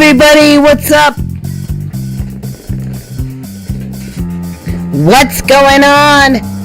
everybody, what's up? What's going on?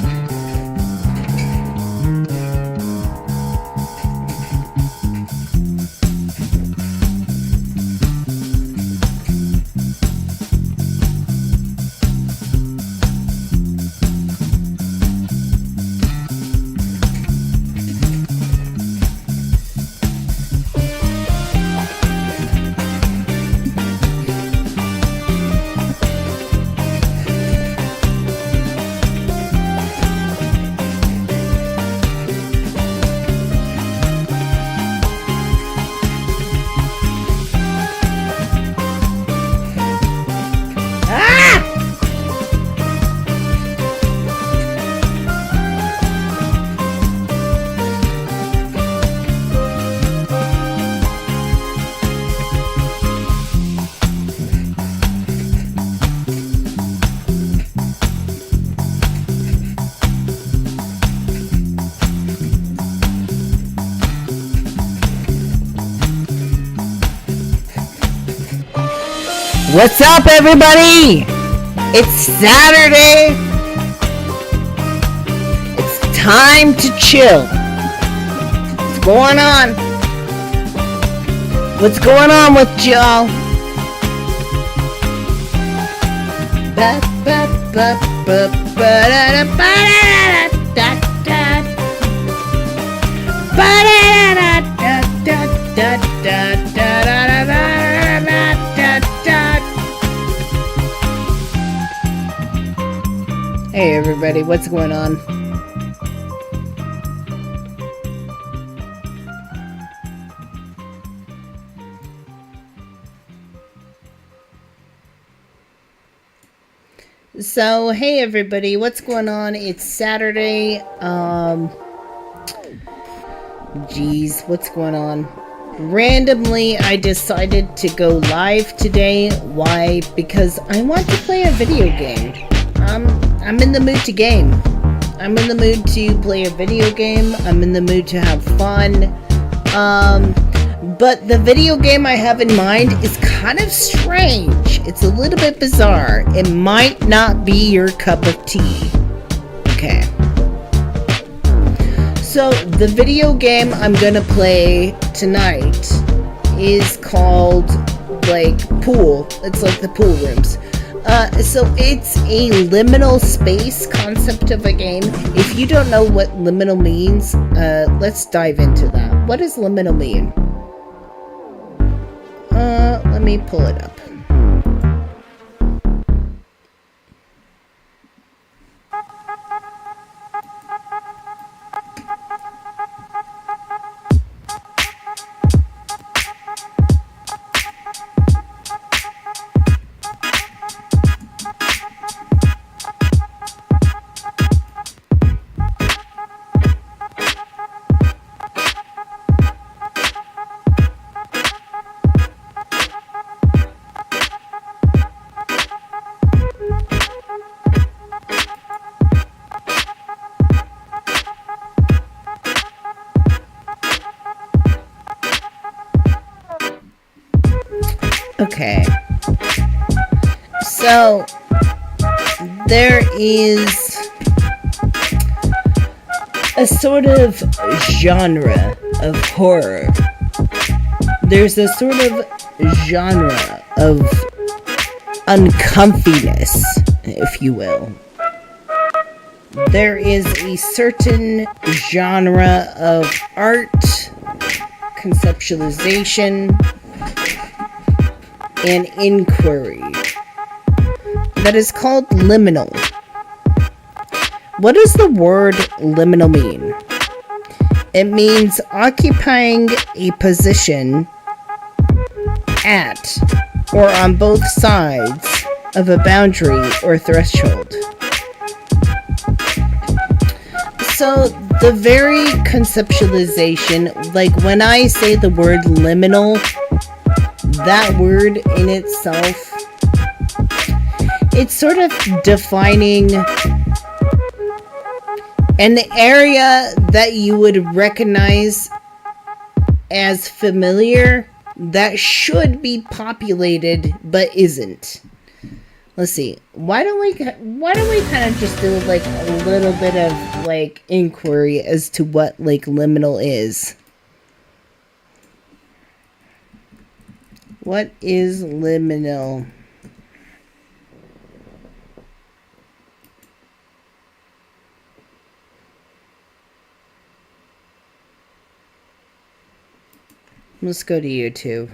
What's up, everybody? It's Saturday. It's time to chill. What's going on? What's going on with y'all? Hey everybody, what's going on? So, hey everybody, what's going on? It's Saturday. Geez, what's going on? Randomly, I decided to go live today. Why? Because I want to play a video game. I'm in the mood to game. I'm in the mood to play a video game. I'm in the mood to have fun. But the video game I have in mind is kind of strange. It's a little bit bizarre. It might not be your cup of tea. Okay. So, the video game I'm gonna play tonight is called, like, Pool. It's like the pool rooms. So it's a liminal space concept of a game. If you don't know what liminal means, let's dive into that. What does liminal mean? Let me pull it up. Okay, so there is a sort of genre of horror. There's a sort of genre of uncomfiness, if you will. There is a certain genre of art, conceptualization, and inquiry that is called liminal. What does the word liminal mean? It means occupying a position at or on both sides of a boundary or threshold. So the very conceptualization, like when I say the word liminal, that word in itself, it's sort of defining an area that you would recognize as familiar, that should be populated but isn't. Let's see. Why don't we kind of just do like a little bit of like inquiry as to what like liminal is? What is liminal? Let's go to YouTube.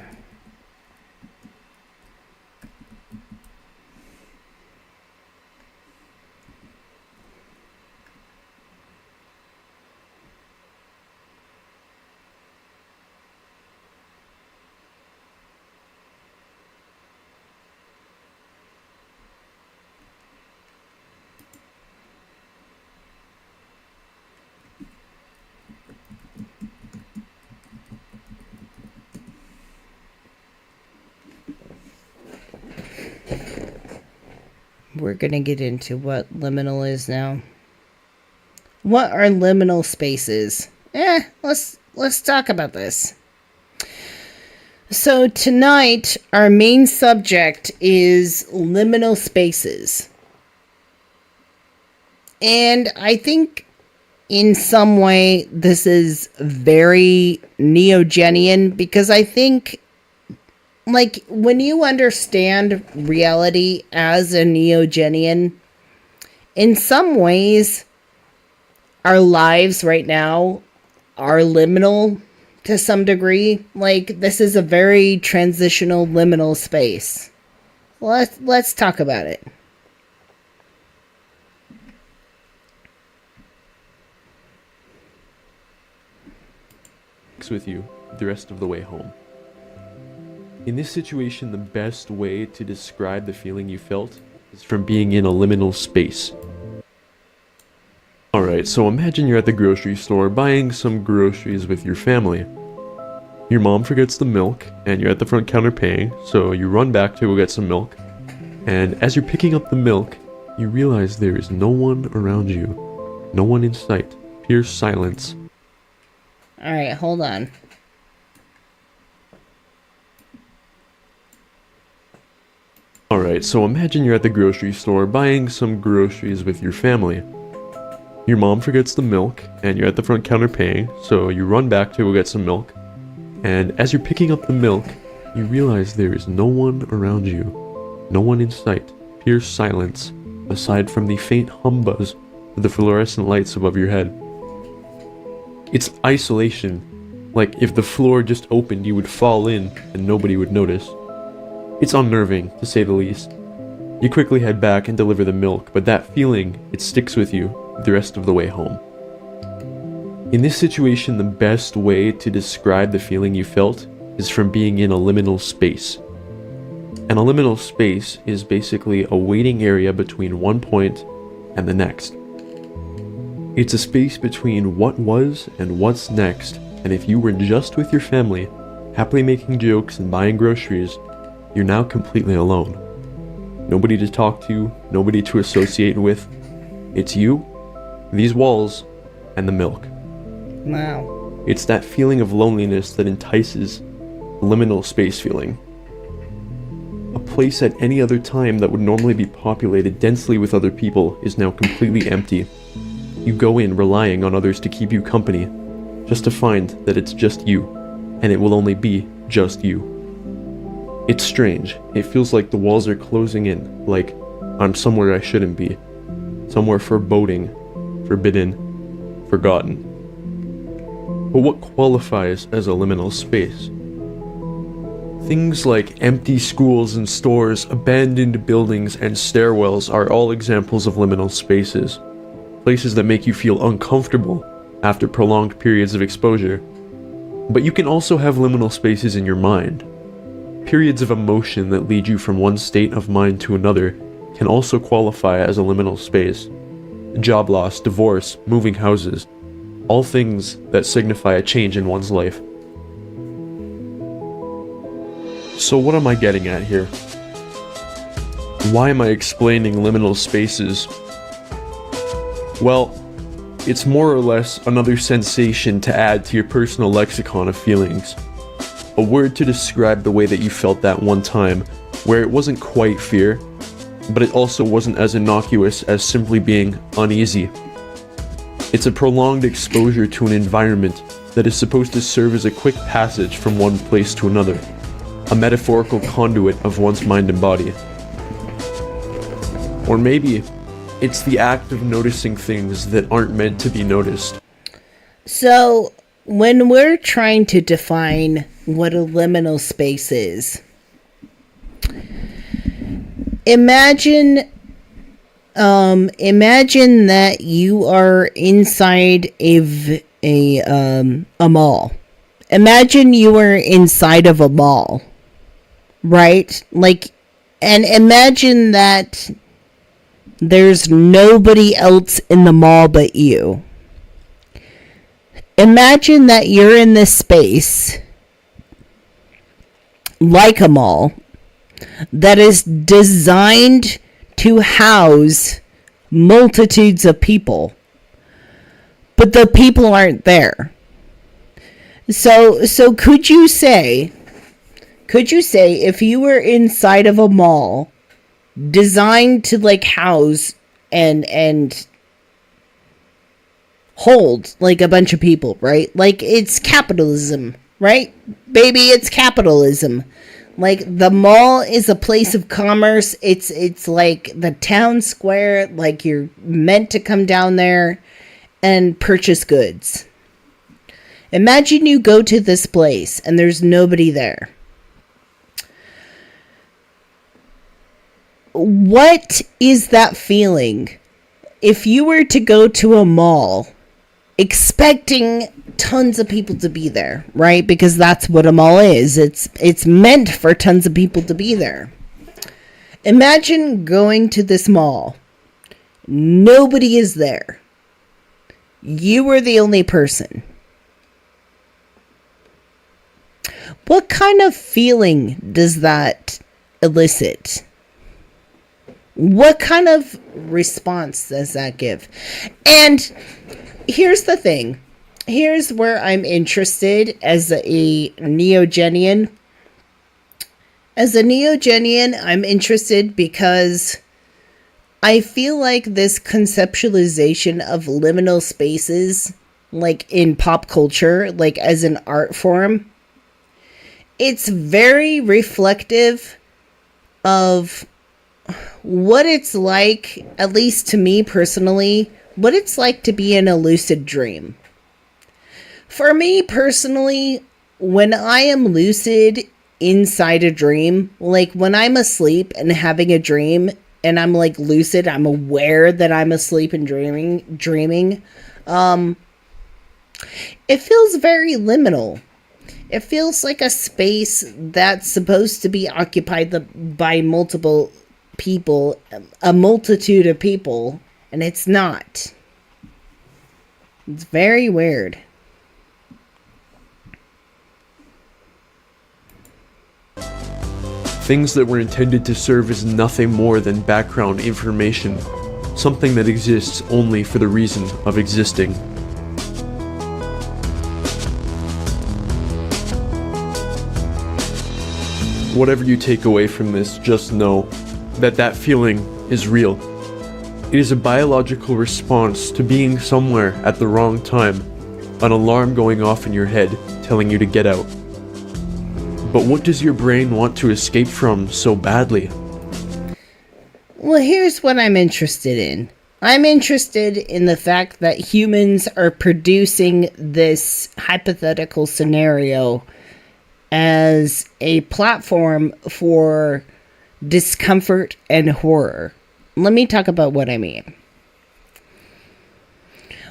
We're gonna get into what liminal is now. What are liminal spaces? Let's talk about this. So tonight, our main subject is liminal spaces. And I think in some way this is very Neogenian, because I think like, when you understand reality as a Neogenian, in some ways, our lives right now are liminal to some degree. Like, this is a very transitional liminal space. Let's talk about it. With you the rest of the way home. In this situation, the best way to describe the feeling you felt is from being in a liminal space. Alright, so imagine you're at the grocery store buying some groceries with your family. Your mom forgets the milk, and you're at the front counter paying, so you run back to go get some milk. And as you're picking up the milk, you realize there is no one around you. No one in sight. Pure silence. Alright, hold on. Alright, so imagine you're at the grocery store buying some groceries with your family. Your mom forgets the milk, and you're at the front counter paying, so you run back to go get some milk. And as you're picking up the milk, you realize there is no one around you. No one in sight. Pure silence, aside from the faint hum buzz of the fluorescent lights above your head. It's isolation. Like, if the floor just opened, you would fall in, and nobody would notice. It's unnerving, to say the least. You quickly head back and deliver the milk, but that feeling, it sticks with you the rest of the way home. In this situation, the best way to describe the feeling you felt is from being in a liminal space. And a liminal space is basically a waiting area between one point and the next. It's a space between what was and what's next, and if you were just with your family, happily making jokes and buying groceries, you're now completely alone. Nobody to talk to, nobody to associate with. It's you, these walls, and the milk. Wow. It's that feeling of loneliness that entices liminal space feeling. A place at any other time that would normally be populated densely with other people is now completely empty. You go in relying on others to keep you company, just to find that it's just you, and it will only be just you. It's strange. It feels like the walls are closing in, like I'm somewhere I shouldn't be. Somewhere foreboding, forbidden, forgotten. But what qualifies as a liminal space? Things like empty schools and stores, abandoned buildings, and stairwells are all examples of liminal spaces. Places that make you feel uncomfortable after prolonged periods of exposure. But you can also have liminal spaces in your mind. Periods of emotion that lead you from one state of mind to another can also qualify as a liminal space. Job loss, divorce, moving houses, all things that signify a change in one's life. So what am I getting at here? Why am I explaining liminal spaces? Well, it's more or less another sensation to add to your personal lexicon of feelings. A word to describe the way that you felt that one time, where it wasn't quite fear, but it also wasn't as innocuous as simply being uneasy. It's a prolonged exposure to an environment that is supposed to serve as a quick passage from one place to another, a metaphorical conduit of one's mind and body. Or maybe it's the act of noticing things that aren't meant to be noticed. So, when we're trying to define what a liminal space is, imagine that you are inside a mall. Imagine you are inside of a mall, right? Like, and imagine that there's nobody else in the mall but you. Imagine that you're in this space, like a mall, that is designed to house multitudes of people, but the people aren't there. So could you say if you were inside of a mall designed to like house and hold like a bunch of people, right? Like, it's capitalism, right? Baby, it's capitalism. Like, the mall is a place of commerce. It's like the town square. Like, you're meant to come down there and purchase goods. Imagine you go to this place and there's nobody there. What is that feeling if you were to go to a mall expecting tons of people to be there, right? Because that's what a mall is. It's meant for tons of people to be there. Imagine going to this mall. Nobody is there. You are the only person. What kind of feeling does that elicit? What kind of response does that give? And here's the thing. Here's where I'm interested as a Neogenian. As a Neogenian, I'm interested because I feel like this conceptualization of liminal spaces, like in pop culture, like as an art form, it's very reflective of what it's like, at least to me personally, what it's like to be in a lucid dream. For me personally, when I am lucid inside a dream, like when I'm asleep and having a dream and I'm like lucid, I'm aware that I'm asleep and dreaming, it feels very liminal. It feels like a space that's supposed to be occupied by multiple people, a multitude of people, and it's not. It's very weird. Things that were intended to serve as nothing more than background information, something that exists only for the reason of existing. Whatever you take away from this, just know that that feeling is real. It is a biological response to being somewhere at the wrong time, an alarm going off in your head telling you to get out. But what does your brain want to escape from so badly? Well, here's what I'm interested in. I'm interested in the fact that humans are producing this hypothetical scenario as a platform for discomfort and horror. Let me talk about what I mean.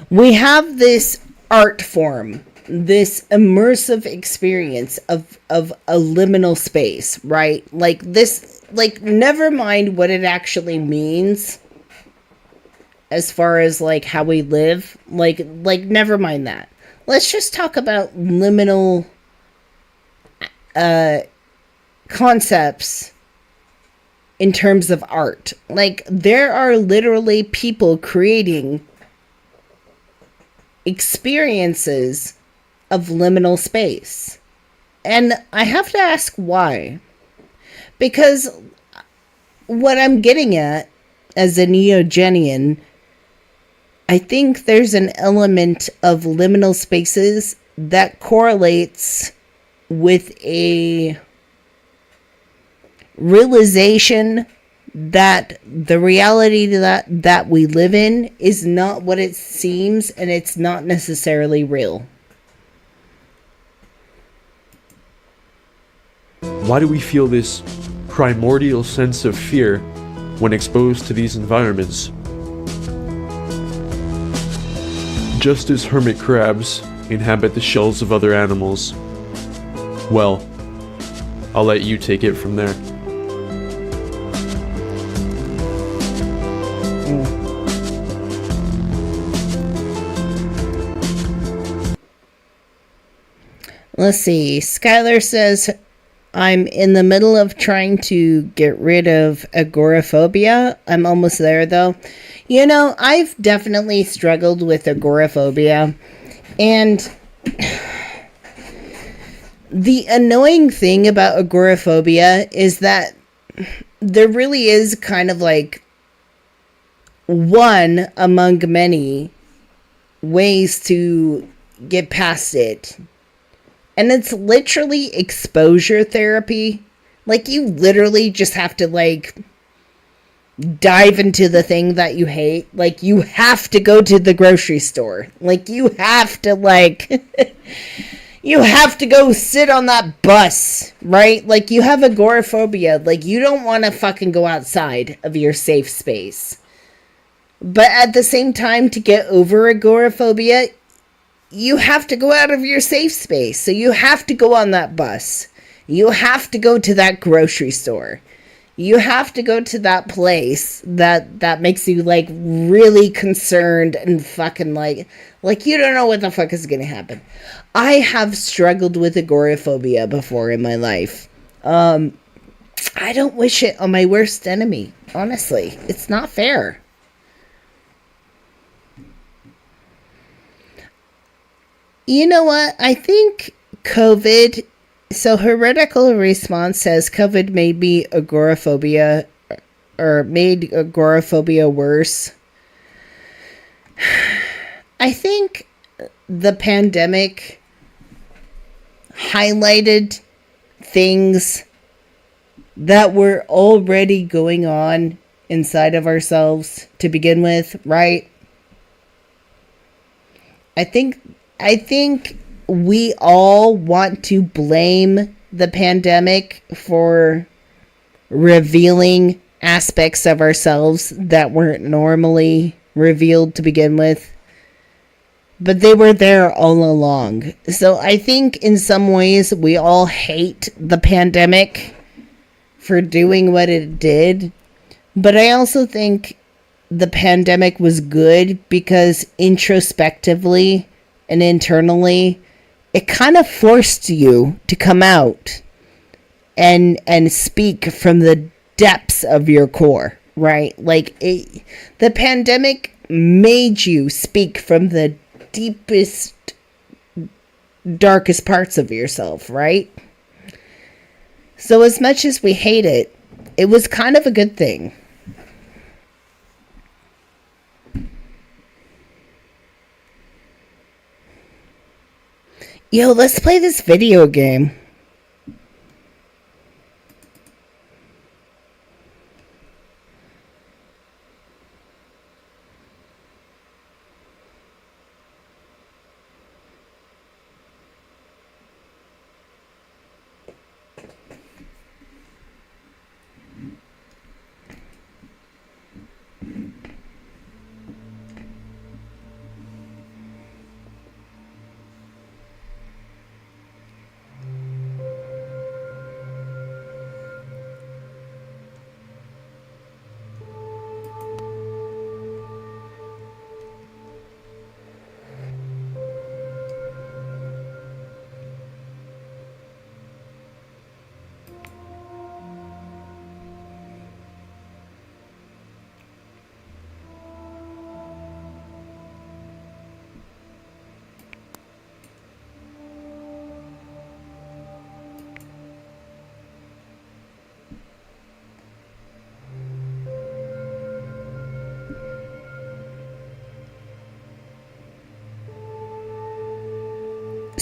We have this art form, this immersive experience of a liminal space, right? Like this, like, never mind what it actually means as far as like how we live, like never mind that. Let's just talk about liminal concepts in terms of art. Like, there are literally people creating experiences of liminal space. And I have to ask why. Because what I'm getting at as a Neogenian, I think there's an element of liminal spaces that correlates with a realization that the reality that we live in is not what it seems, and it's not necessarily real. Why do we feel this primordial sense of fear when exposed to these environments? Just as hermit crabs inhabit the shells of other animals. Well, I'll let you take it from there. Let's see. Skylar says, I'm in the middle of trying to get rid of agoraphobia. I'm almost there, though. You know, I've definitely struggled with agoraphobia. And the annoying thing about agoraphobia is that there really is kind of like one among many ways to get past it. And it's literally exposure therapy. Like, you literally just have to, like, dive into the thing that you hate. Like, you have to go to the grocery store. Like, you have to, like, you have to go sit on that bus, right? Like, you have agoraphobia. Like, you don't want to fucking go outside of your safe space. But at the same time, to get over agoraphobia, you have to go out of your safe space. So you have to go on that bus. You have to go to that grocery store. You have to go to that place that makes you, like, really concerned and fucking, like you don't know what the fuck is going to happen. I have struggled with agoraphobia before in my life. I don't wish it on my worst enemy. Honestly, it's not fair. You know what? I think COVID... So heretical response says COVID made me agoraphobia... Or made agoraphobia worse. I think the pandemic highlighted things that were already going on inside of ourselves to begin with, right? I think we all want to blame the pandemic for revealing aspects of ourselves that weren't normally revealed to begin with. But they were there all along. So I think in some ways we all hate the pandemic for doing what it did. But I also think the pandemic was good because introspectively and internally, it kind of forced you to come out and speak from the depths of your core, right? Like, the pandemic made you speak from the deepest, darkest parts of yourself, right? So as much as we hate it, it was kind of a good thing. Yo, let's play this video game.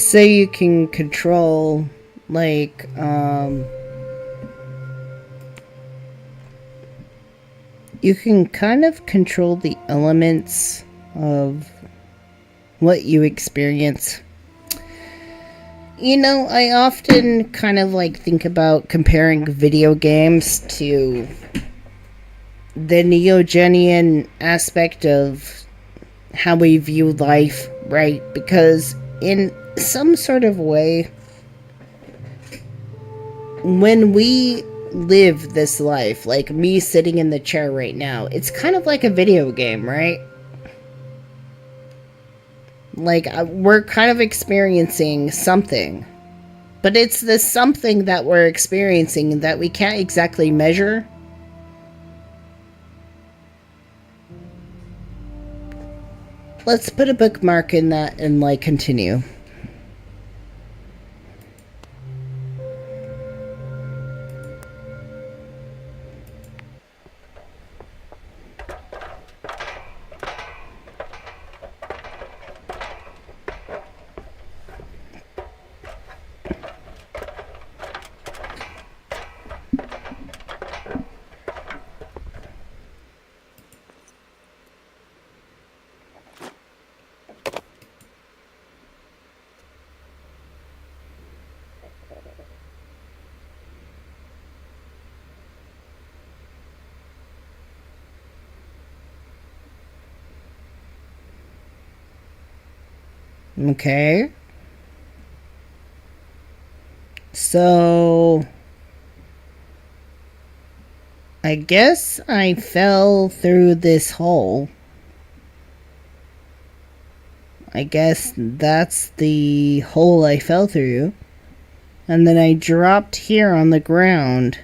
So you can control, like, you can kind of control the elements of what you experience. You know, I often kind of like think about comparing video games to the Neogenian aspect of how we view life, right? Because in some sort of way, when we live this life, like me sitting in the chair right now, it's kind of like a video game, right? Like, we're kind of experiencing something. But it's the something that we're experiencing that we can't exactly measure. Let's put a bookmark in that and, like, continue. Okay. So, I guess I fell through this hole. I guess that's the hole I fell through. And then I dropped here on the ground.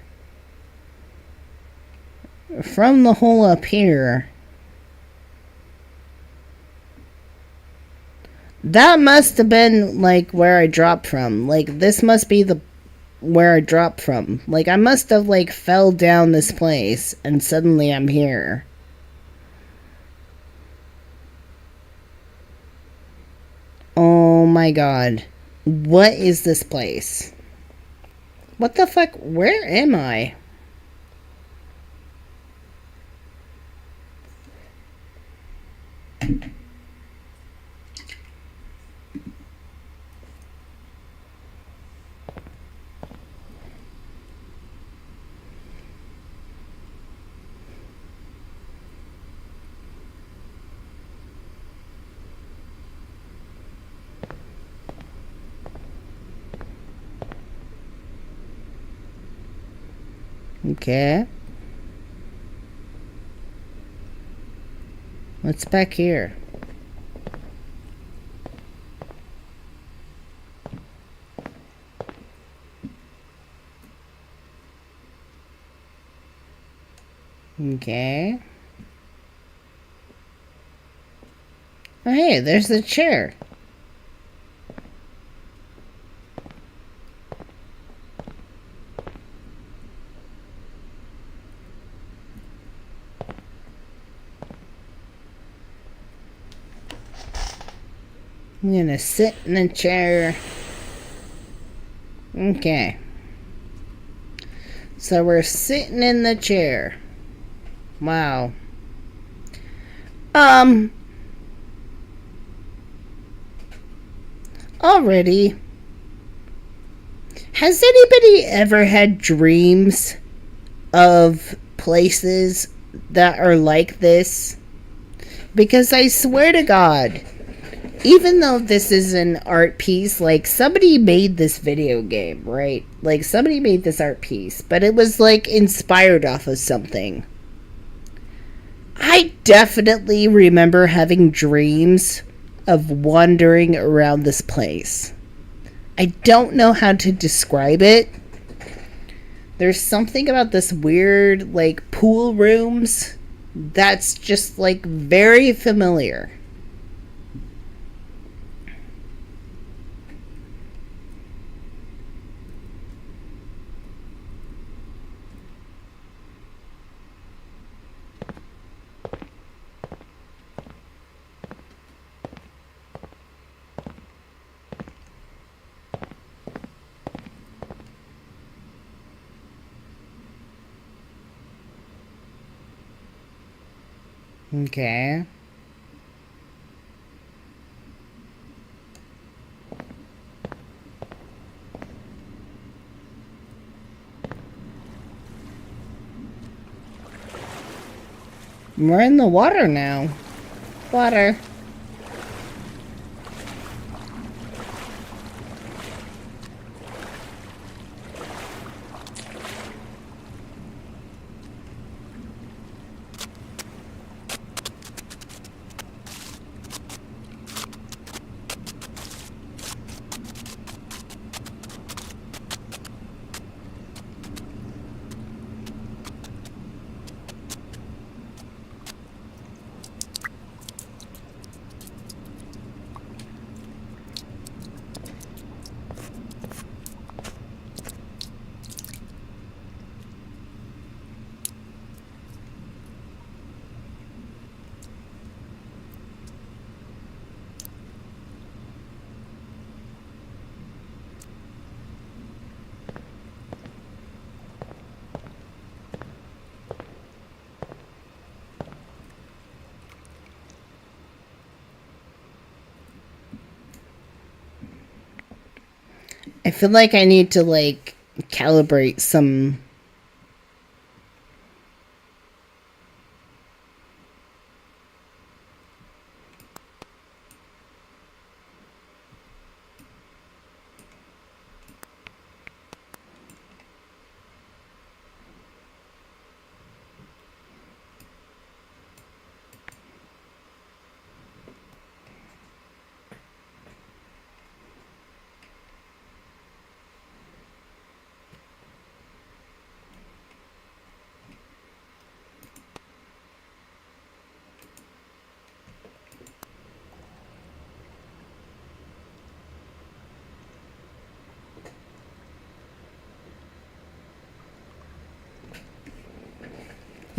From the hole up here. That must have been, like, where I dropped from. Like, this must be the where I dropped from. Like, I must have, like, fell down this place, and suddenly I'm here. Oh my god. What is this place? What the fuck? Where am I? Okay. What's back here? Okay. Oh, hey, there's the chair. I'm gonna sit in the chair. Okay. So we're sitting in the chair. Wow. Already. Has anybody ever had dreams of places that are like this? Because I swear to God, even though this is an art piece, like, somebody made this video game, right? Like, somebody made this art piece, but it was, like, inspired off of something. I definitely remember having dreams of wandering around this place. I don't know how to describe it. There's something about this weird, like, pool rooms that's just, like, very familiar. Okay. We're in the water now. Water. I feel like I need to, like, calibrate some...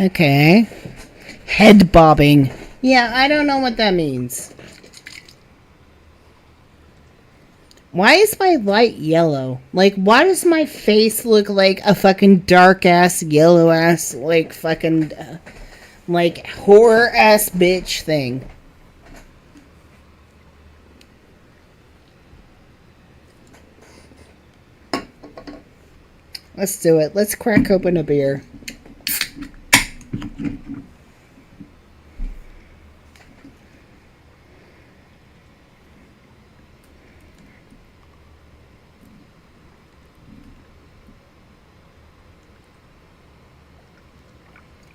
Okay. Head bobbing. Yeah, I don't know what that means. Why is my light yellow? Like, why does my face look like a fucking dark-ass, yellow-ass, like, fucking, like, horror-ass bitch thing? Let's do it. Let's crack open a beer.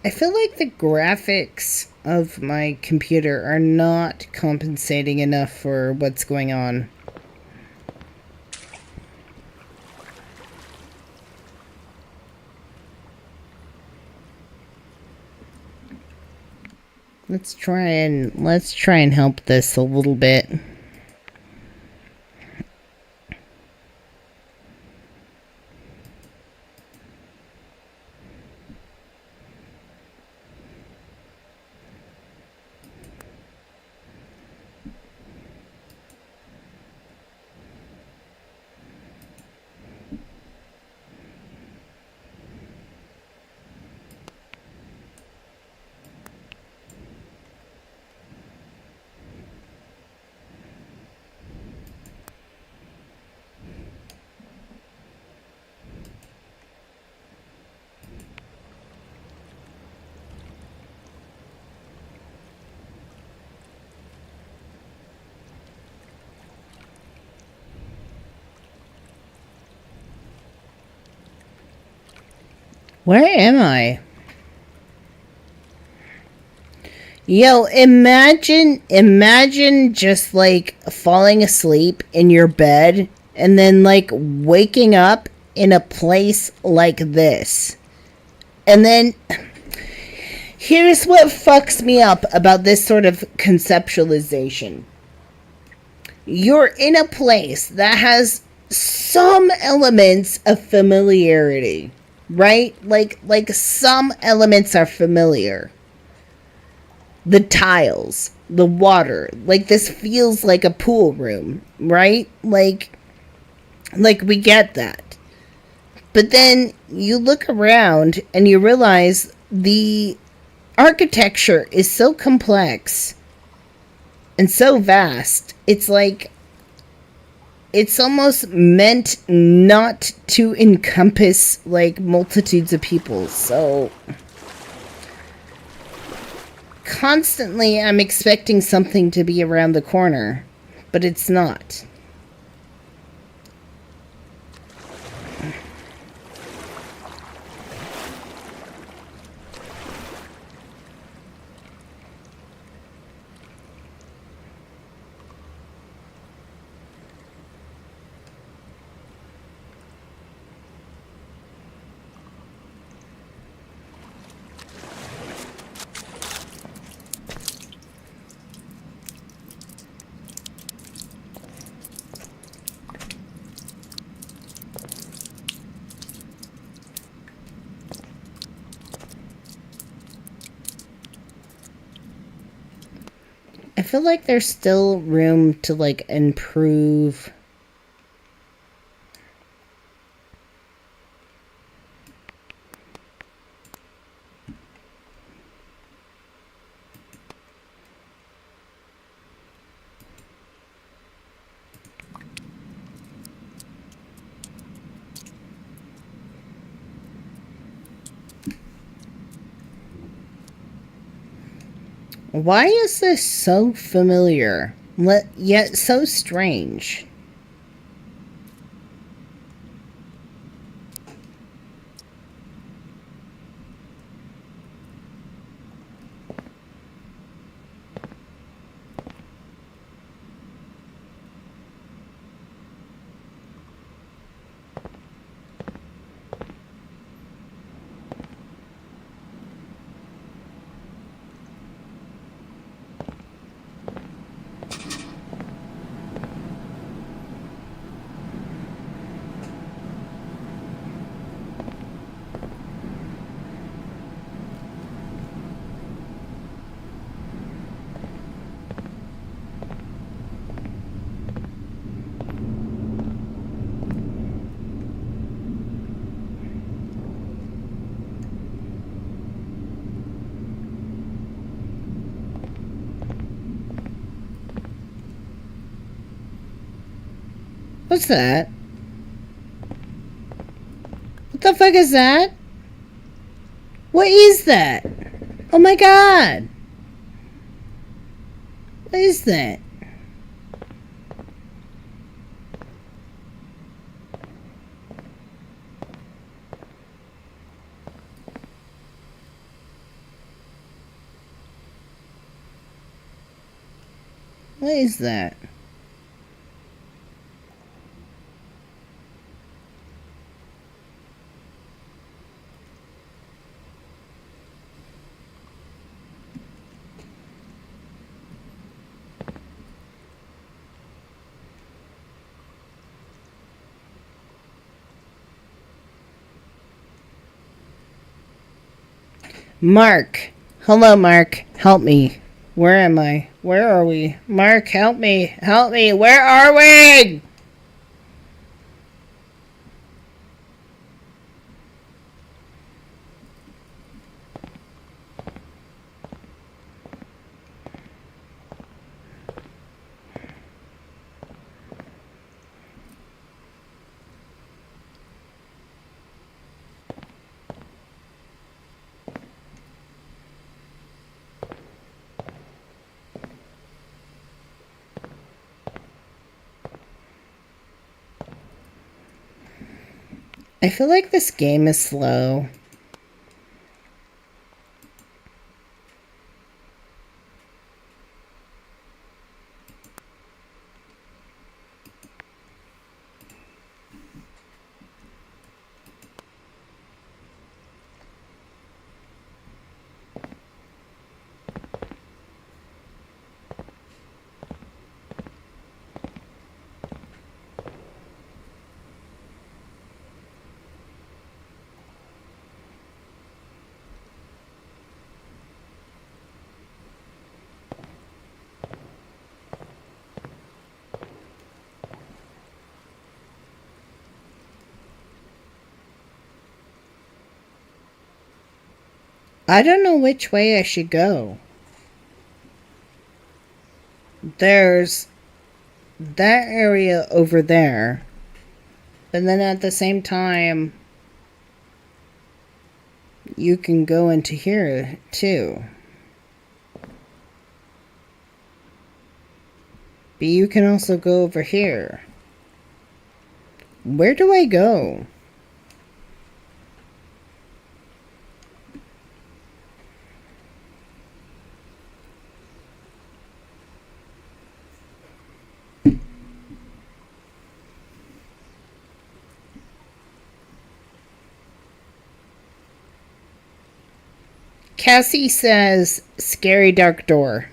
I feel like the graphics of my computer are not compensating enough for what's going on. Let's try and help this a little bit. Where am I? Yo, imagine just like falling asleep in your bed and then like waking up in a place like this. And then here's what fucks me up about this sort of conceptualization. You're in a place that has some elements of familiarity. Right? Like some elements are familiar. The tiles, the water, like this feels like a pool room, right? Like we get that. But then you look around and you realize the architecture is so complex and so vast. It's like it's almost meant not to encompass like multitudes of people. So constantly I'm expecting something to be around the corner, but it's not. I feel like there's still room to like improve. Why is this so familiar, yet so strange? What's that? What the fuck is that? What is that? Oh my god! What is that? What is that? Mark. Hello, Mark. Help me. Where am I? Where are we? Mark, help me. Help me. Where are we? I feel like this game is slow. I don't know which way I should go. There's that area over there. But then at the same time, you can go into here too. But you can also go over here. Where do I go? Cassie says, scary dark door.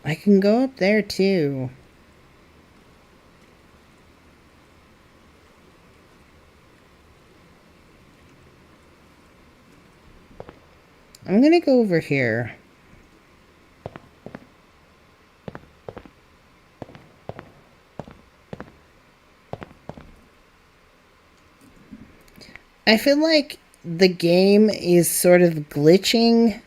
I can go up there too. I'm gonna go over here. I feel like the game is sort of glitching.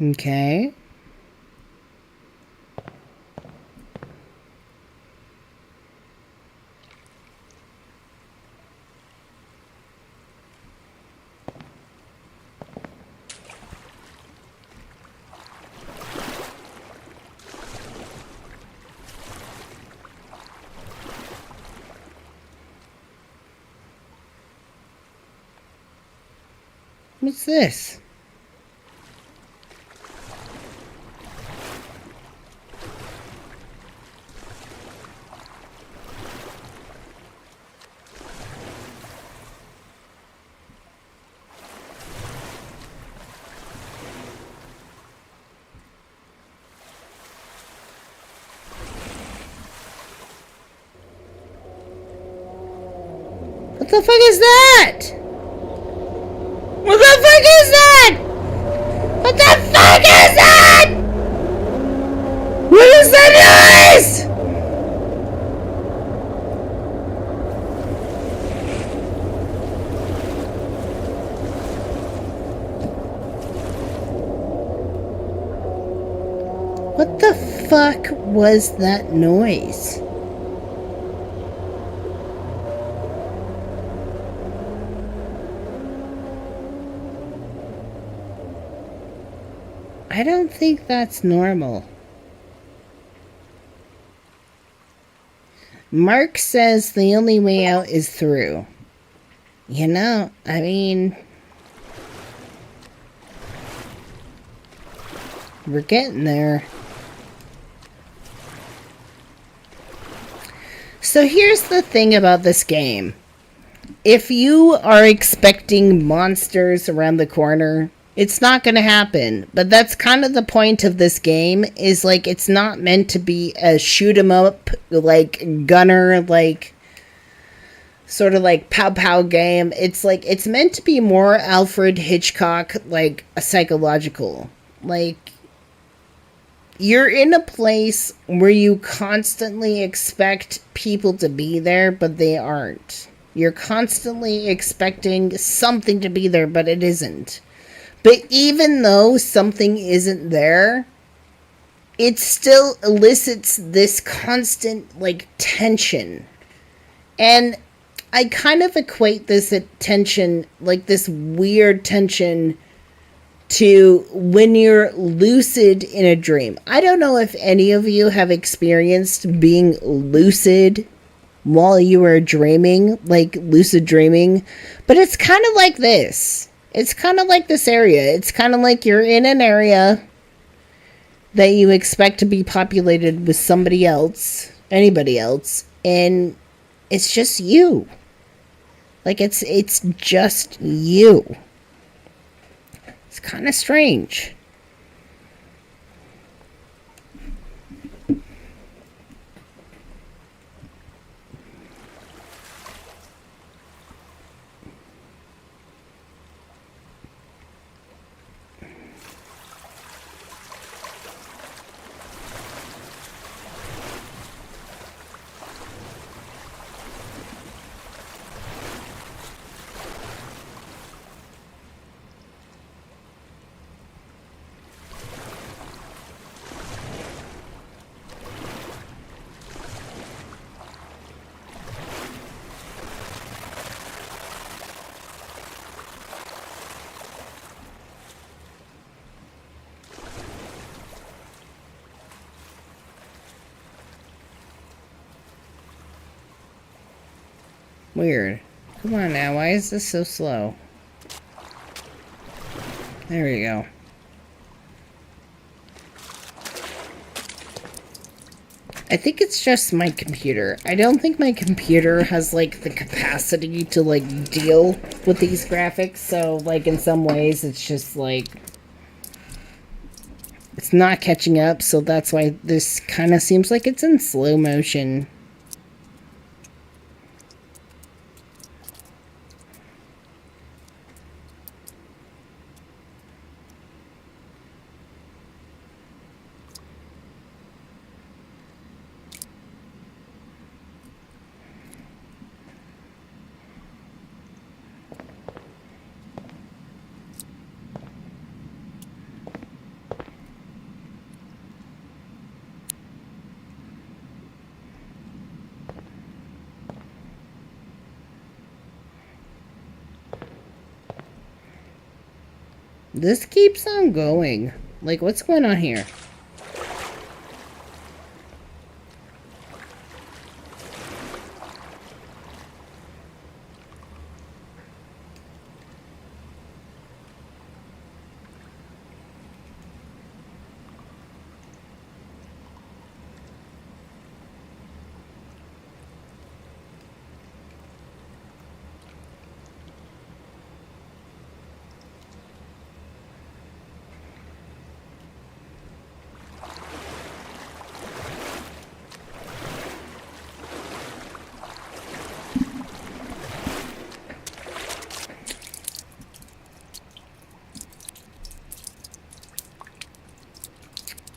Okay. What's this? What the fuck is that? What the fuck is that? What the fuck is that? What is that noise? What the fuck was that noise? I don't think that's normal. Mark says the only way out is through. You know, I mean, we're getting there. So here's the thing about this game. If you are expecting monsters around the corner, it's not going to happen. But that's kind of the point of this game, is like it's not meant to be a shoot 'em up, like gunner, like sort of like pow pow game. It's like it's meant to be more Alfred Hitchcock, like a psychological. Like you're in a place where you constantly expect people to be there, but they aren't. You're constantly expecting something to be there, but it isn't. But even though something isn't there, it still elicits this constant, like, tension. And I kind of equate this tension, like this weird tension, to when you're lucid in a dream. I don't know if any of you have experienced being lucid while you were dreaming, like lucid dreaming, but it's kind of like this. It's kind of like this area. It's kind of like you're in an area that you expect to be populated with somebody else, anybody else, and it's just you. Like it's just you. It's kind of strange. Weird. Come on now, why is this so slow? There we go. I think it's just my computer. I don't think my computer has, like, the capacity to, like, deal with these graphics. So, like, in some ways, it's just, like, it's not catching up. So that's why this kind of seems like it's in slow motion. This keeps on going. Like, what's going on here?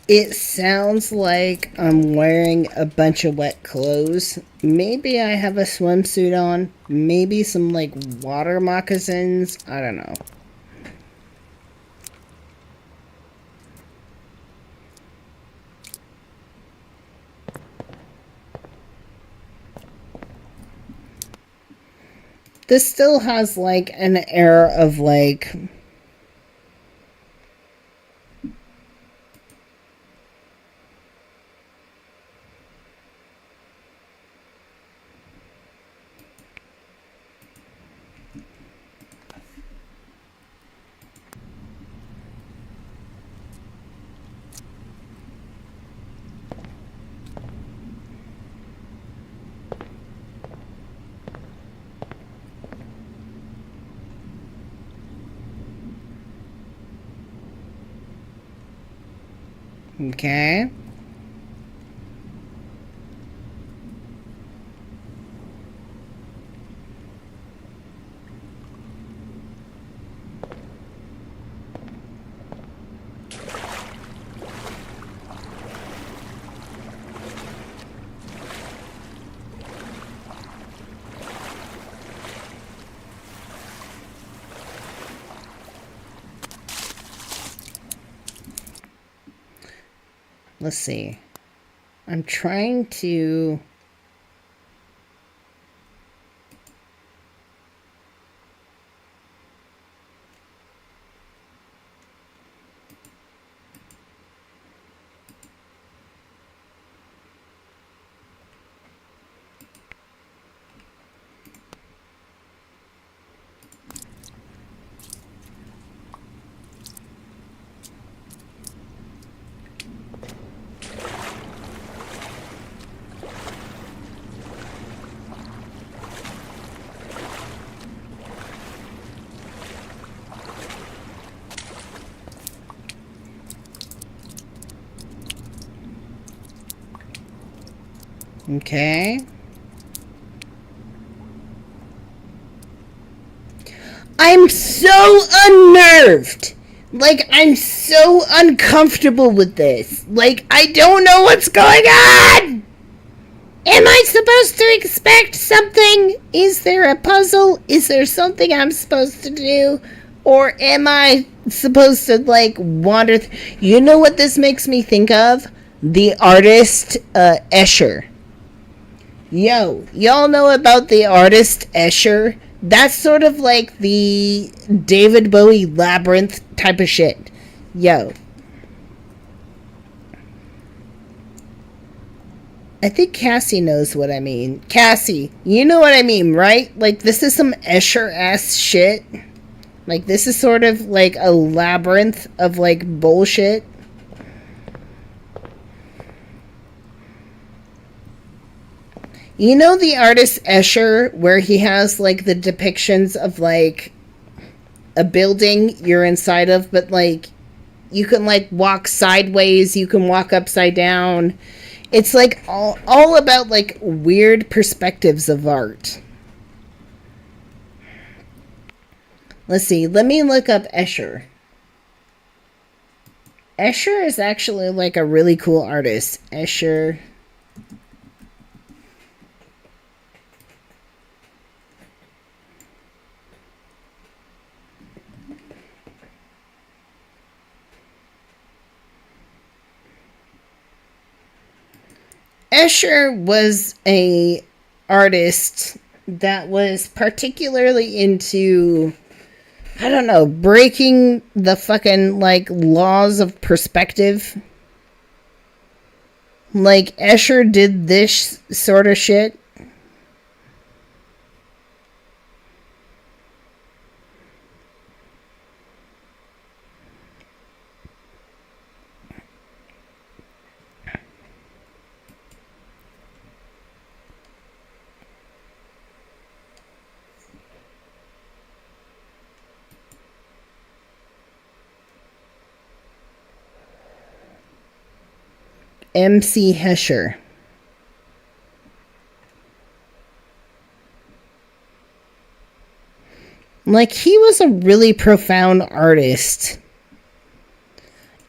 It sounds like I'm wearing a bunch of wet clothes. Maybe I have a swimsuit on. Maybe some, like, water moccasins. I don't know. This still has, like, an air of, like... Okay. Let's see. I'm trying to... Okay. I'm so unnerved. Like, I'm so uncomfortable with this. Like, I don't know what's going on! Am I supposed to expect something? Is there a puzzle? Is there something I'm supposed to do? Or am I supposed to, like, wander? You know what this makes me think of? The artist, Escher. Yo, y'all know about the artist Escher? That's sort of like the David Bowie Labyrinth type of shit. Yo. I think Cassie knows what I mean. Cassie, you know what I mean, right? Like, this is some Escher-ass shit. Like, this is sort of like a labyrinth of, like, bullshit. You know the artist Escher, where he has, like, the depictions of, like, a building you're inside of, but, like, you can, like, walk sideways, you can walk upside down. It's, like, all about, like, weird perspectives of art. Let's see, let me look up Escher. Escher is actually, like, a really cool artist. Escher. Escher was a artist that was particularly into, I don't know, breaking the fucking, like, laws of perspective. Like, Escher did this sort of shit. MC Escher. Like, he was a really profound artist.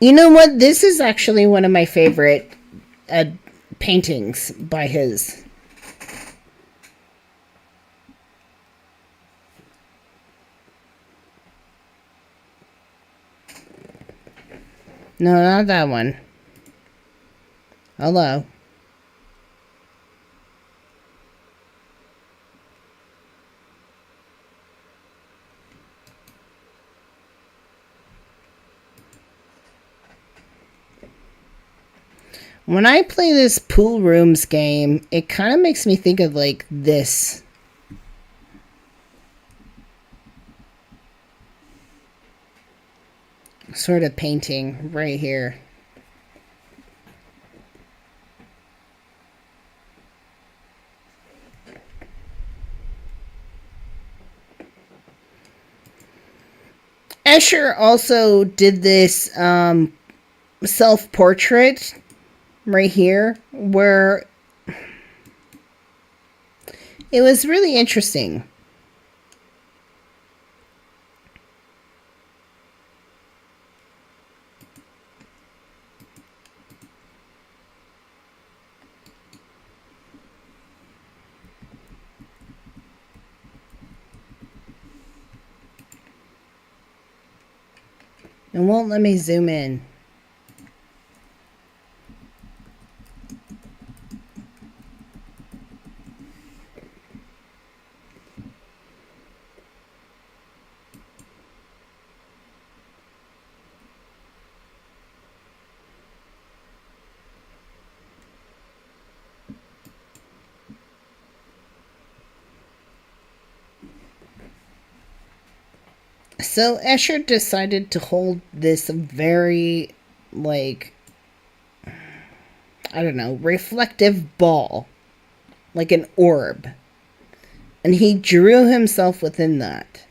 You know what? This is actually one of my favorite paintings by his. No, not that one. Hello. When I play this pool rooms game, it kind of makes me think of, like, this. Sort of painting right here. Escher also did this self-portrait right here, where it was really interesting. It won't let me zoom in. So Escher decided to hold this very, like, I don't know, reflective ball. Like an orb. And he drew himself within that.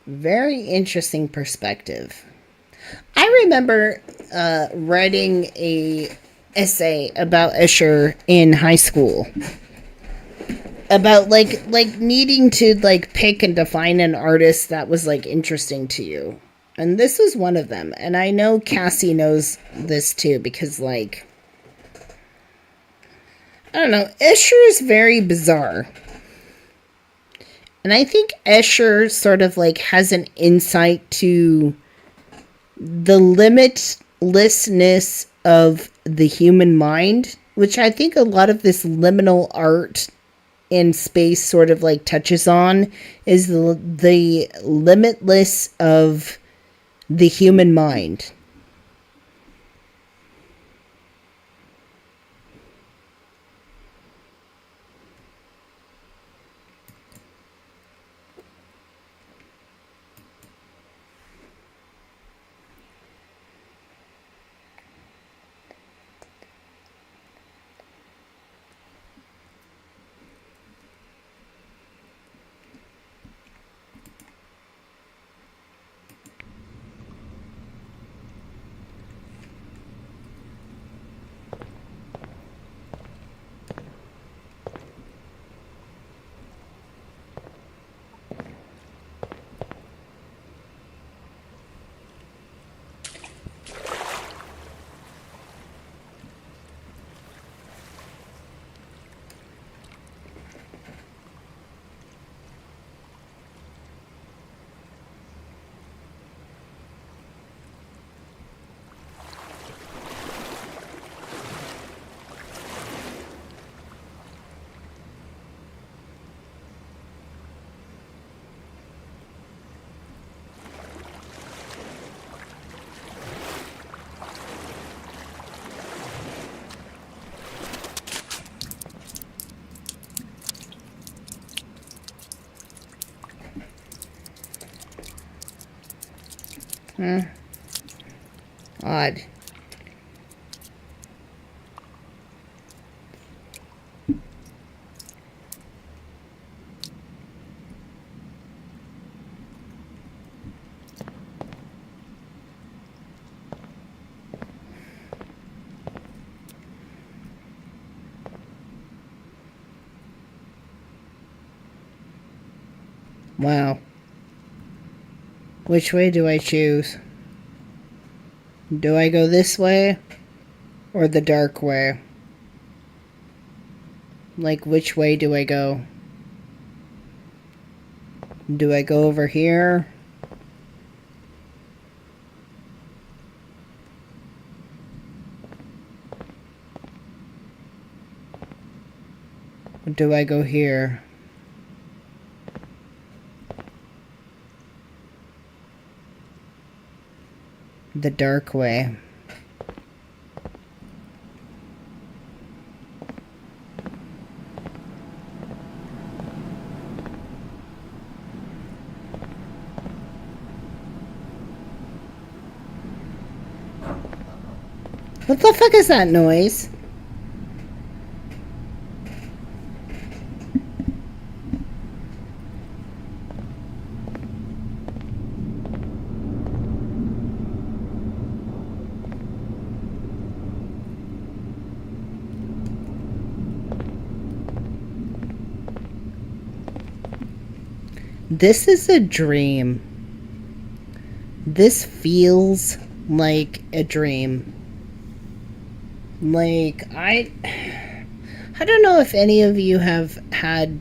Very interesting perspective. I remember writing a essay about Escher in high school. About like needing to like pick and define an artist that was like interesting to you. And this was one of them. And I know Cassie knows this too because like I don't know, Escher is very bizarre. And I think Escher sort of like has an insight to the limitlessness of the human mind, which I think a lot of this liminal art in space sort of like touches on, is the limitless of the human mind. Odd. Wow. Which way do I choose? Do I go this way or the dark way? Like, which way do I go? Do I go over here? Or do I go here? The dark way. What the fuck is that noise? This is a dream. This feels like a dream. Like, I don't know if any of you have had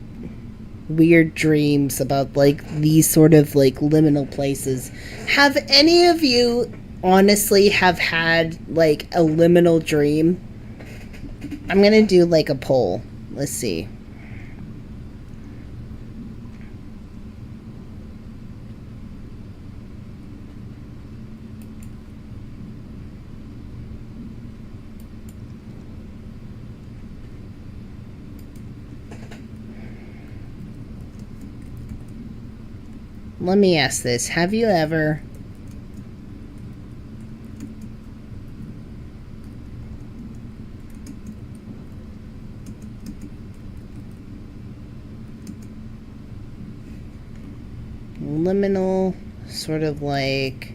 weird dreams about, like, these sort of, like, liminal places. Have any of you honestly have had, like, a liminal dream? I'm gonna do, like, a poll. Let's see. Let me ask this. Have you ever liminal, sort of like...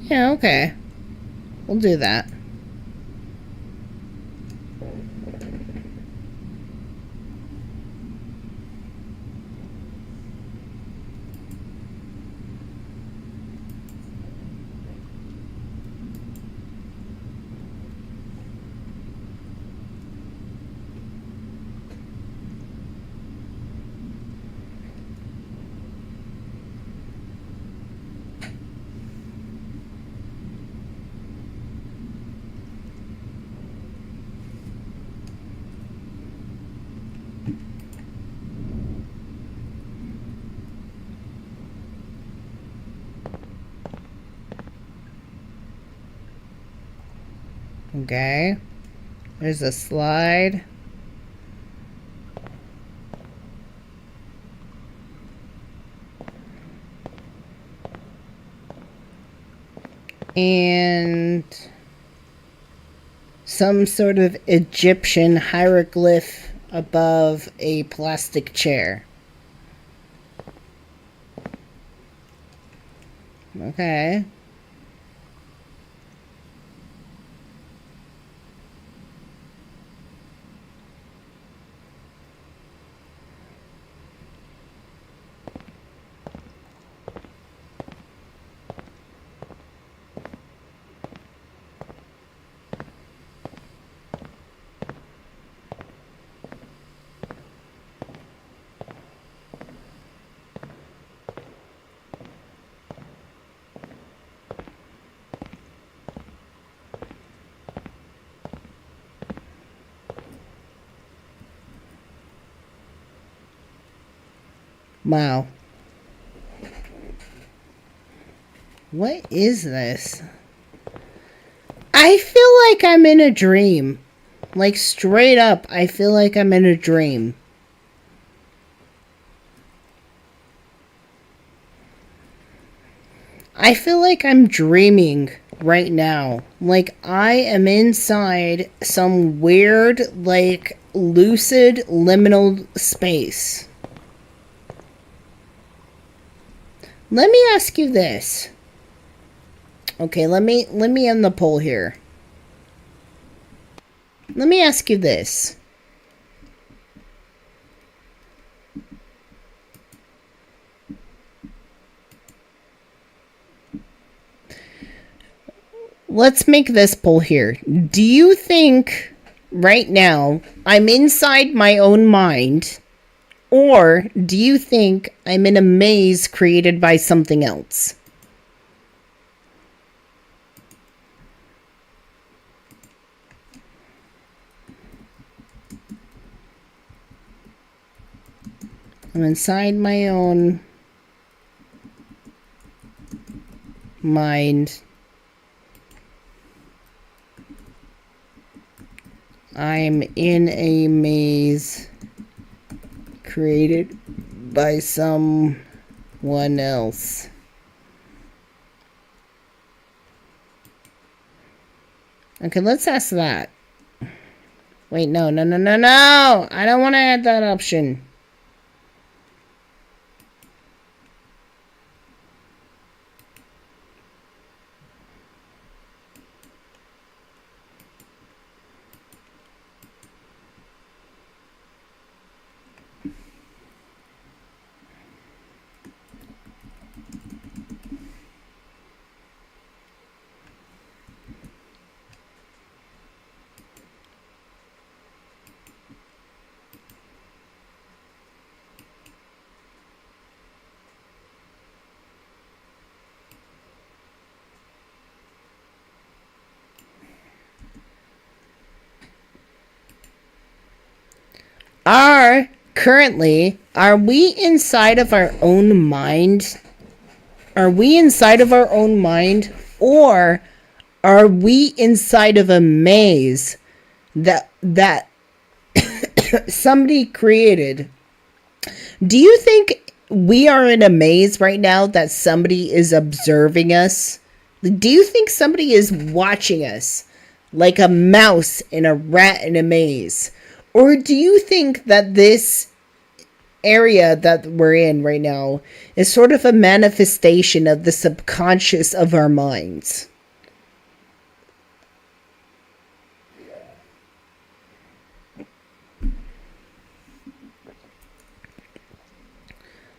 Yeah, okay. We'll do that. Okay. There's a slide. And some sort of Egyptian hieroglyph above a plastic chair. Okay. Wow. What is this? I feel like I'm in a dream. Like, straight up, I feel like I'm in a dream. I feel like I'm dreaming right now. Like, I am inside some weird, like, lucid liminal space. Let me ask you this. Okay, let me end the poll here. Let me ask you this. Let's make this poll here. Do you think right now I'm inside my own mind? Or do you think I'm in a maze created by something else? I'm inside my own mind. I'm in a maze created by someone else. Okay, let's ask that. Wait, no. I don't want to add that option. Are we inside of our own mind? Are we inside of our own mind? Or are we inside of a maze that somebody created. Do you think we are in a maze right now that somebody is observing us? Do you think somebody is watching us like a mouse and a rat in a maze? Or do you think that this area that we're in right now is sort of a manifestation of the subconscious of our minds?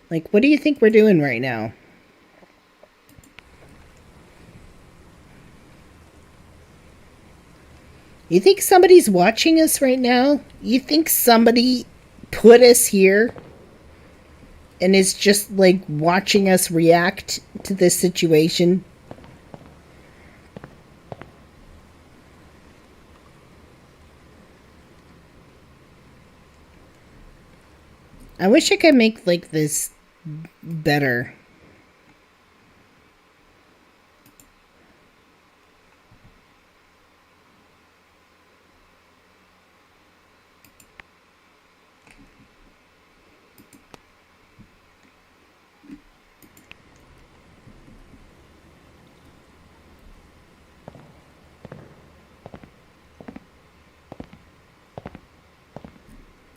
Like, what do you think we're doing right now? You think somebody's watching us right now? You think somebody put us here and is just like watching us react to this situation? I wish I could make like this better.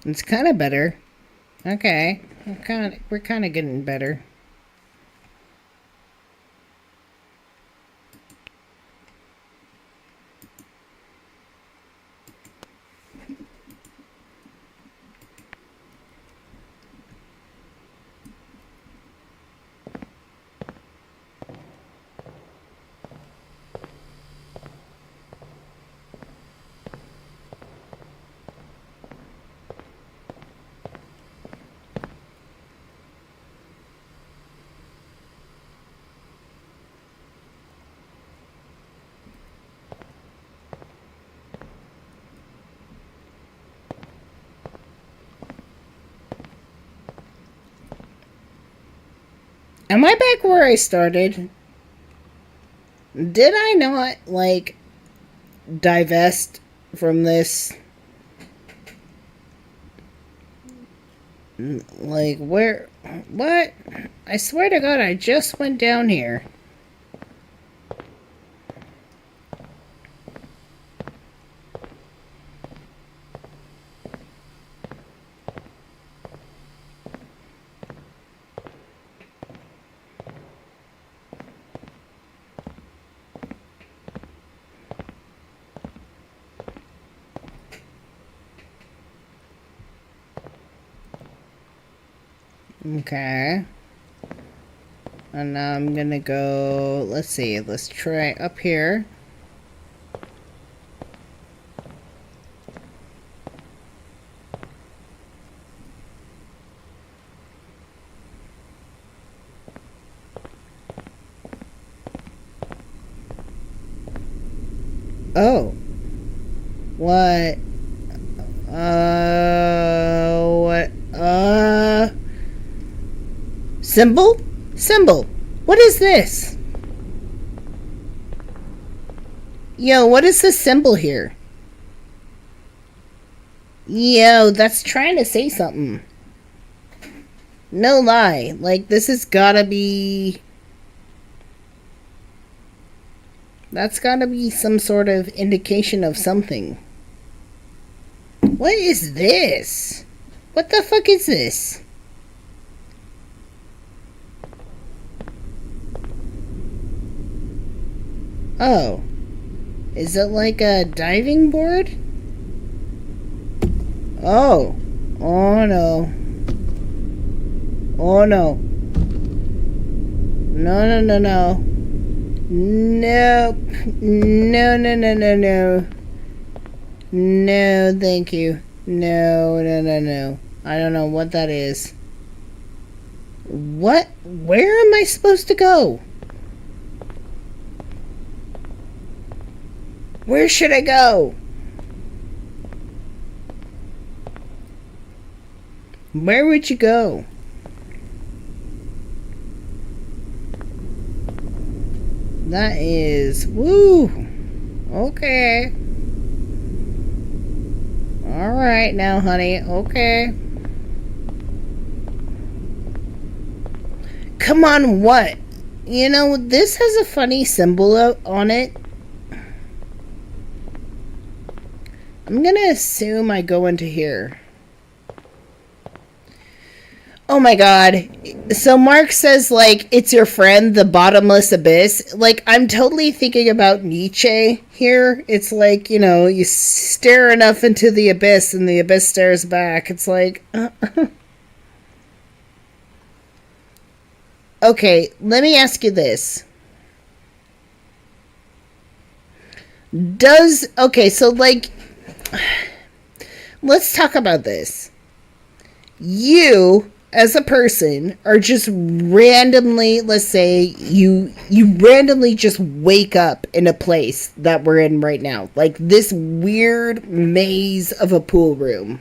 It's kind of better. Okay, we're kind of getting better. Am I back where I started? Did I not, like, divest from this? Like, where? What? I swear to God, I just went down here. Okay. And now I'm gonna go, let's see, let's try up here. Oh. What? Symbol? Symbol. What is this? Yo, what is this symbol here? Yo, that's trying to say something. No lie. Like, this has gotta be... That's gotta be some sort of indication of something. What is this? What the fuck is this? Oh. Is it like a diving board? Oh. Oh no. Oh no. No, no, no, no. Nope. No, no, no, no, no. No, thank you. No, no, no, no. I don't know what that is. What? Where am I supposed to go? Where should I go? Where would you go? That is... Woo! Okay. Alright now, honey. Okay. Come on, what? You know, this has a funny symbol on it. I'm gonna assume I go into here. Oh my god. So Mark says, like, it's your friend, the bottomless abyss. Like, I'm totally thinking about Nietzsche here. It's like, you know, you stare enough into the abyss and the abyss stares back. It's like... Okay, let me ask you this. Okay, so, like... Let's talk about this. You... as a person, are just randomly, let's say, you randomly just wake up in a place that we're in right now. Like this weird maze of a pool room.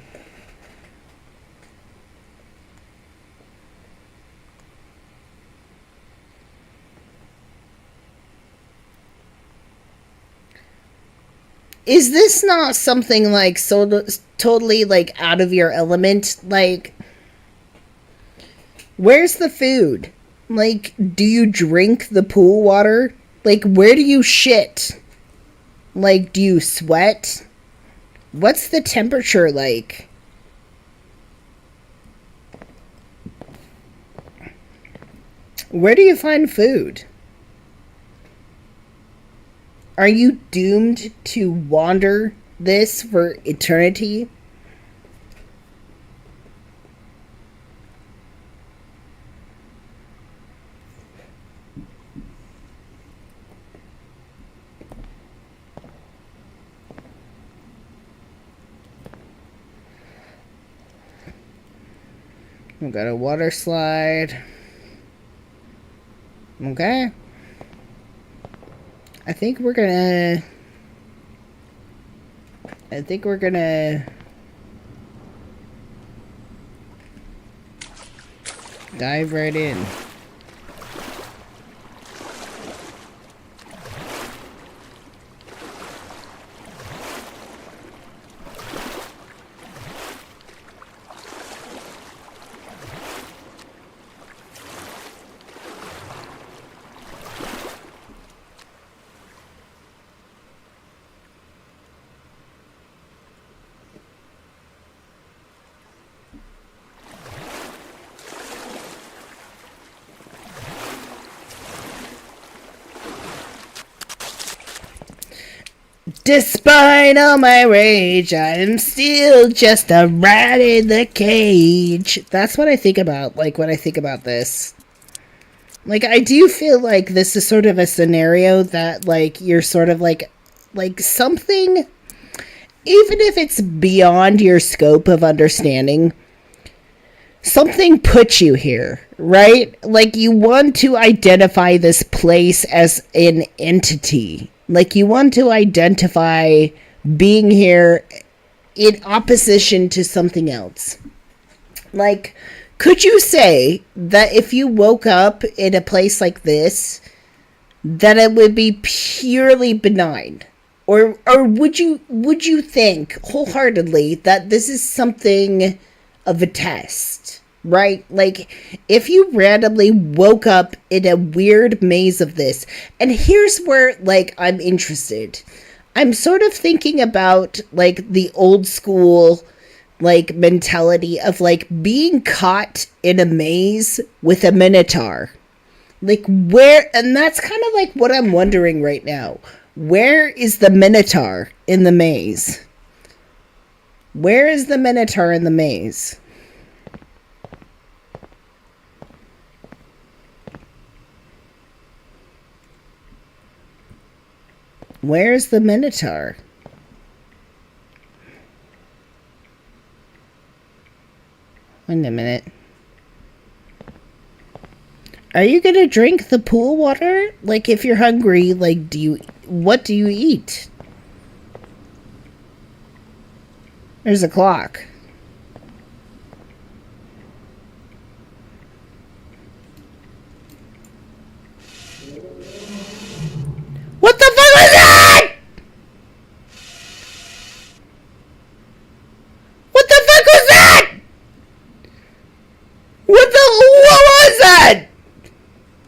Is this not something like so totally like out of your element? Like... Where's the food? Like, do you drink the pool water? Like, where do you shit? Like, do you sweat? What's the temperature like? Where do you find food? Are you doomed to wander this for eternity? We've got a water slide. Okay. I think we're gonna dive right in. Despite all my rage, I'm still just a rat in the cage. That's what I think about, like, when I think about this. Like, I do feel like this is sort of a scenario that, like, you're sort of, like something, even if it's beyond your scope of understanding, something puts you here, right? Like, you want to identify this place as an entity. Like, you want to identify being here in opposition to something else. Like, could you say that if you woke up in a place like this, that it would be purely benign? Or would you think wholeheartedly that this is something of a test? Right? Like, if you randomly woke up in a weird maze of this, and here's where, like, I'm interested. I'm sort of thinking about, like, the old school, like, mentality of, like, being caught in a maze with a minotaur. Like, where, and that's kind of, like, what I'm wondering right now. Where is the minotaur in the maze? Where is the minotaur in the maze? Where's the minotaur? Wait a minute. Are you gonna drink the pool water? Like, if you're hungry, like, what do you eat? There's a clock. What the fuck was that?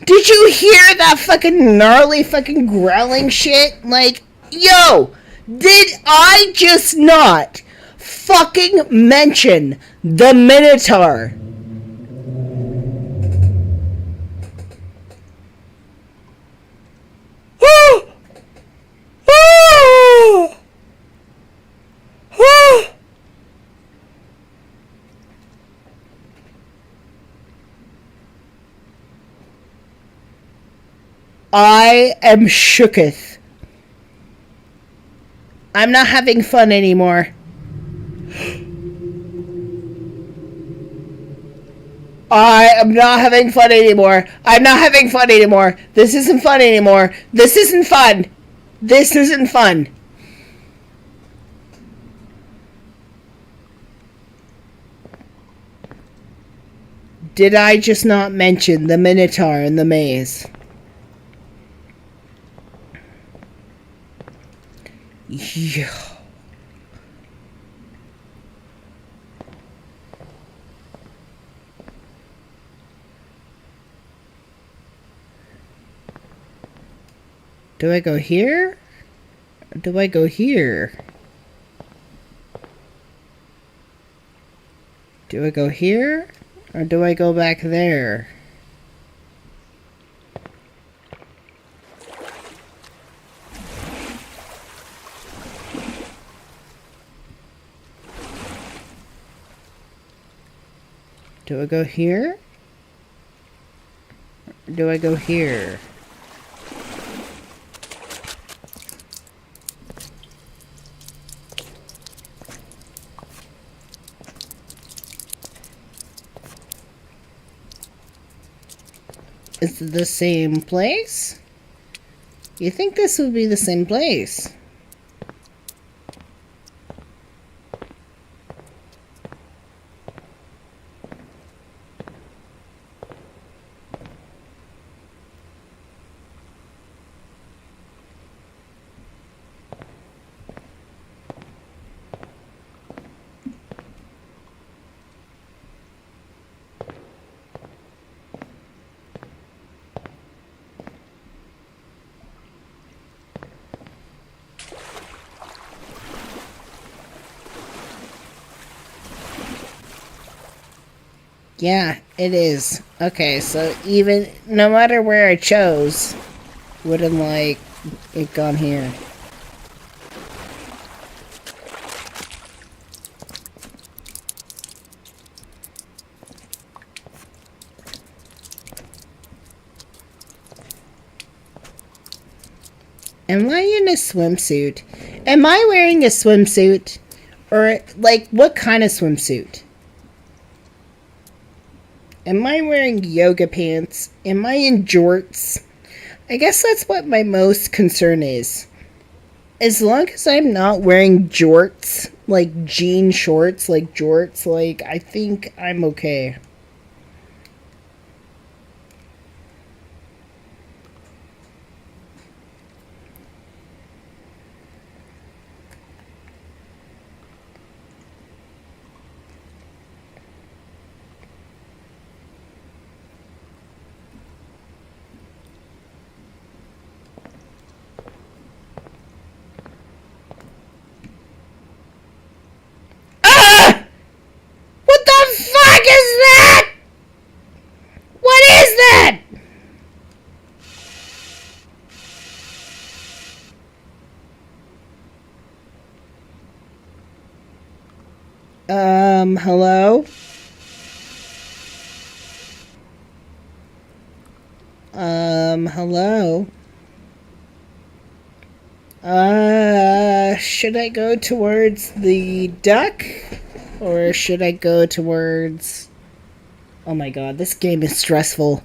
Did you hear that fucking gnarly fucking growling shit? Like, yo, did I just not fucking mention the Minotaur? I am shooketh. I'm not having fun anymore. I am not having fun anymore. I'm not having fun anymore. This isn't fun anymore. This isn't fun. This isn't fun. Did I just not mention the Minotaur in the maze? Yeah. Do I go here? Or do I go here? Do I go here? Or do I go back there? Do I go here? Or do I go here? Is it the same place? You think this would be the same place? Yeah, it is. Okay, so even no matter where I chose, wouldn't like it gone here. Am I in a swimsuit? Am I wearing a swimsuit? Or, like, what kind of swimsuit? Am I wearing yoga pants? Am I in jorts? I guess that's what my most concern is. As long as I'm not wearing jorts, like jean shorts, like jorts, like, I think I'm okay. What the fuck is that? What is that? Hello? Hello? Should I go towards the duck? Or should I go towards... Oh my god, this game is stressful.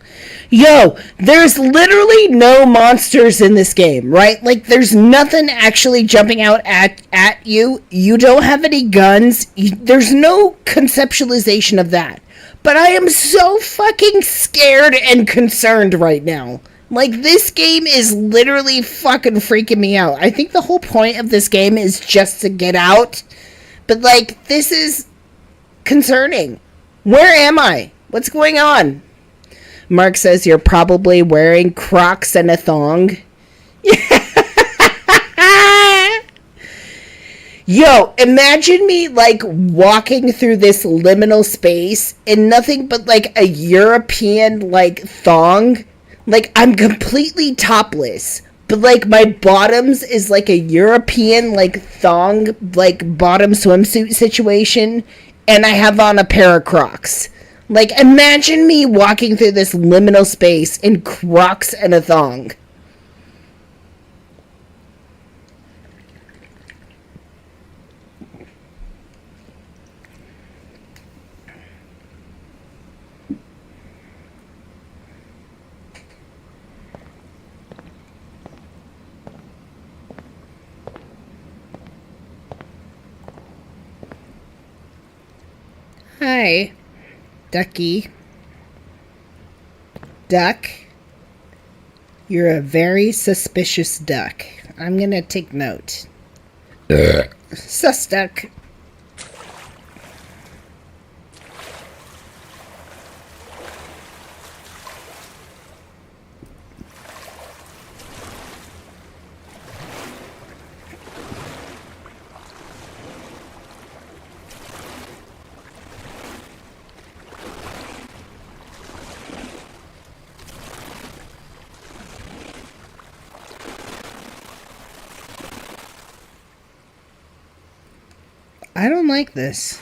Yo, there's literally no monsters in this game, right? Like, there's nothing actually jumping out at you. You don't have any guns. There's no conceptualization of that. But I am so fucking scared and concerned right now. Like, this game is literally fucking freaking me out. I think the whole point of this game is just to get out. But, like, this is concerning. Where am I? What's going on? Mark says you're probably wearing Crocs and a thong. Yo, imagine me, like, walking through this liminal space in nothing but, like, a European, like, thong. Like, I'm completely topless. But, like, my bottoms is, like, a European, like, thong, like, bottom swimsuit situation. And I have on a pair of Crocs. Like, imagine me walking through this liminal space in Crocs and a thong. Hi, Ducky. Duck, you're a very suspicious duck. I'm gonna take note. Sus duck. I don't like this.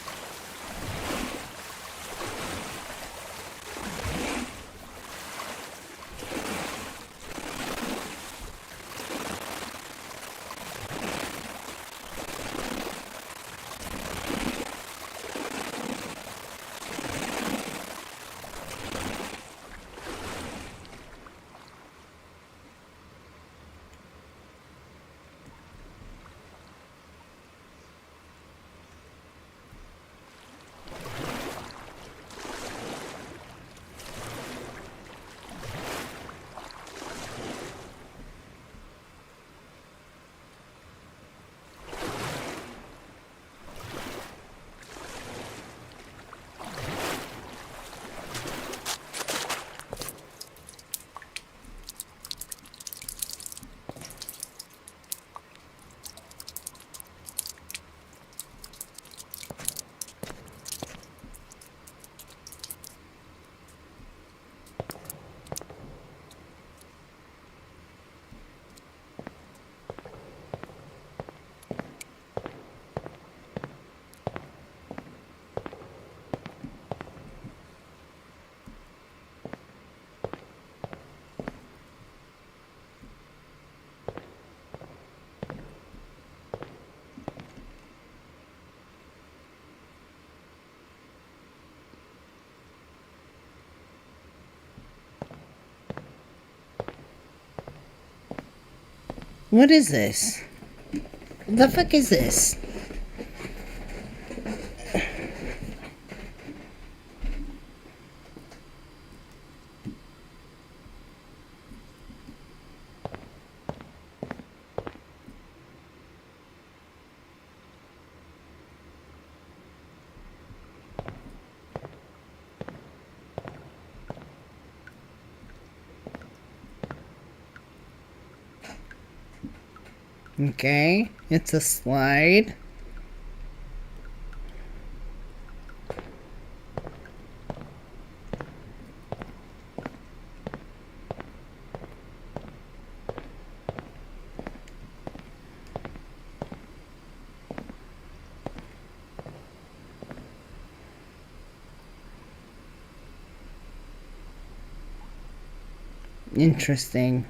What is this? The fuck is this? Okay, it's a slide. Interesting.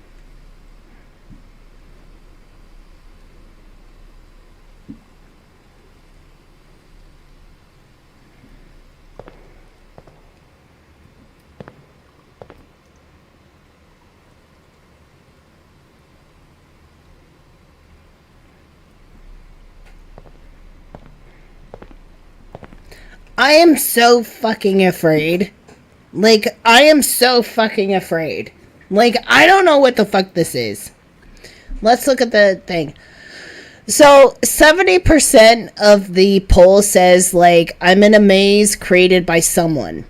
I am so fucking afraid. Like, I am so fucking afraid. Like, I don't know what the fuck this is. Let's look at the thing. So, 70% of the poll says, like, I'm in a maze created by someone.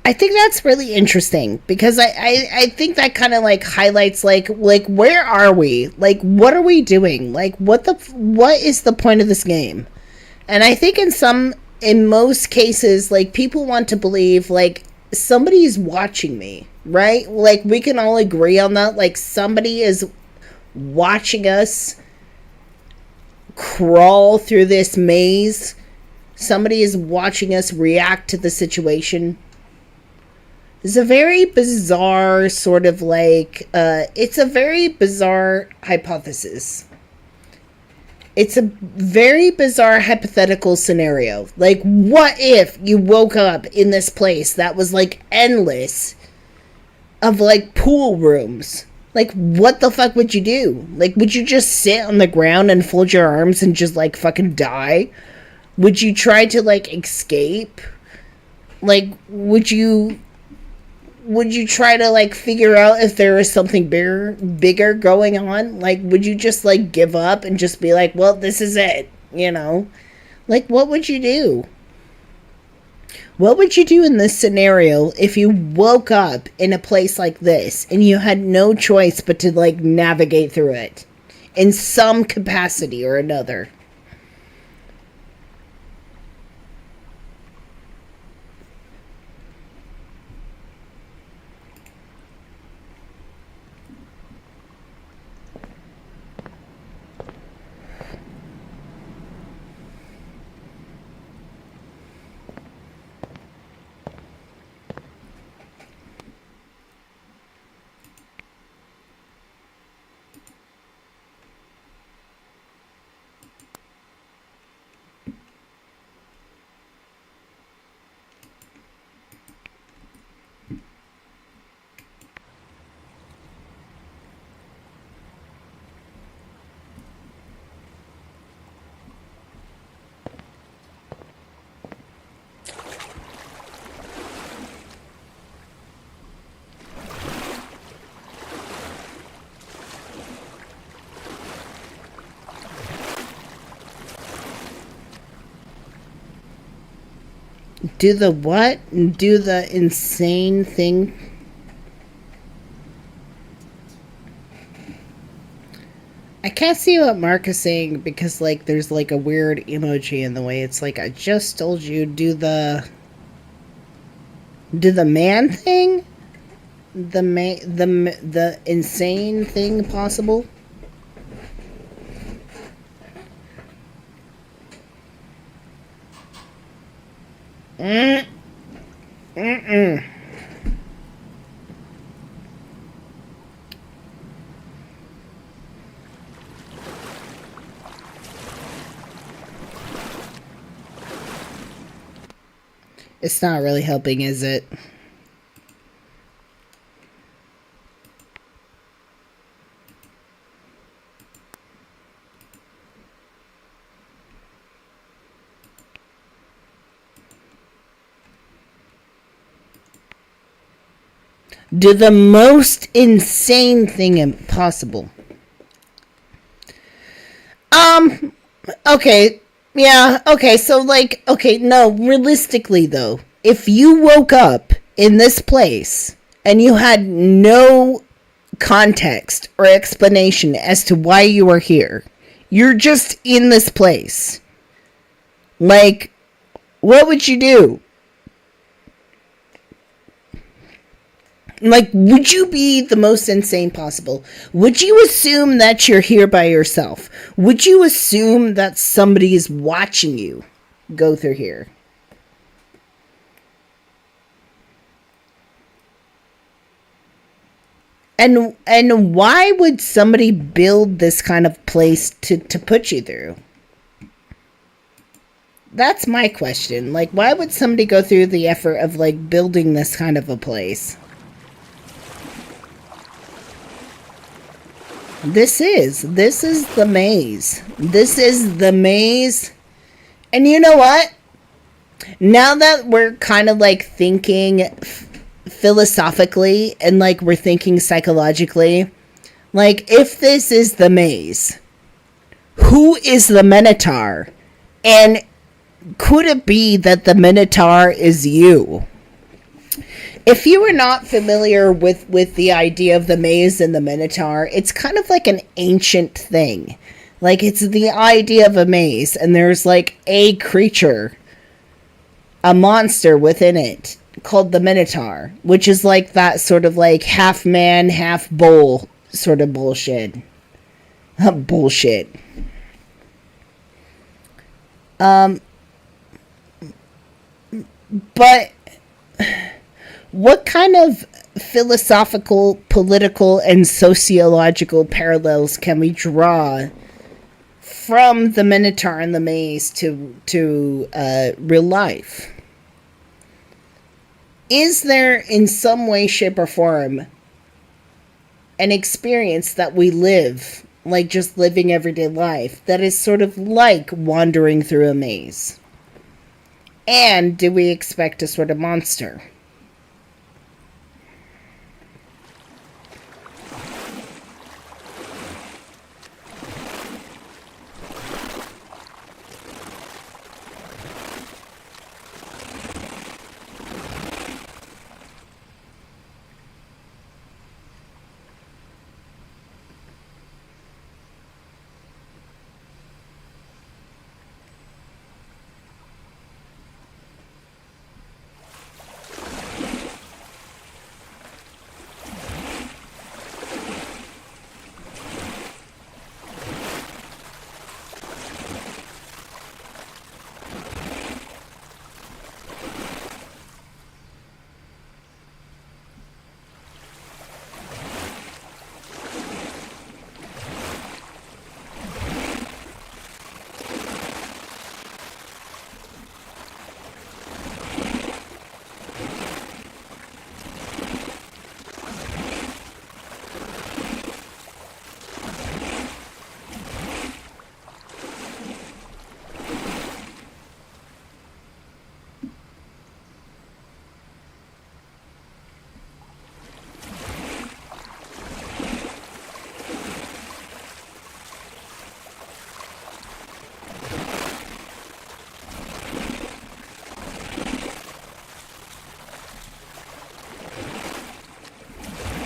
I think that's really interesting because I think that kind of like highlights like where are we? Like what are we doing? Like what is the point of this game? And I think in most cases like people want to believe like somebody's watching me, right? Like we can all agree on that, like somebody is watching us crawl through this maze. Somebody is watching us react to the situation. It's a very bizarre sort of like, it's a very bizarre hypothesis. It's a very bizarre hypothetical scenario. Like, what if you woke up in this place that was like endless of like pool rooms? Like, what the fuck would you do? Like, would you just sit on the ground and fold your arms and just like fucking die? Would you try to like escape? Like, would you try to like figure out if there is something bigger going on? Like, would you just like give up and just be like, well, this is it, you know? Like, what would you do? What would you do in this scenario if you woke up in a place like this and you had no choice but to like navigate through it in some capacity or another? Do the what? Do the insane thing? I can't see what Mark is saying because like there's like a weird emoji in the way. It's like I just told you do the man thing? The insane thing possible? Mm-mm. It's not really helping, is it? Do the most insane thing possible. Okay. Yeah, okay, so like, okay, no, realistically though, if you woke up in this place and you had no context or explanation as to why you are here, you're just in this place. Like, what would you do? Like, would you be the most insane possible? Would you assume that you're here by yourself? Would you assume that somebody is watching you go through here? And why would somebody build this kind of place to put you through? That's my question. Like, why would somebody go through the effort of, like, building this kind of a place? This is the maze. This is the maze. And you know what? Now that we're kind of like thinking philosophically and like we're thinking psychologically, like if this is the maze, who is the Minotaur? And could it be that the Minotaur is you? If you are not familiar with the idea of the maze and the Minotaur, it's kind of like an ancient thing. Like, it's the idea of a maze, and there's like a creature, a monster within it called the Minotaur, which is like that sort of like half man, half bull sort of bullshit. Bullshit. But what kind of philosophical, political, and sociological parallels can we draw from the Minotaur and the maze to real life? Is there, in some way, shape, or form, an experience that we live, like just living everyday life, that is sort of like wandering through a maze? And do we expect a sort of monster?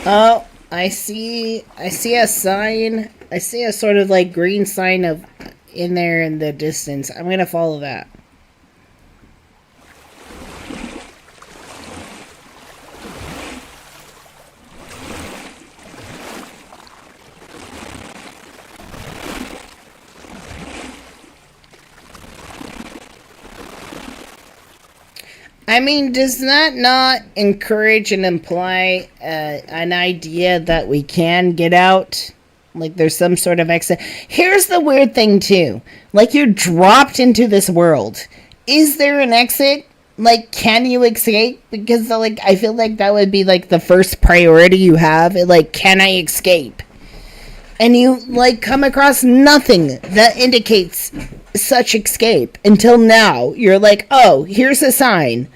Oh, I see a sign. I see a sort of like green sign of in there in the distance. I'm gonna follow that. I mean, does that not encourage and imply an idea that we can get out? Like, there's some sort of exit. Here's the weird thing, too. Like, you're dropped into this world. Is there an exit? Like, can you escape? Because, like, I feel like that would be, like, the first priority you have. Like, can I escape? And you, like, come across nothing that indicates such escape. Until now, you're like, oh, here's a sign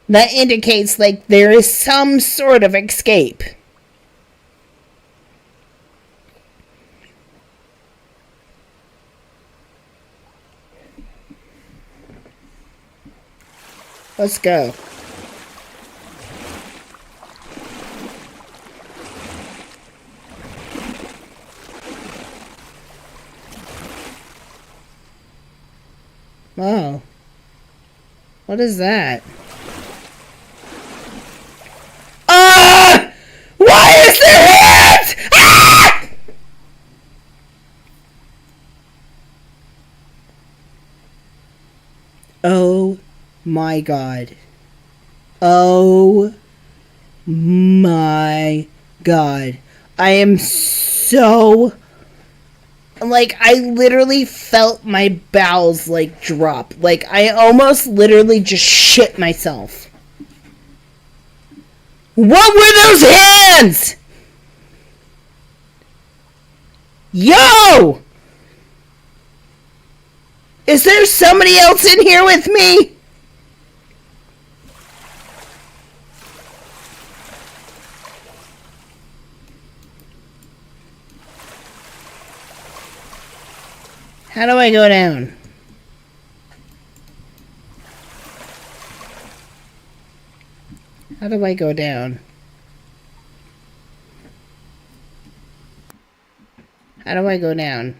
that indicates, like, there is some sort of escape. Let's go. Oh. What is that? Ah! Why is there hands? Ah! Oh my god. Oh my god. I am so... Like, I literally felt my bowels, like, drop. Like, I almost literally just shit myself. What were those hands? Yo! Is there somebody else in here with me? How do I go down? How do I go down? How do I go down?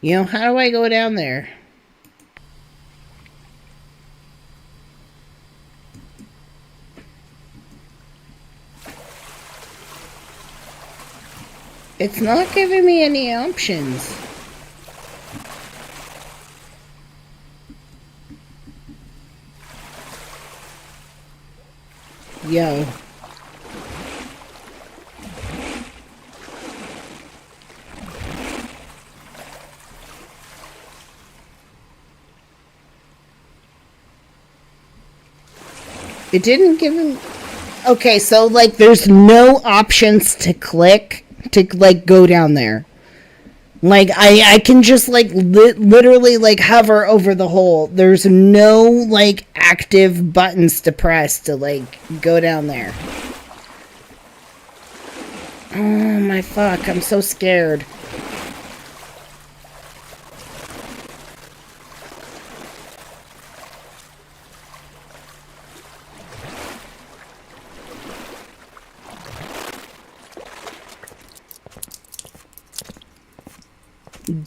You know, how do I go down there? It's not giving me any options. Yo. It didn't give him... Okay, so, like, there's no options to click to, like, go down there. Like, I can just, like, literally, like, hover over the hole. There's no, like, active buttons to press to, like, go down there. Oh, my fuck. I'm so scared.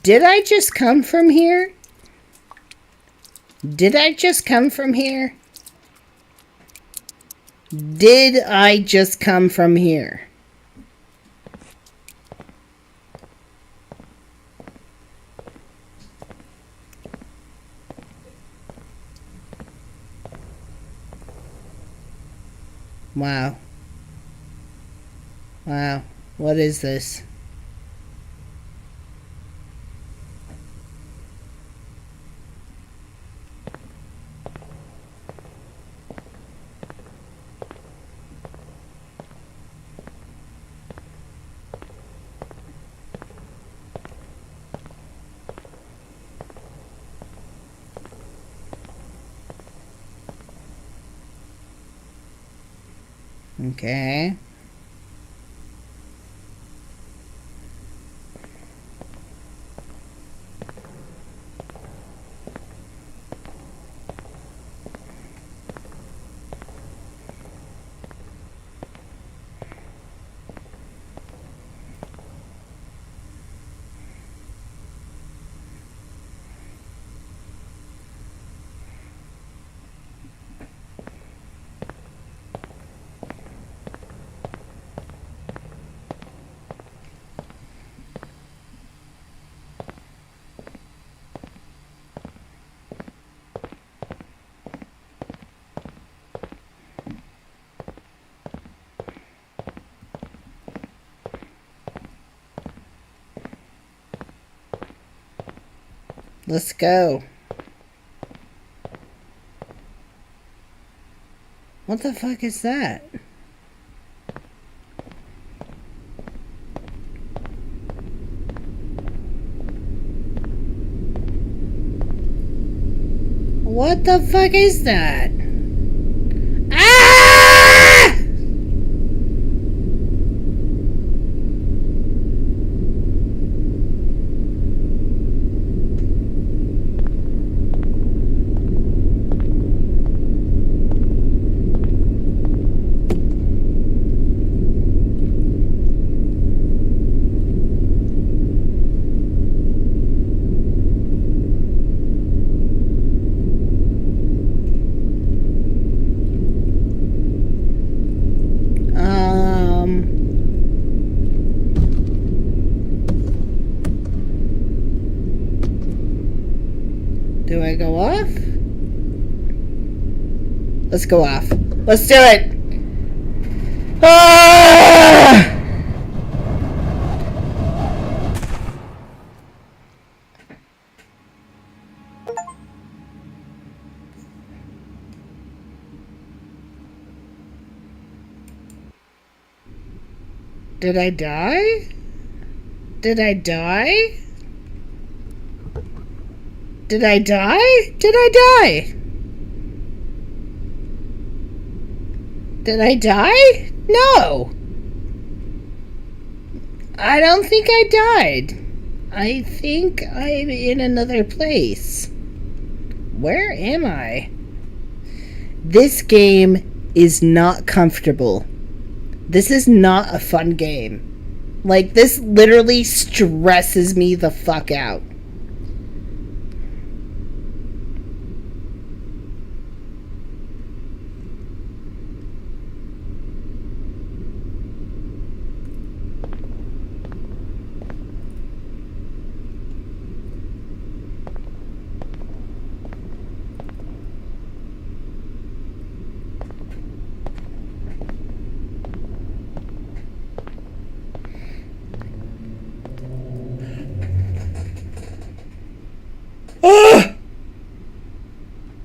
Did I just come from here? Did I just come from here? Did I just come from here? Wow. Wow. What is this? Okay. Let's go. What the fuck is that? What the fuck is that? Ah! Do I go off? Let's go off. Let's do it! Ah! Did I die? Did I die? Did I die? Did I die? Did I die? No. I don't think I died. I think I'm in another place. Where am I? This game is not comfortable. This is not a fun game. Like, this literally stresses me the fuck out.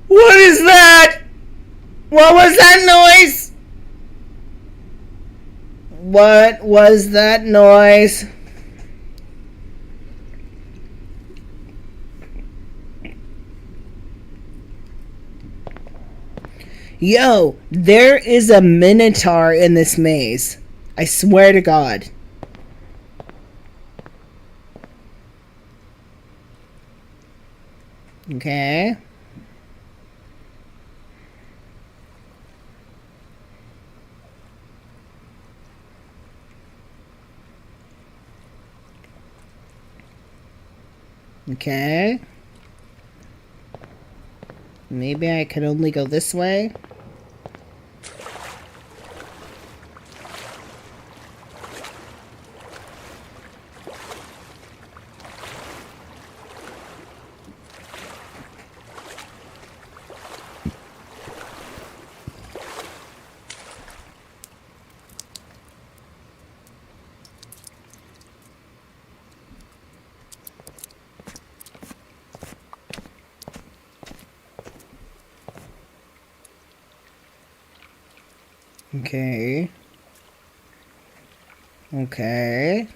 What is that? What was that noise? What was that noise? Yo, there is a minotaur in this maze. I swear to God. Okay. Okay. Maybe I could only go this way. Okay. Okay.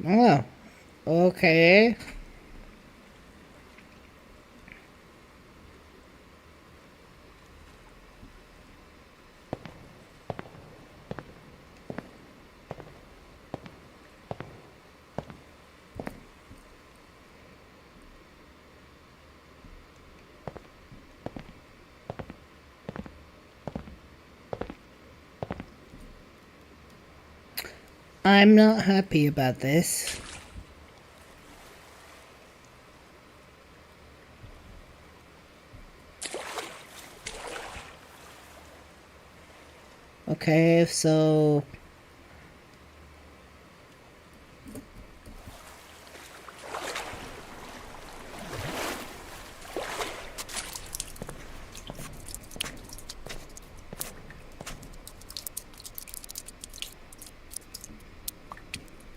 Oh, okay. I'm not happy about this. Okay, so...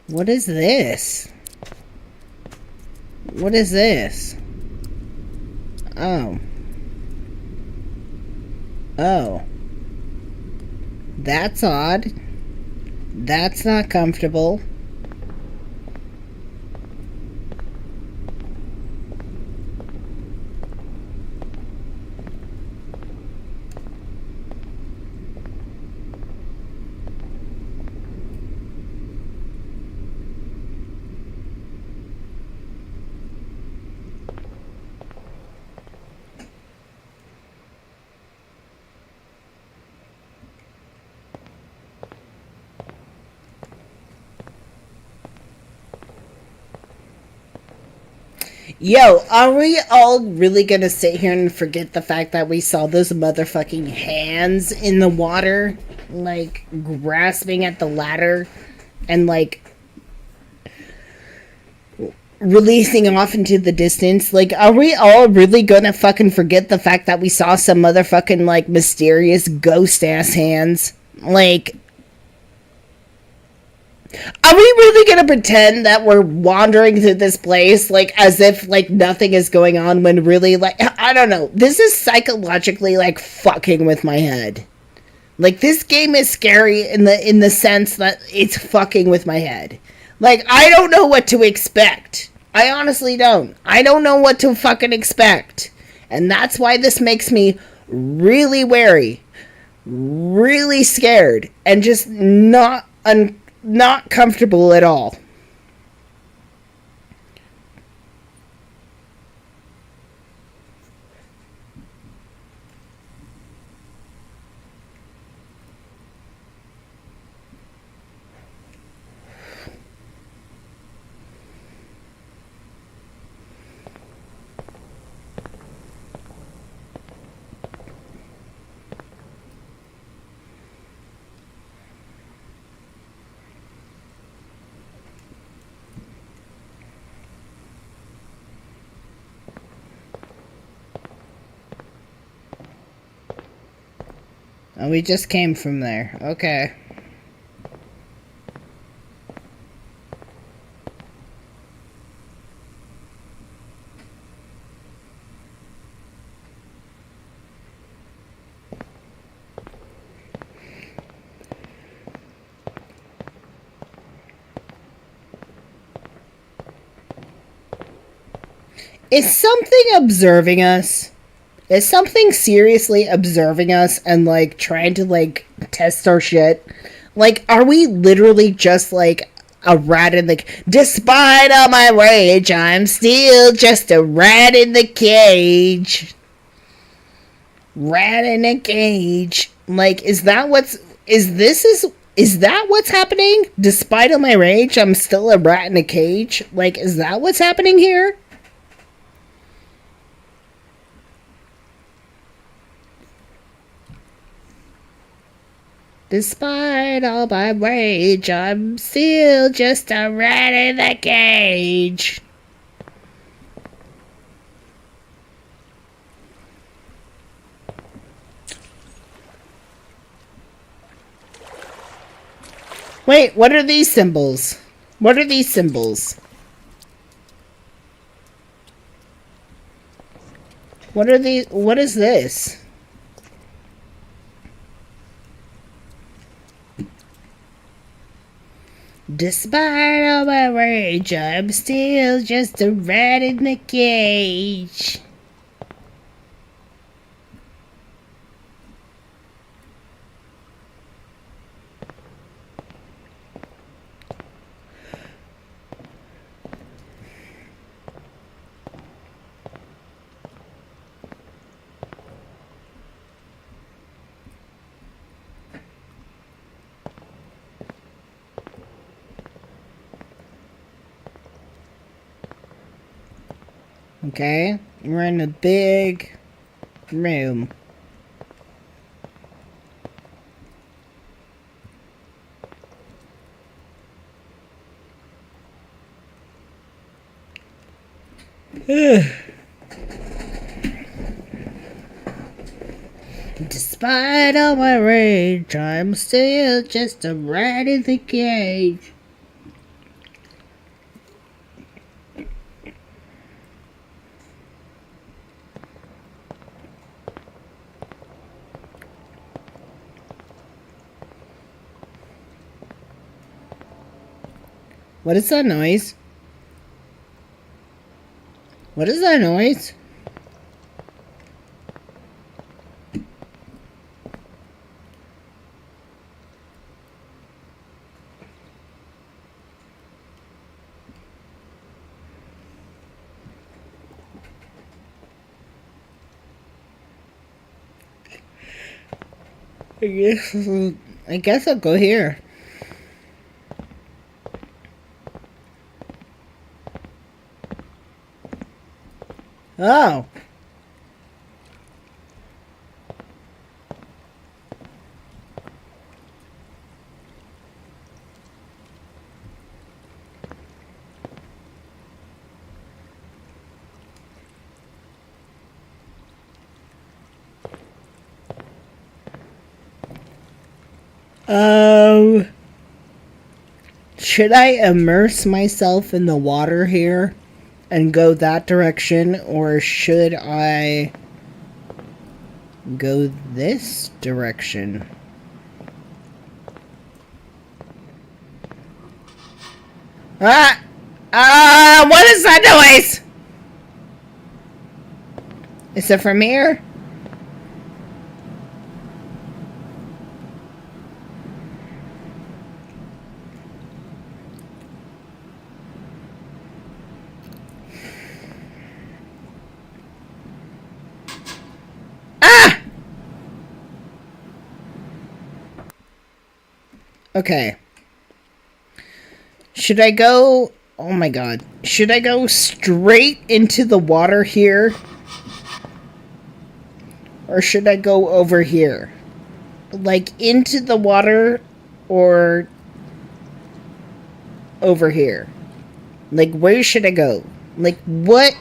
What is this? What is this? Oh. Oh. That's odd. That's not comfortable. Yo, are we all really gonna sit here and forget the fact that we saw those motherfucking hands in the water, like, grasping at the ladder and, like, releasing off into the distance? Like, are we all really gonna fucking forget the fact that we saw some motherfucking, like, mysterious ghost-ass hands? Like, are we really gonna pretend that we're wandering through this place, like, as if, like, nothing is going on when really, like, I don't know. This is psychologically, like, fucking with my head. Like, this game is scary in the sense that it's fucking with my head. Like, I don't know what to expect. I honestly don't. I don't know what to fucking expect. And that's why this makes me really wary, really scared, and just not comfortable at all. Oh, we just came from there. Okay. Is something observing us? Is something seriously observing us and, like, trying to, like, test our shit? Like, are we literally just, like, a rat in the... Despite all my rage, I'm still just a rat in the cage. Rat in a cage. Like, is that what's... Is that what's happening? Despite all my rage, I'm still a rat in a cage? Like, is that what's happening here? Despite all my rage, I'm still just a rat in the cage. Wait, what are these symbols? What are these symbols? What are these? What is this? Despite all my rage, I'm still just a rat in the cage. Okay, we're in a big room. Despite all my rage, I'm still just a rat in the cage. What is that noise? What is that noise? I guess I'll go here. Oh. Should I immerse myself in the water here and go that direction, or should I go this direction? What is that noise? Is it from here? Okay. Should I go... Oh my god. Should I go straight into the water here? Or should I go over here? Like, into the water, or over here? Like, where should I go? Like, what?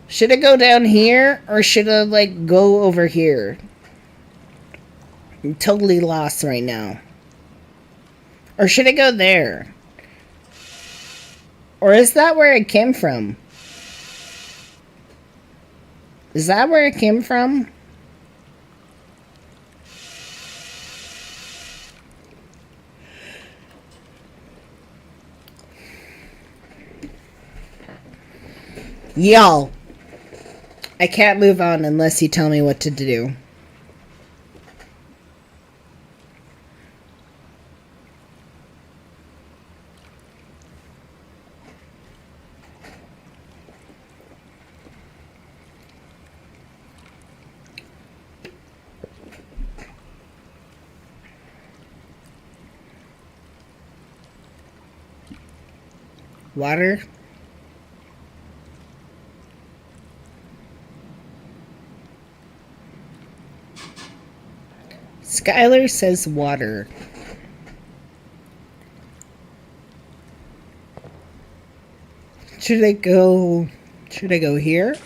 Should I go down here, or should I, like, go over here? I'm totally lost right now. Or should I go there? Or is that where I came from? Is that where I came from? Y'all, I can't move on unless you tell me what to do. Water? Skylar says water. Should I go here?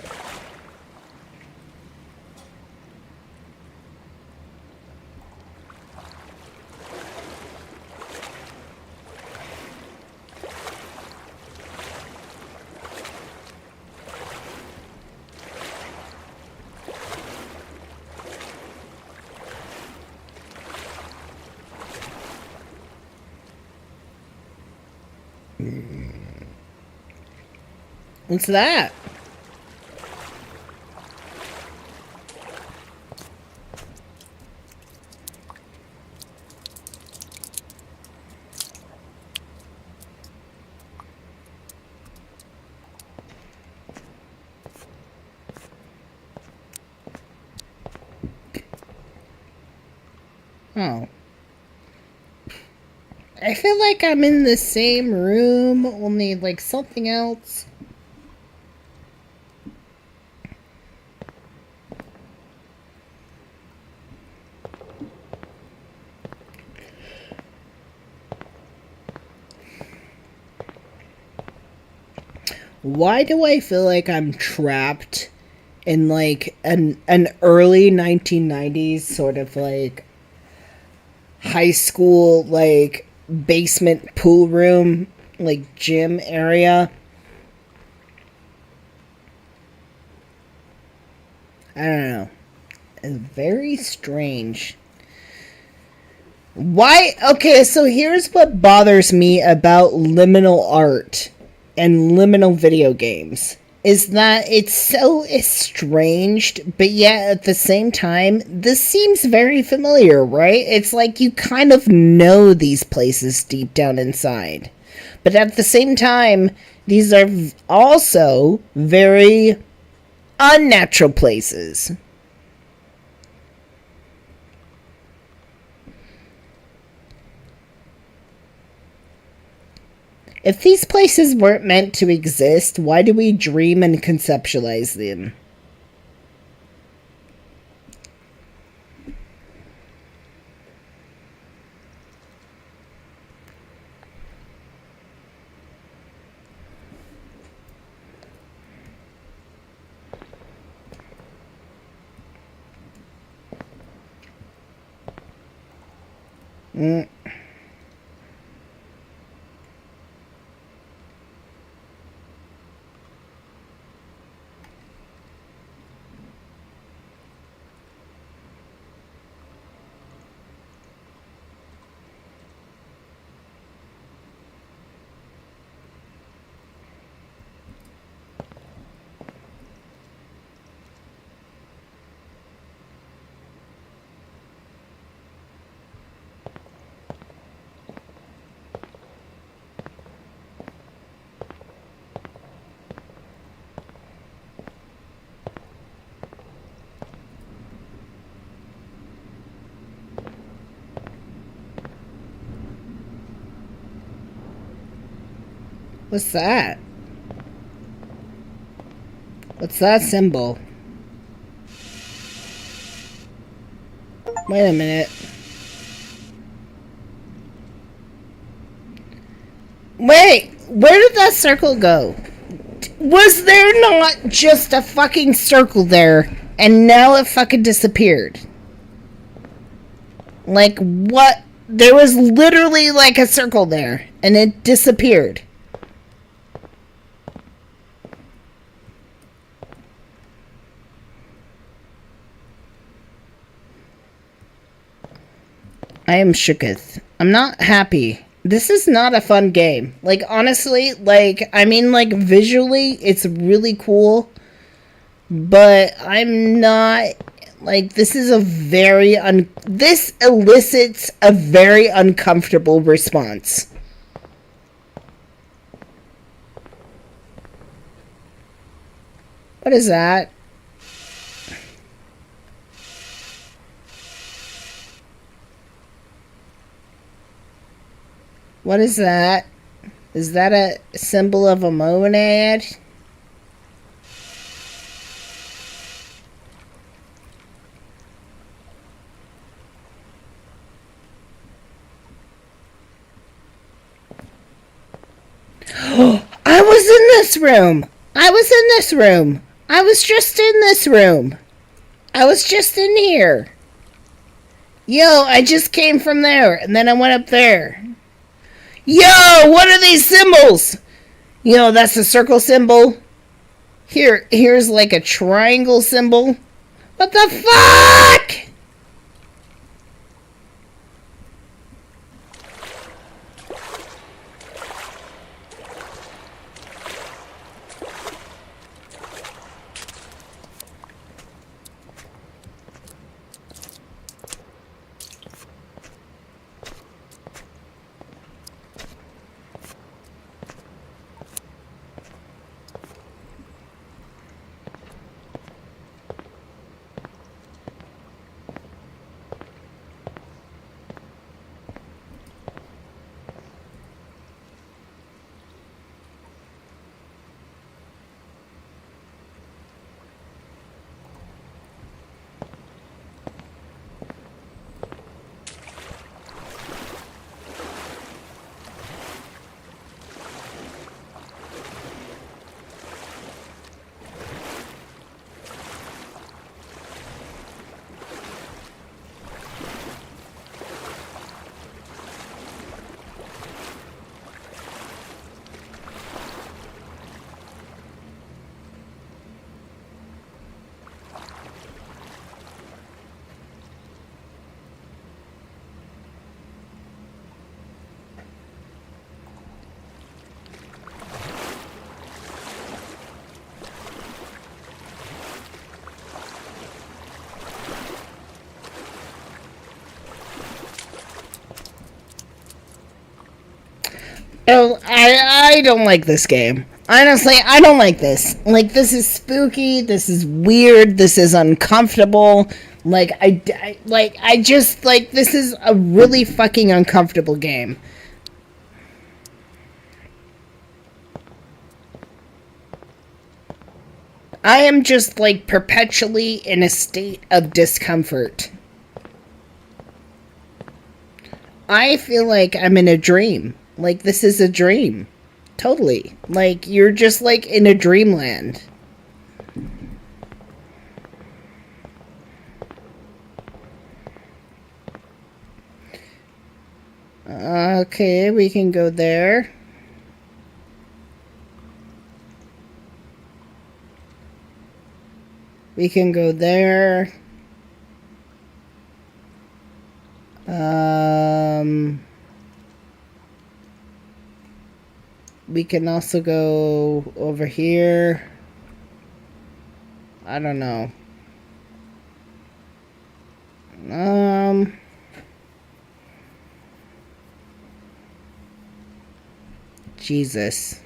What's that? Oh. I feel like I'm in the same room, only like something else. Why do I feel like I'm trapped in like an early 1990s sort of like high school like basement pool room like gym area? I don't know. It's very strange. Why? Okay, so here's what bothers me about liminal art and liminal video games. Is that it's so estranged, but yet at the same time, this seems very familiar, right? It's like you kind of know these places deep down inside. But at the same time, these are also very unnatural places. If these places weren't meant to exist, why do we dream and conceptualize them? What's that? What's that symbol? Wait a minute. Wait! Where did that circle go? Was there not just a fucking circle there, and now it fucking disappeared? Like, what? There was literally, like, a circle there, and it disappeared. I am shooketh. I'm not happy. This is not a fun game. Like, honestly, like, I mean, like, visually, it's really cool. But I'm not, like, this is a very, this elicits a very uncomfortable response. What is that? What is that? Is that a symbol of a monad? I was in this room! I was in this room! I was just in this room! I was just in here! Yo, I just came from there, and then I went up there. Yo, what are these symbols? Yo, that's a circle symbol. Here's like a triangle symbol. What the fuck? Oh, I don't like this game. Honestly, I don't like this. Like, this is spooky, this is weird, this is uncomfortable. Like, I just, like, this is a really fucking uncomfortable game. I am just, like, perpetually in a state of discomfort. I feel like I'm in a dream. Like, this is a dream. Totally. Like, you're just, like, in a dreamland. Okay, we can go there. We can go there. We can also go over here. I don't know. Jesus.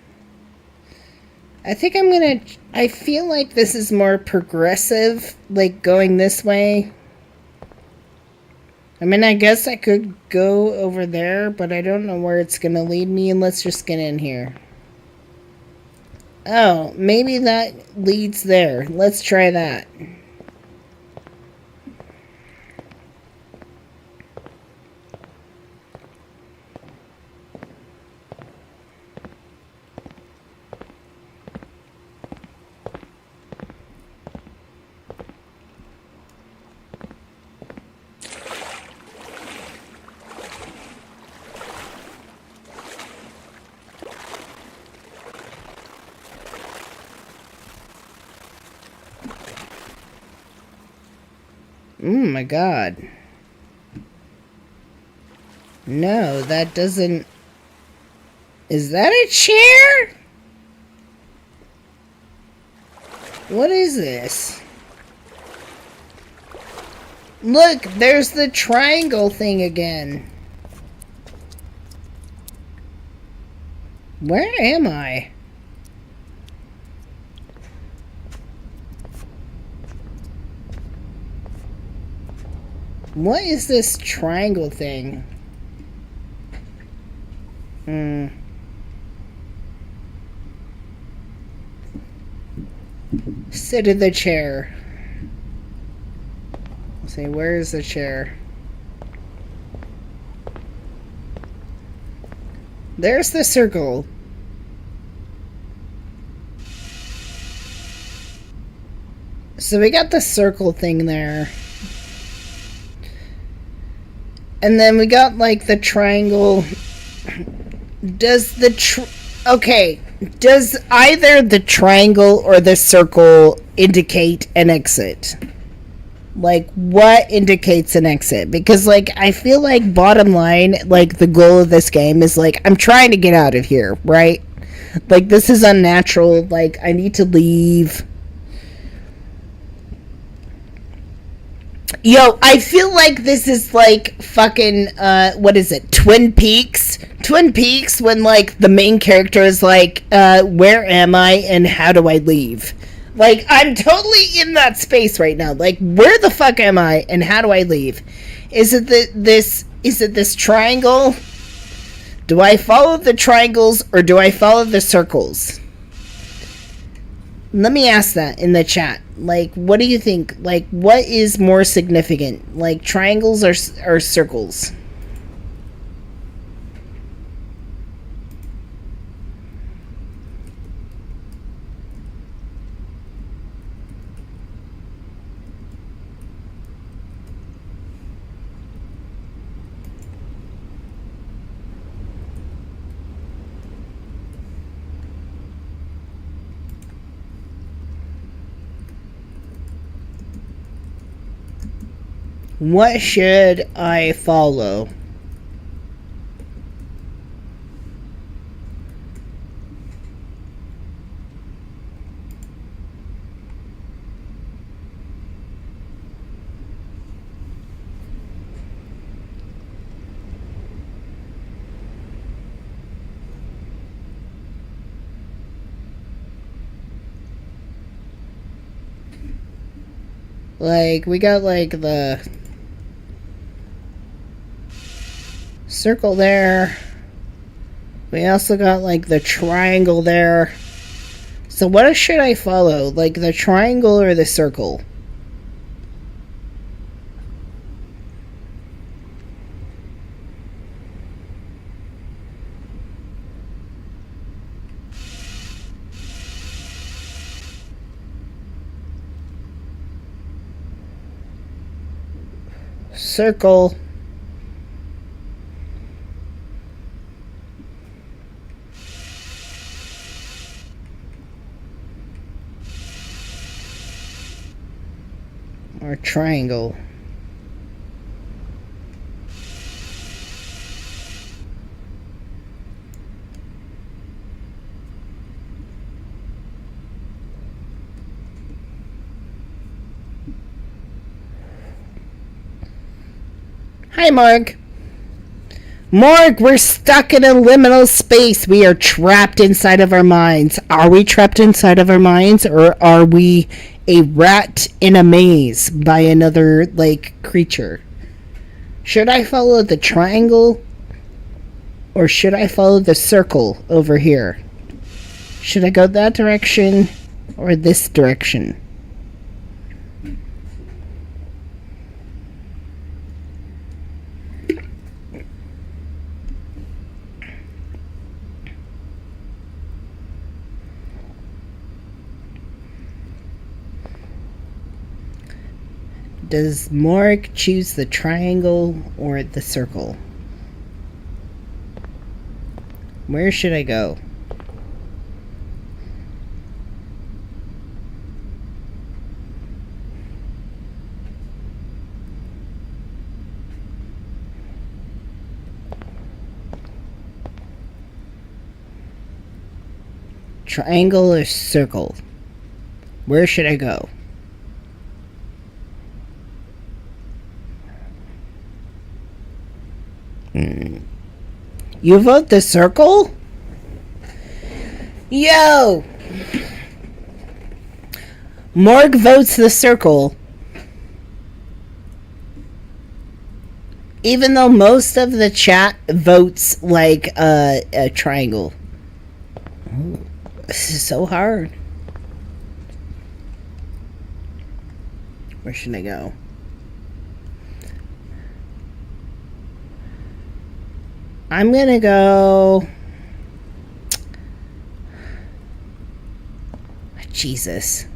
I think I'm gonna... I feel like this is more progressive, like going this way. I mean, I guess I could go over there, but I don't know where it's gonna lead me, and let's just get in here. Oh, maybe that leads there. Let's try that. Oh my god. No, that doesn't... Is that a chair? What is this? Look, there's the triangle thing again. Where am I? What is this triangle thing? Sit in the chair. Let's see, where is the chair? There's the circle. So we got the circle thing there. And then we got, like, the triangle. Does the okay, does either the triangle or the circle indicate an exit? Like, what indicates an exit? Because, like, I feel like bottom line, like, the goal of this game is, like, I'm trying to get out of here, right? Like, this is unnatural. Like, I need to leave. Yo, I feel like this is like fucking, what is it? Twin Peaks? Twin Peaks when, like, the main character is like, where am I and how do I leave? Like, I'm totally in that space right now. Like, where the fuck am I and how do I leave? Is it this triangle? Do I follow the triangles or do I follow the circles? Let me ask that in the chat. Like, what do you think? Like, what is more significant? Like, triangles or circles? What should I follow? Like, we got, like, the circle there. We also got, like, the triangle there. So what should I follow? Like the triangle or the circle? Circle. Or triangle. Hi, Mark. Mark, we're stuck in a liminal space. We are trapped inside of our minds. Are we trapped inside of our minds, or are we a rat in a maze by another, like, creature? Should I follow the triangle, or should I follow the circle over here? Should I go that direction, or this direction? Does Morg choose the triangle or the circle? Where should I go? Triangle or circle? Where should I go? You vote the circle? Yo! Morg votes the circle. Even though most of the chat votes like a triangle. Ooh, this is so hard. Where should I go? I'm gonna go... Jesus.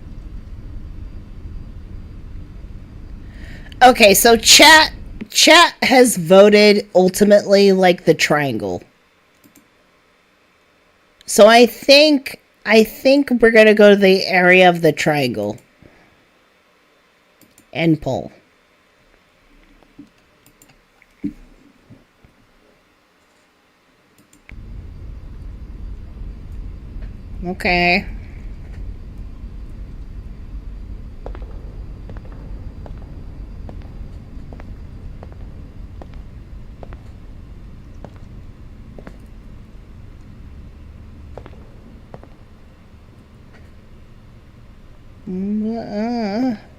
Okay, so chat has voted ultimately like the triangle. So I think we're gonna go to the area of the triangle. And pull. Okay.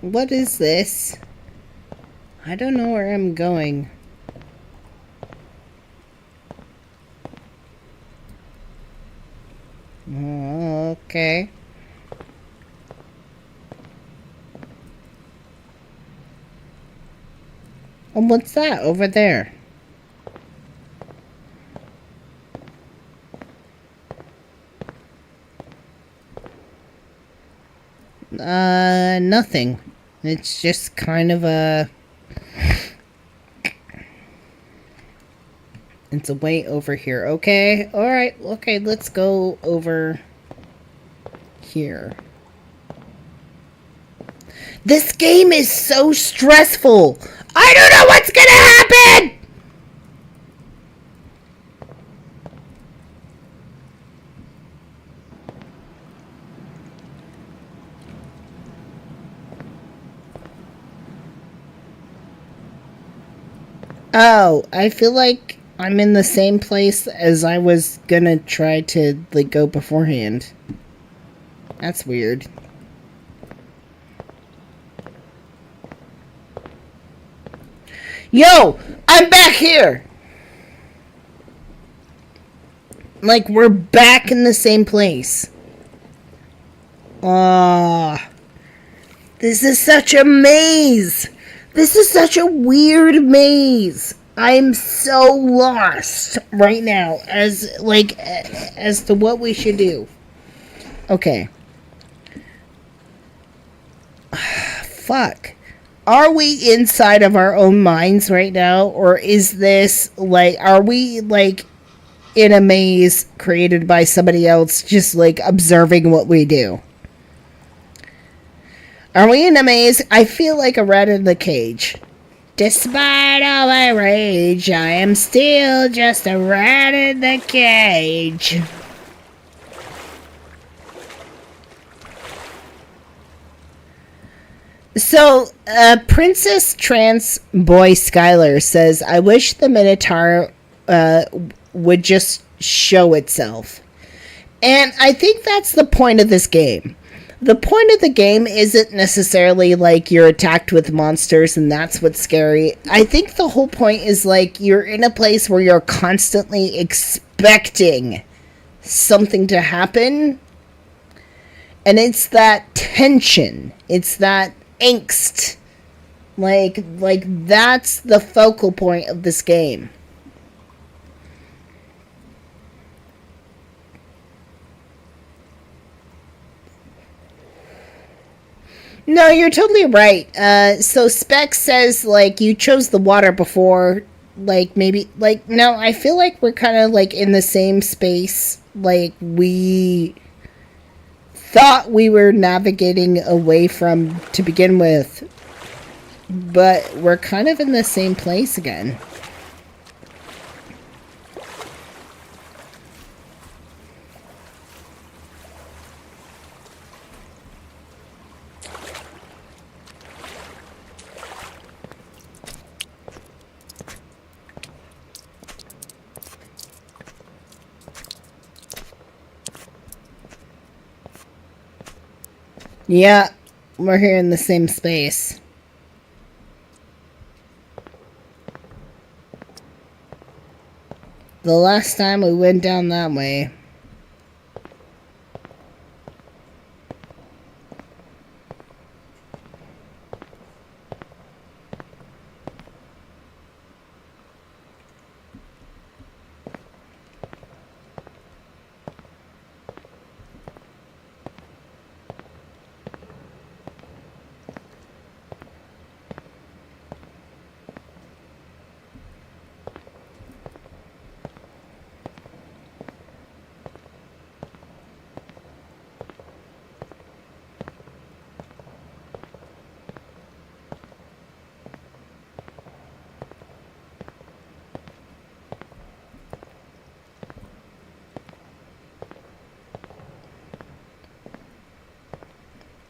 What is this? I don't know where I'm going. Okay. And what's that over there? Nothing. It's just kind of a... It's a way over here. Okay, alright, okay, let's go over here. This game is so stressful! I don't know what's gonna happen! Oh, I feel like I'm in the same place as I was gonna try to, like, go beforehand. That's weird. Yo! I'm back here! Like, we're back in the same place. Ah, this is such a maze. This is such a weird maze. I'm so lost right now as to what we should do. Okay. Fuck. Are we inside of our own minds right now, or is this are we in a maze created by somebody else, just observing what we do? Are we in a maze? I feel like a rat in the cage. Despite all my rage, I am still just a rat in the cage. So, Princess Trans Boy Skylar says, I wish the Minotaur would just show itself. And I think that's the point of this game. The point of the game isn't necessarily you're attacked with monsters and that's what's scary. I think the whole point is you're in a place where you're constantly expecting something to happen. And it's that tension. It's that angst. That's the focal point of this game. No, you're totally right. So Spec says, you chose the water before, maybe, no, I feel like we're kind of, in the same space. We thought we were navigating away from to begin with. But we're kind of in the same place again. Yeah, we're here in the same space. The last time we went down that way.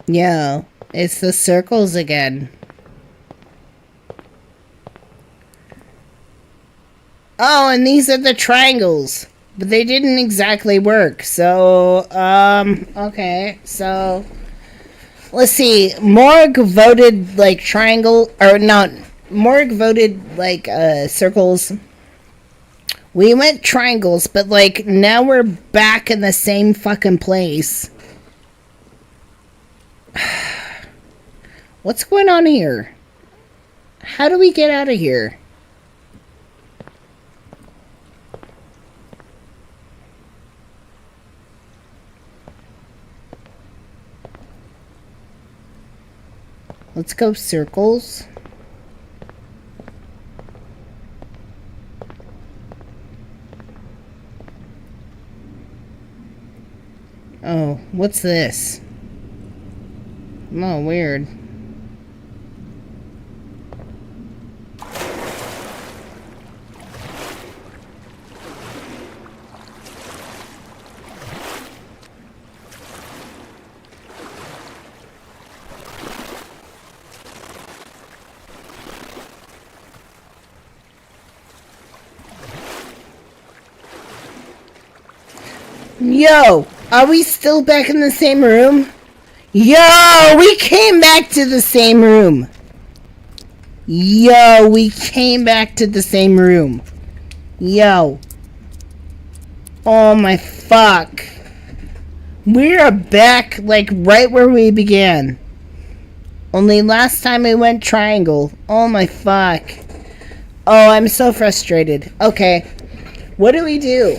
Yeah, it's the circles again. Oh, and these are the triangles. But they didn't exactly work. So, okay. So, let's see. Morg voted, triangle, or not. Morg voted, circles. We went triangles, but, now we're back in the same fucking place. What's going on here? How do we get out of here? Let's go circles. Oh, what's this? Oh, weird. Yo, are we still back in the same room? Yo, we came back to the same room. Yo, we came back to the same room. Yo. Oh my fuck. We are back, like, right where we began. Only last time we went triangle. Oh my fuck. Oh, I'm so frustrated. Okay. What do we do?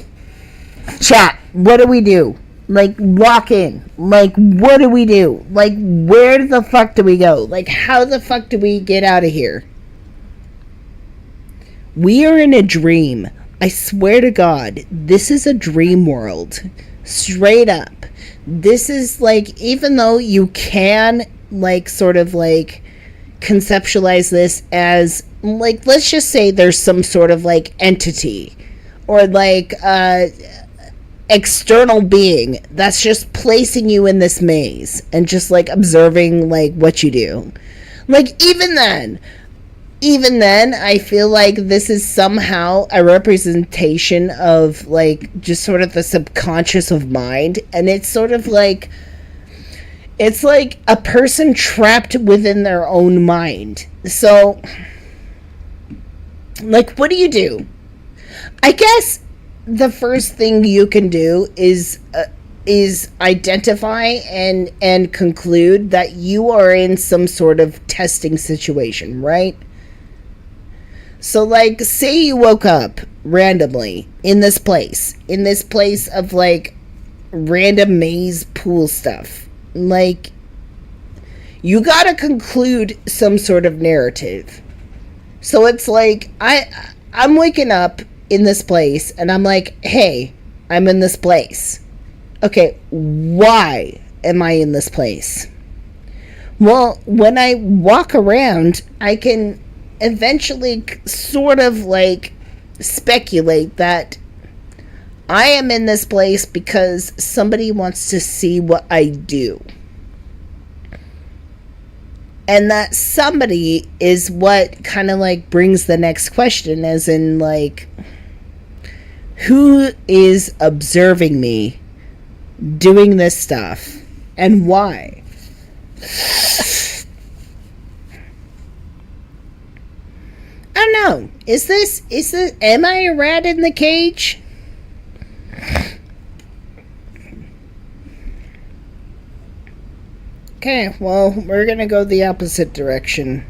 Chat, what do we do? Like, walk in. Like, what do we do? Like, where the fuck do we go? Like, how the fuck do we get out of here? We are in a dream. I swear to God, this is a dream world. Straight up. This is like, even though you can, like, sort of like conceptualize this as, like, let's just say there's some sort of like entity or like external being that's just placing you in this maze and just like observing like what you do. Like, even then, I feel like this is somehow a representation of, like, just sort of the subconscious of mind. And it's sort of like, it's like a person trapped within their own mind. So, like, what do you do? I guess the first thing you can do is identify and conclude that you are in some sort of testing situation, right? So, like, say you woke up randomly in this place of, like, random maze pool stuff. Like, you gotta conclude some sort of narrative. So it's like, I'm waking up in this place, and I'm like, hey, I'm in this place. Okay, why am I in this place? Well, when I walk around, I can eventually sort of like speculate that I am in this place because somebody wants to see what I do. And that somebody is what kind of like brings the next question, as in, like, who is observing me doing this stuff and why? I don't know. Is this, am I a rat in the cage? Okay, well, we're gonna go the opposite direction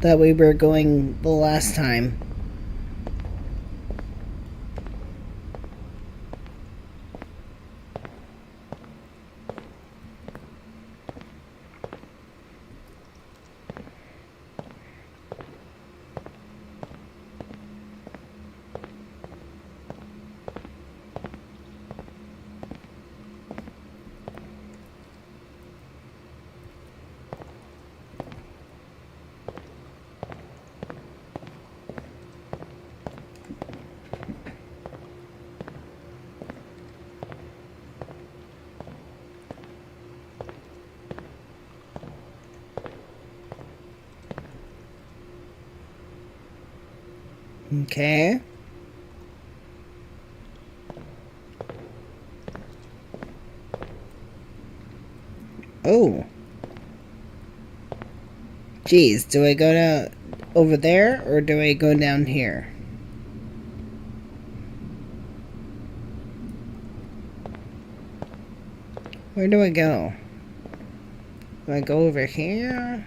that we were going the last time. Okay. Oh. Geez, do I go down over there or do I go down here? Where do I go? Do I go over here?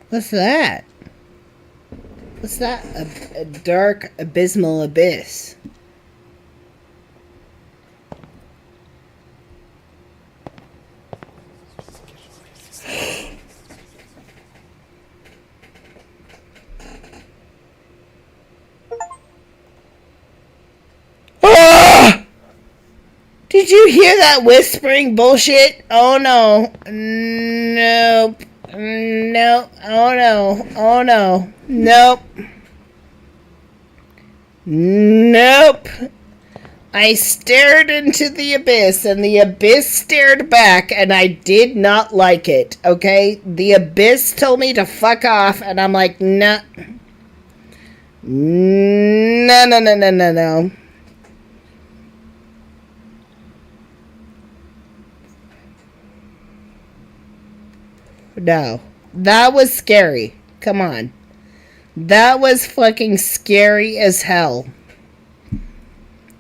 What's that? What's that? A dark, abysmal abyss. you hear that whispering bullshit? Oh no. Nope. Nope. Oh no. Oh no. Nope. Nope. I stared into the abyss, and the abyss stared back, and I did not like it, okay? The abyss told me to fuck off, and I'm like, nah. No, no, no, no, no, no. No. That was scary. Come on. That was fucking scary as hell.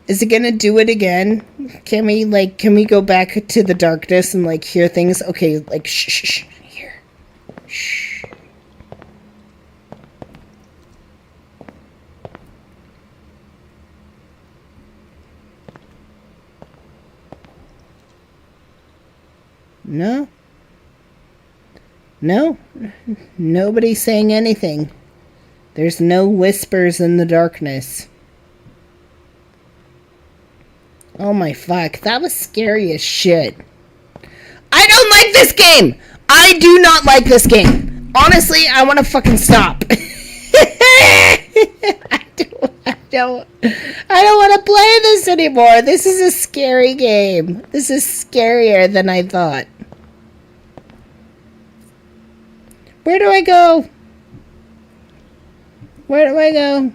Is it gonna do it again? Can we go back to the darkness and, like, hear things? Okay, like, shh, shh, shh. Here. Shh. No? No? Nobody's saying anything. There's no whispers in the darkness. Oh my fuck, that was scary as shit. I don't like this game! I do not like this game. Honestly, I want to fucking stop. I don't want to play this anymore. This is a scary game. This is scarier than I thought. Where do I go? Where do I go?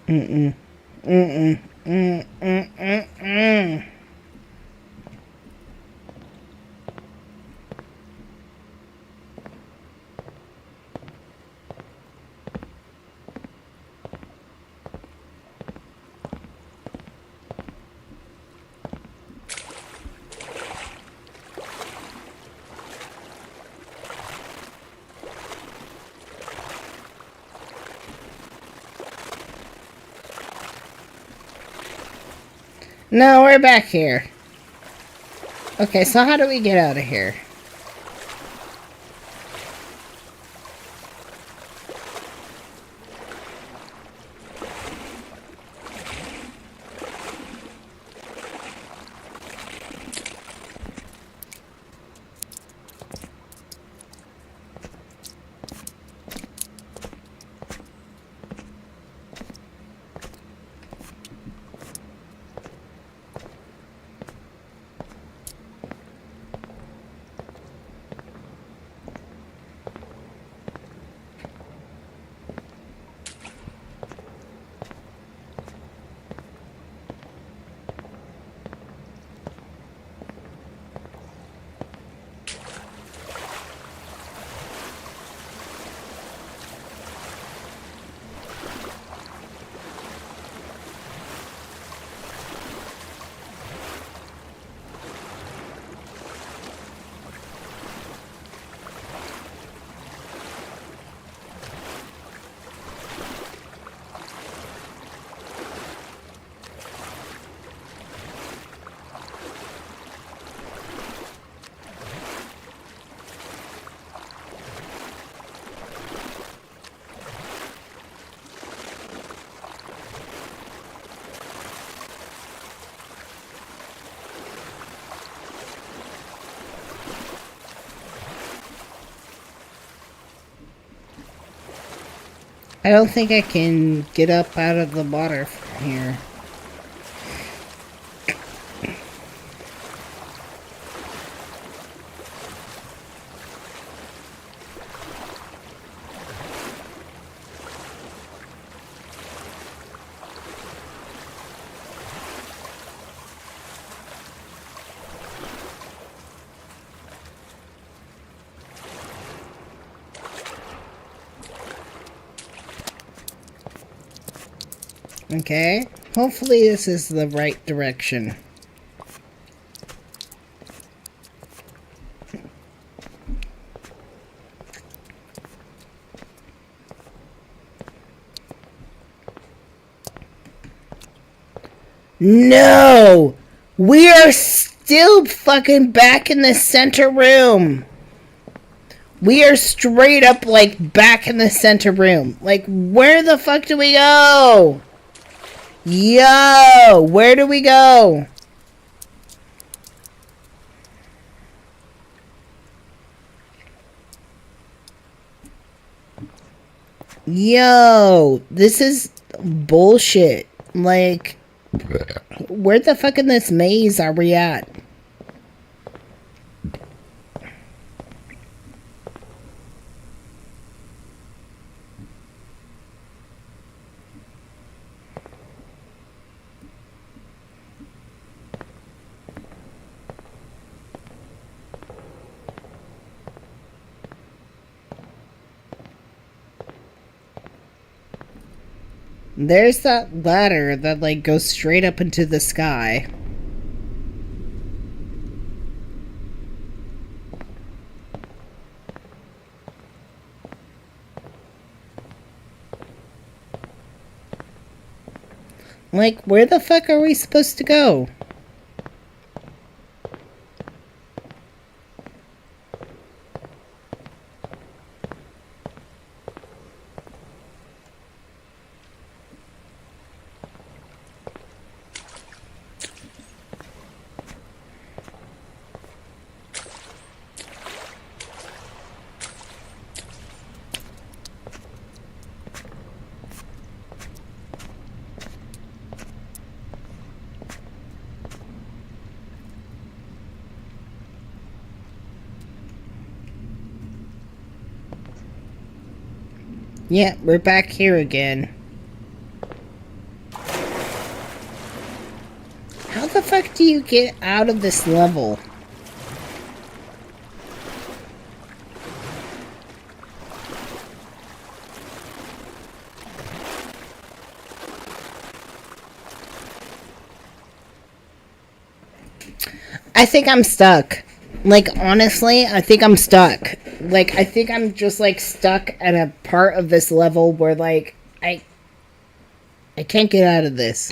Mm-mm. Mm-mm. Mm-mm. No, we're back here. Okay, so how do we get out of here? I don't think I can get up out of the water from here. Okay. Hopefully this is the right direction. No! We are still fucking back in the center room. We are straight up, like, back in the center room. Like, where the fuck do we go? Yo! Where do we go? Yo! This is bullshit. Like, where the fuck in this maze are we at? There's that ladder that, like, goes straight up into the sky. Like, where the fuck are we supposed to go? Yeah, we're back here again. How the fuck do you get out of this level? I think I'm stuck. Like, honestly, I think I'm stuck. Like, I think I'm just, like, stuck at a part of this level where, like, I can't get out of this.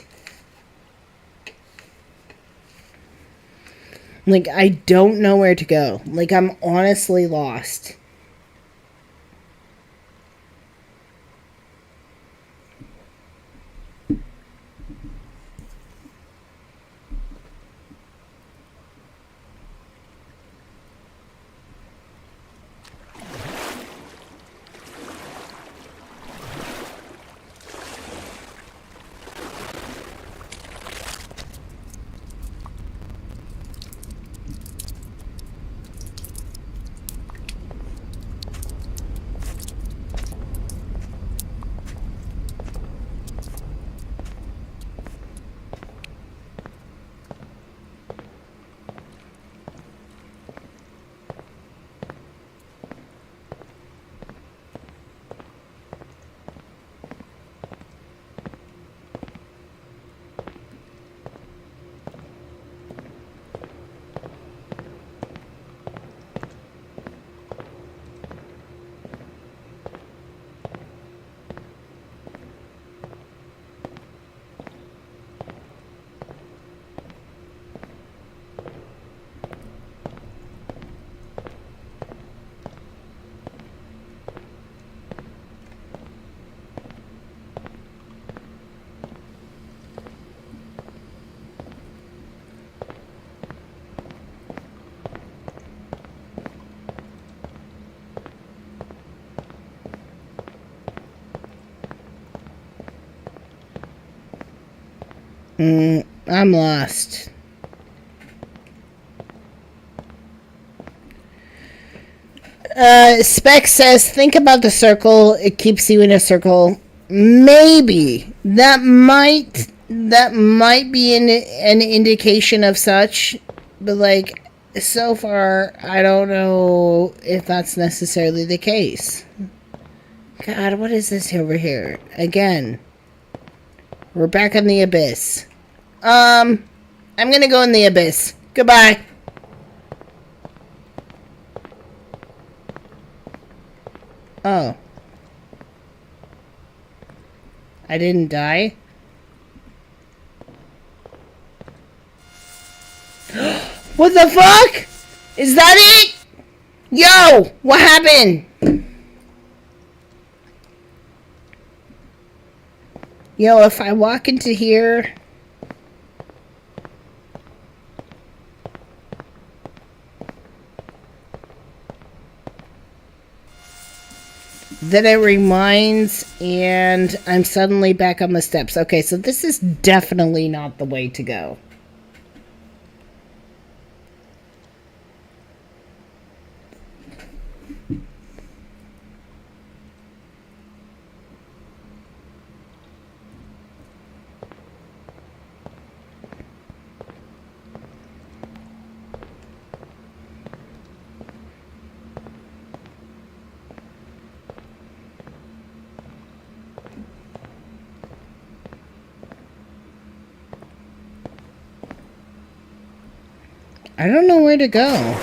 Like, I don't know where to go. Like, I'm honestly lost. I'm lost. Spec says, think about the circle. It keeps you in a circle. Maybe. That might be an indication of such. But, like, so far, I don't know if that's necessarily the case. God, what is this over here? Again. We're back in the abyss. I'm gonna go in the abyss. Goodbye. Oh. I didn't die? What the fuck? Is that it? Yo! What happened? Yo, if I walk into here... Then it reminds, and I'm suddenly back on the steps. Okay, so this is definitely not the way to go. I don't know where to go.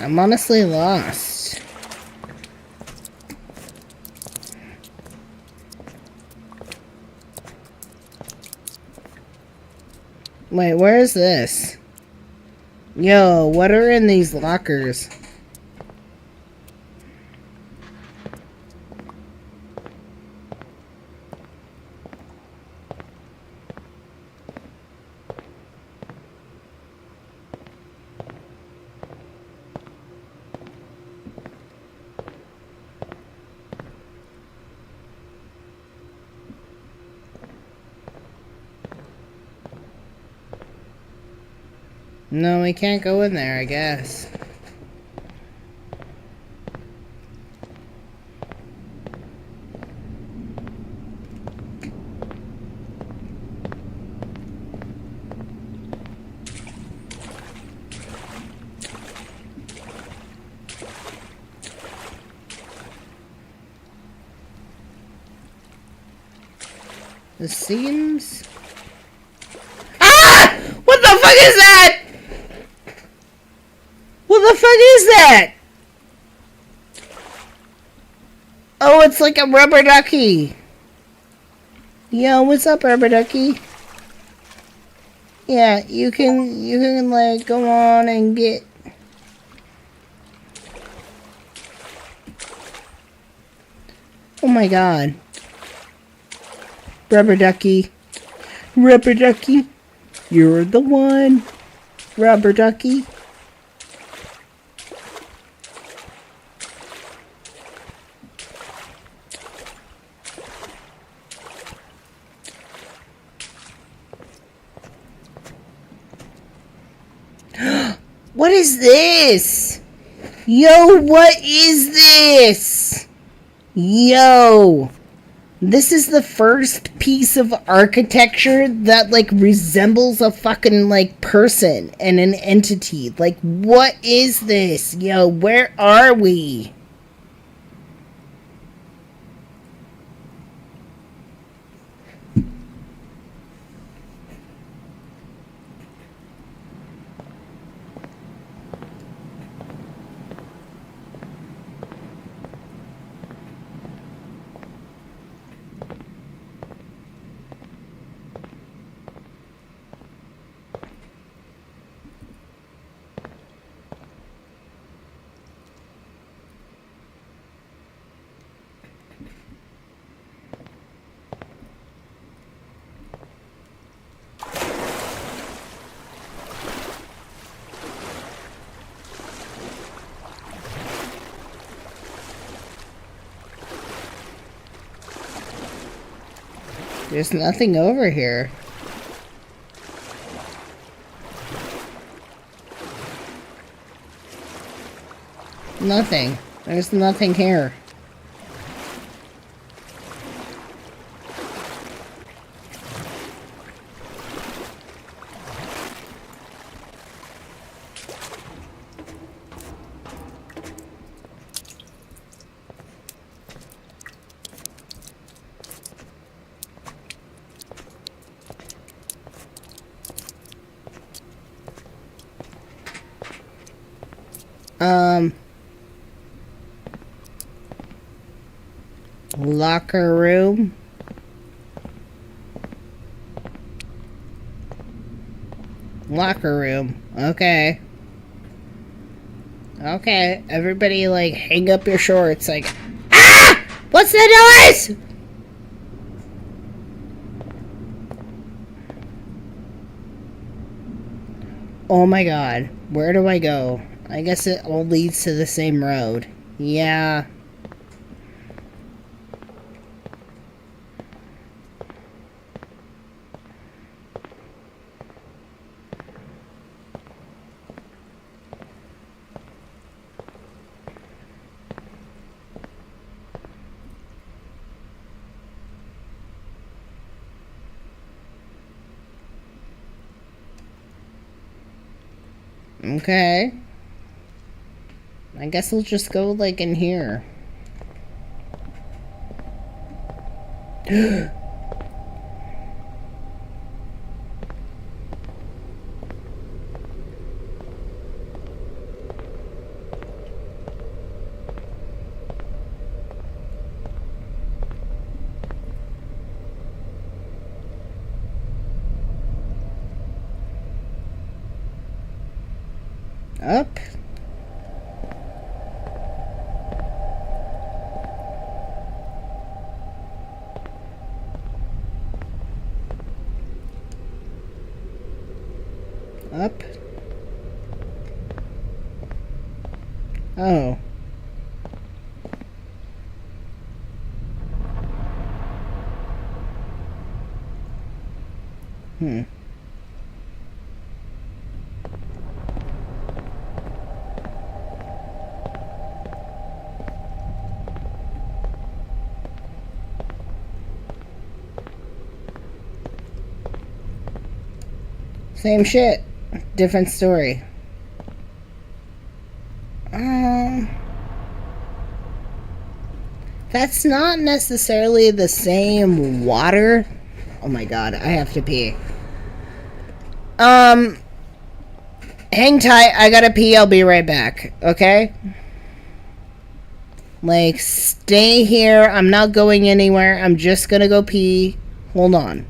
I'm honestly lost. Wait, where is this? Yo, what are in these lockers? No, we can't go in there, I guess. This seems... Ah! What the fuck is that? What the fuck is that? Oh, it's like a rubber ducky. Yo, what's up, rubber ducky? Yeah, you can like go on and get... Oh my god. Rubber ducky. Rubber ducky. You're the one. Rubber ducky. What is this? Yo, what is this? Yo. This is the first piece of architecture that, like, resembles a fucking, like, person and an entity. Like, what is this? Yo, where are we? There's nothing over here. Nothing. There's nothing here. Locker room. Locker room. Okay. Okay, everybody, like, hang up your shorts, like, ah! What's the noise? Oh my god, where do I go? I guess it all leads to the same road. Yeah. Okay. I guess we'll just go, like, in here. Up. Up. Oh. Hmm. Same shit. Different story. That's not necessarily the same water. Oh my god, I have to pee. Hang tight, I gotta pee, I'll be right back, okay? Like, stay here, I'm not going anywhere, I'm just gonna go pee. Hold on.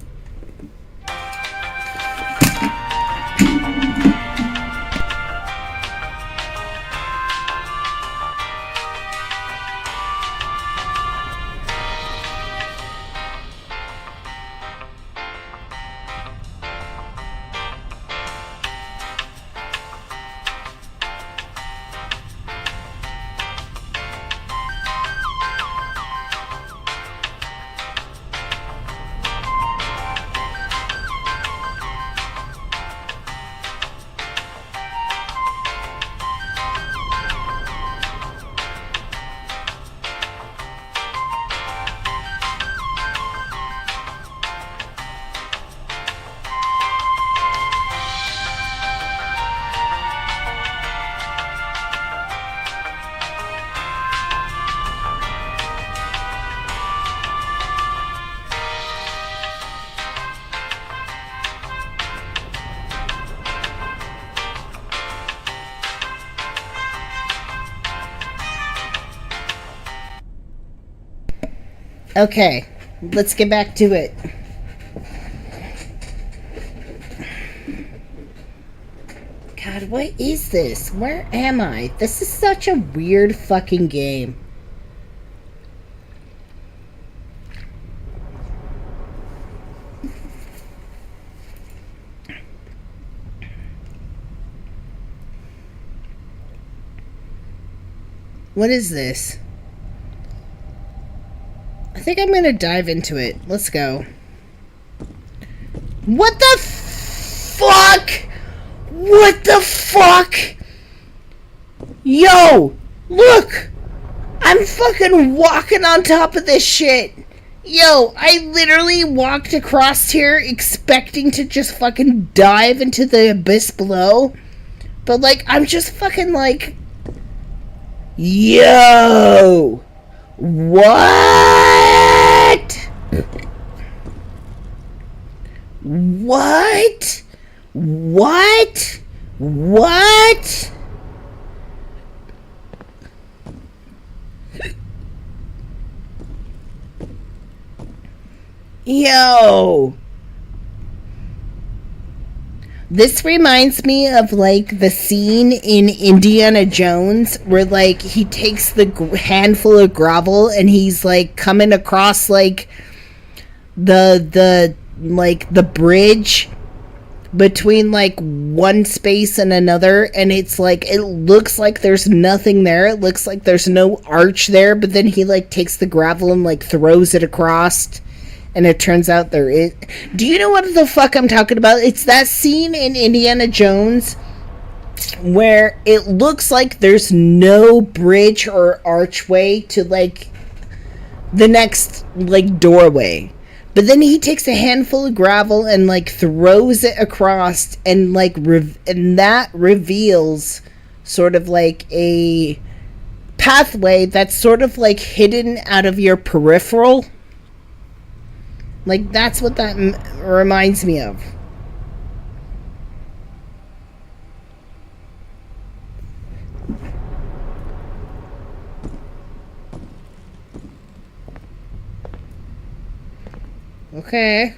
Okay, let's get back to it. God, what is this? Where am I? This is such a weird fucking game. What is this? I think I'm gonna dive into it. Let's go. What the fuck? What the fuck? Yo! Look! I'm fucking walking on top of this shit! Yo, I literally walked across here expecting to just fucking dive into the abyss below. But, like, I'm just fucking like... Yo! What? What? What? What? Yo! This reminds me of like the scene in Indiana Jones where like he takes the handful of gravel and he's like coming across like the bridge between like one space and another, and it's like it looks like there's nothing there, it looks like there's no arch there, but then he like takes the gravel and like throws it across, and it turns out there is. Do you know what the fuck I'm talking about? It's that scene in Indiana Jones where it looks like there's no bridge or archway to like the next like doorway, but then he takes a handful of gravel and like throws it across, and like and that reveals sort of like a pathway that's sort of like hidden out of your peripheral. Like that's what that reminds me of. Okay.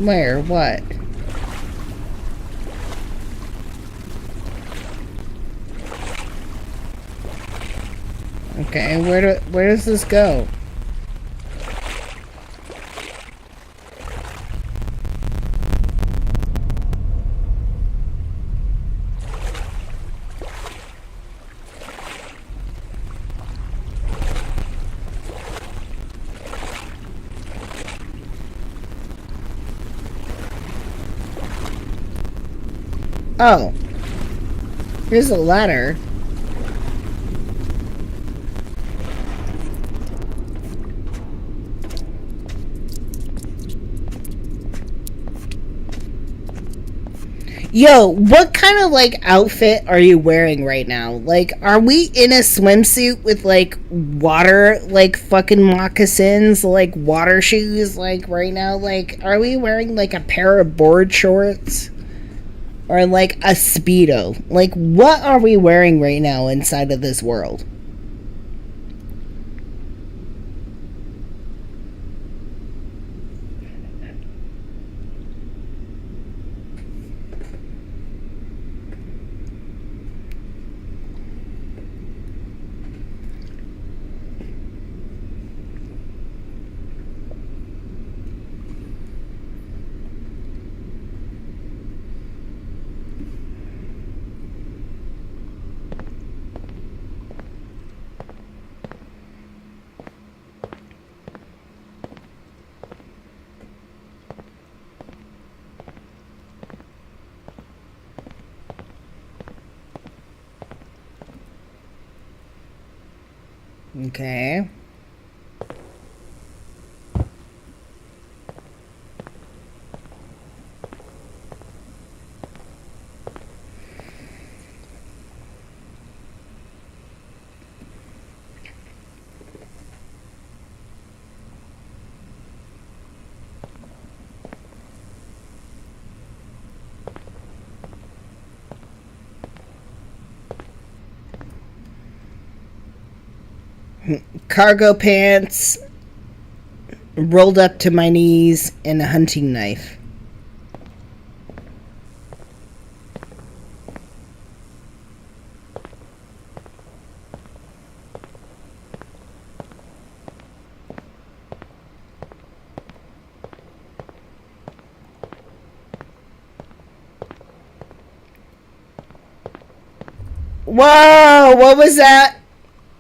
Where? What? Okay, where does this go? Oh. Here's a ladder. Yo, what kind of like outfit are you wearing right now? Like, are we in a swimsuit with like water, like fucking moccasins, like water shoes, like right now? Like, are we wearing like a pair of board shorts? Or like a Speedo? Like, what are we wearing right now inside of this world? Okay. Cargo pants, rolled up to my knees, and a hunting knife. Whoa! What was that?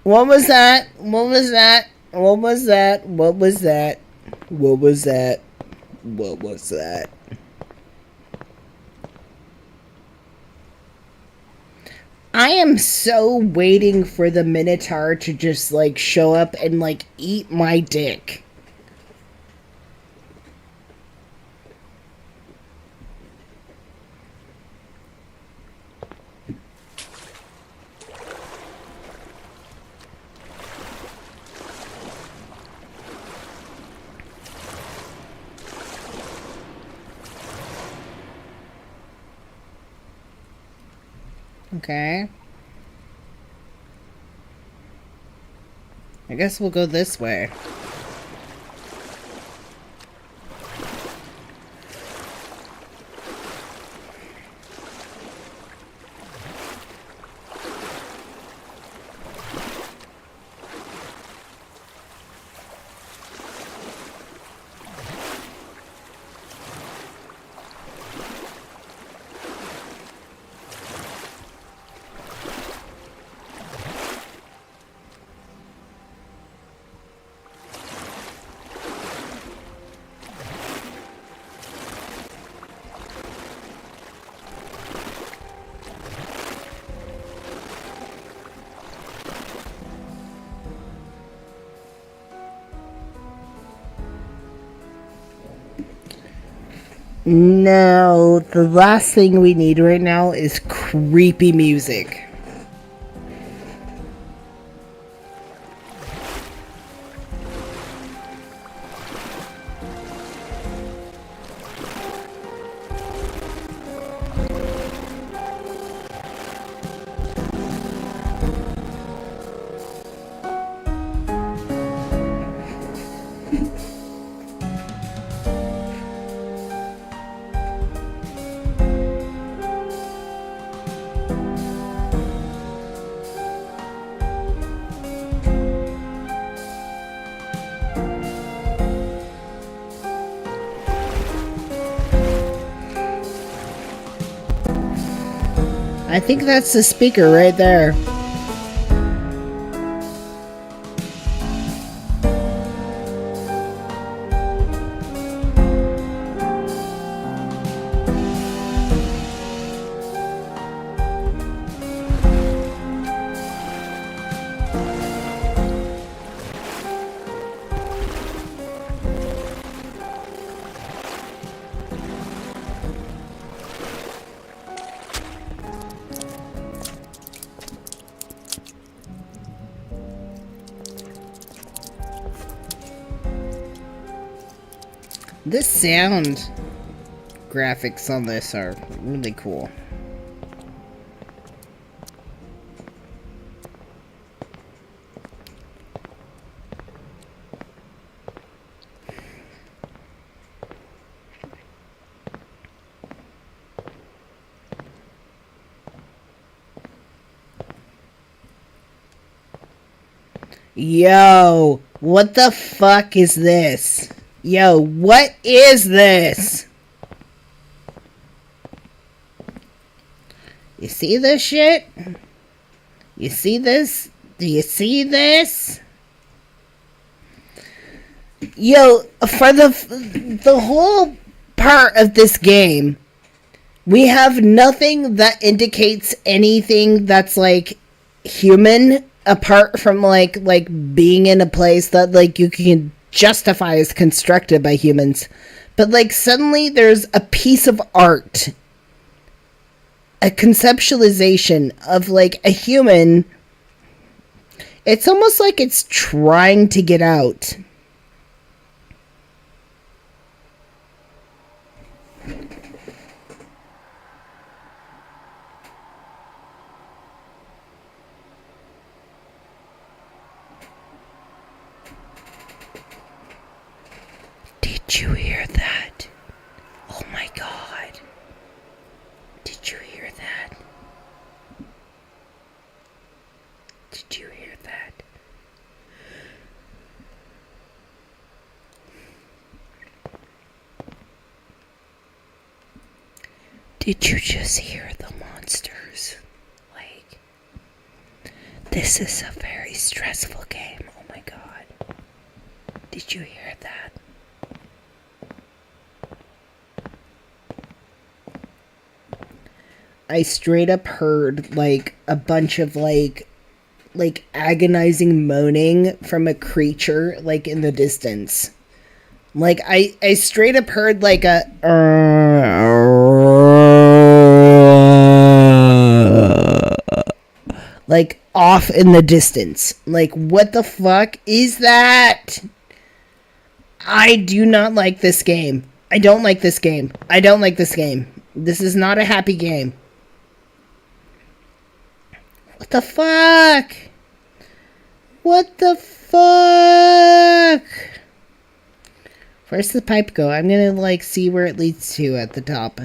What was that? What was that? What was that? What was that? What was that? What was that? I am so waiting for the Minotaur to just, like, show up and, like, eat my dick. Okay. I guess we'll go this way. No, the last thing we need right now is creepy music. I think that's the speaker right there. This sound graphics on this are really cool. Yo, what the fuck is this? Yo, what is this? You see this shit? You see this? Do you see this? Yo, for the whole part of this game, we have nothing that indicates anything that's like human apart from like being in a place that like you can justify as constructed by humans. But like suddenly there's a piece of art, a conceptualization of like a human. It's almost like it's trying to get out. Did you hear that? Oh my god. Did you hear that? Did you hear that? Did you just hear the monsters? Like, this is a very stressful game. Oh my god. Did you hear that? I straight up heard, like, a bunch of, like agonizing moaning from a creature, like, in the distance. Like, I straight up heard, like, a... like, off in the distance. Like, what the fuck is that? I do not like this game. I don't like this game. I don't like this game. This is not a happy game. What the fuck? What the fuck? Where's the pipe go? I'm gonna, like, see where it leads to at the top.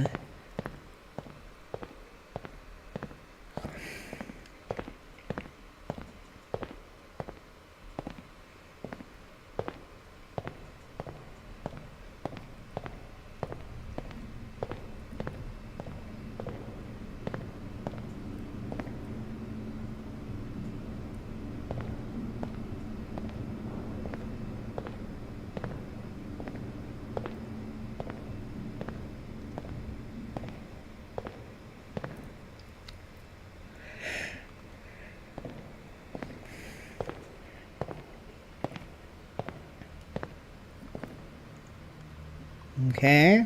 Okay.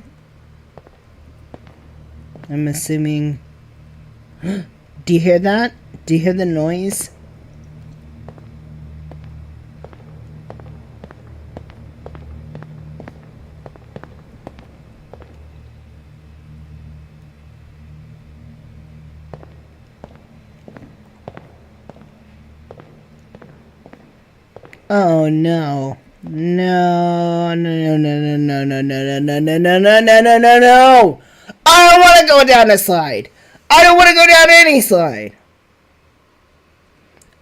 I'm assuming... Do you hear that? Do you hear the noise? Oh no. No, no, no, no, no, no, no, no, no, no, no, no, no, no, no! I don't want to go down a slide! I don't want to go down any slide!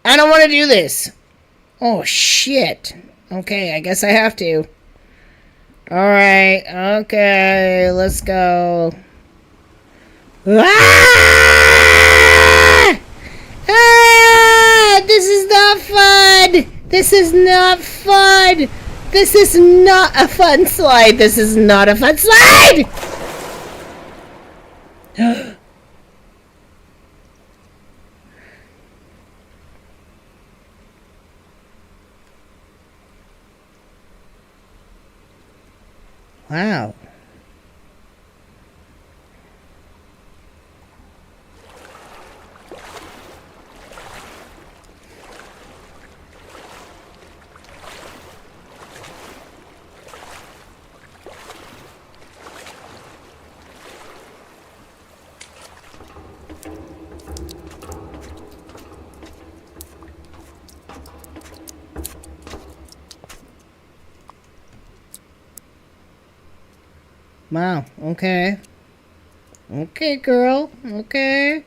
I don't want to do this! Oh, shit. Okay, I guess I have to. Alright, okay, let's go. Ah! Ah! This is not fun! This is not fun! This is not a fun slide! This is not a fun slide! Wow. Wow, okay. Okay, girl, okay.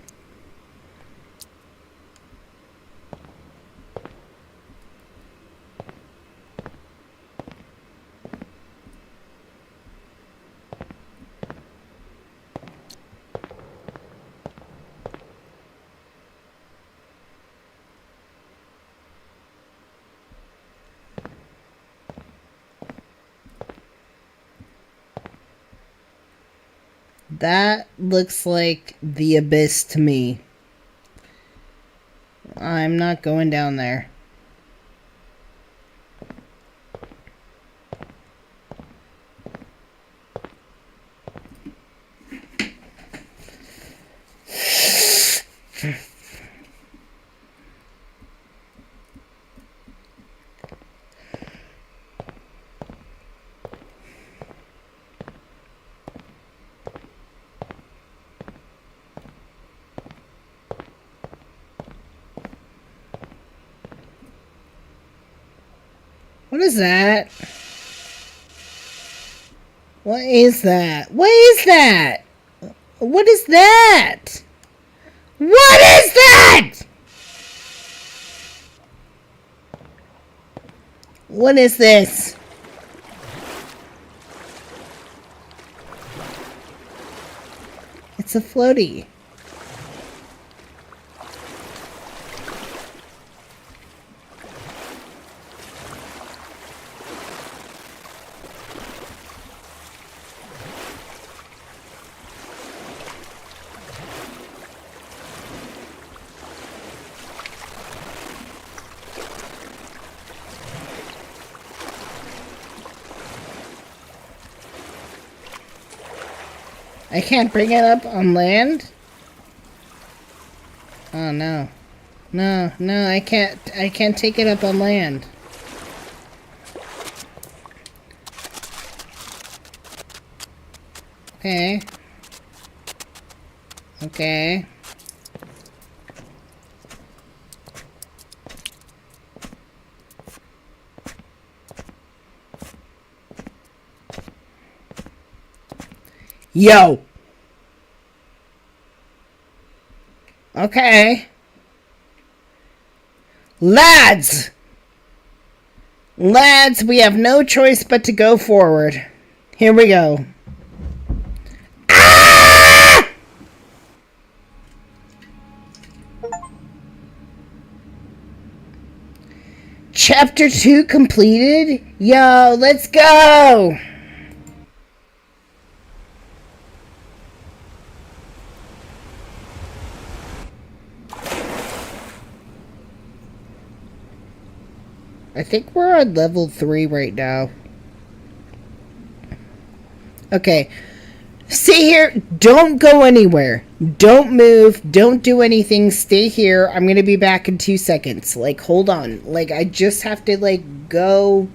That looks like the abyss to me. I'm not going down there. What is that? What is that? What is that? What is that? What is that? What is this? It's a floaty. I can't bring it up on land? Oh, no. No, I can't take it up on land. Okay. Okay. Yo! Okay. Lads! Lads, we have no choice but to go forward. Here we go. Ah! Chapter 2 completed? Yo, let's go! I think we're on level 3 right now. Okay. Stay here. Don't go anywhere. Don't move. Don't do anything. Stay here. I'm going to be back in 2 seconds. Like, hold on. Like, I just have to, like, go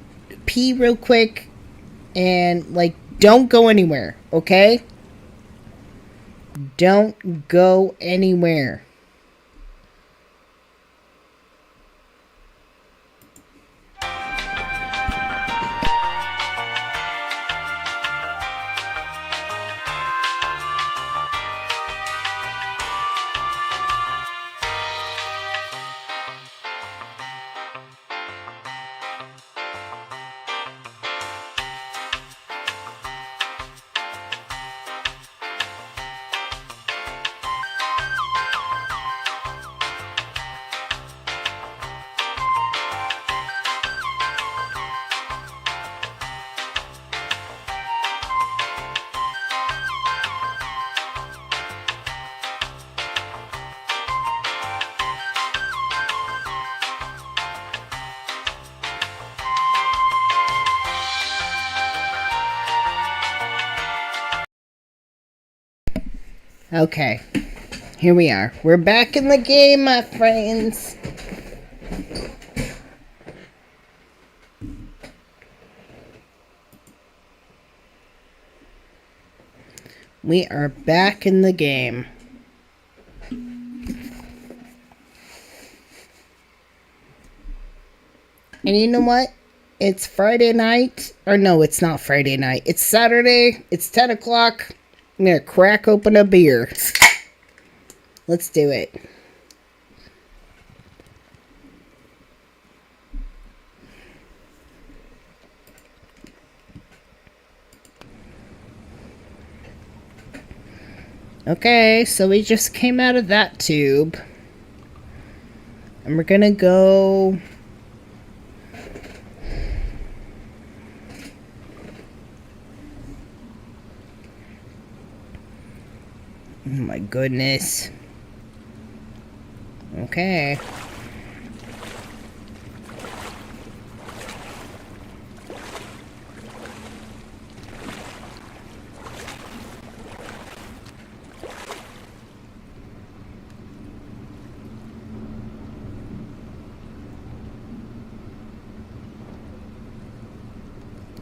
pee real quick. And, like, don't go anywhere. Okay? Don't go anywhere. Okay, here we are. We're back in the game, my friends. We are back in the game. And you know what? It's Friday night. Or no, it's not Friday night. It's Saturday. It's 10 o'clock. I'm gonna crack open a beer. Let's do it. Okay, so we just came out of that tube. And we're gonna go... Oh my goodness. Okay.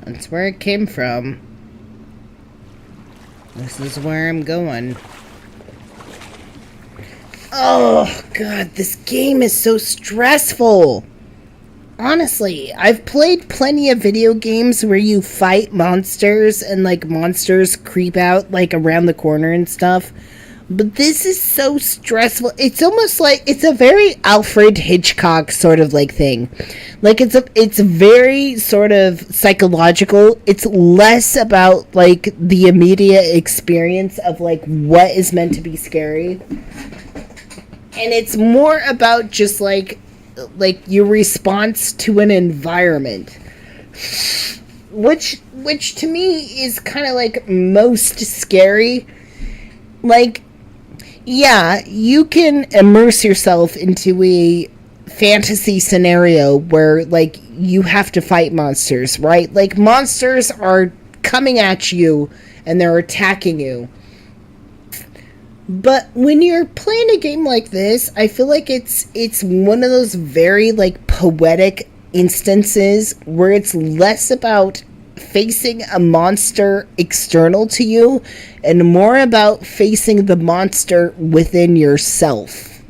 That's where it came from. This is where I'm going. Oh, God, this game is so stressful. Honestly, I've played plenty of video games where you fight monsters and, like, monsters creep out, like, around the corner and stuff. But this is so stressful. It's almost like, it's a very Alfred Hitchcock sort of, like, thing. Like, it's very sort of psychological. It's less about, like, the immediate experience of, like, what is meant to be scary. And it's more about just, like your response to an environment. Which to me is kind of, like, most scary. Like, yeah, you can immerse yourself into a fantasy scenario where, like, you have to fight monsters, right? Like, monsters are coming at you and they're attacking you. But when you're playing a game like this, I feel like it's one of those very like poetic instances where it's less about facing a monster external to you and more about facing the monster within yourself.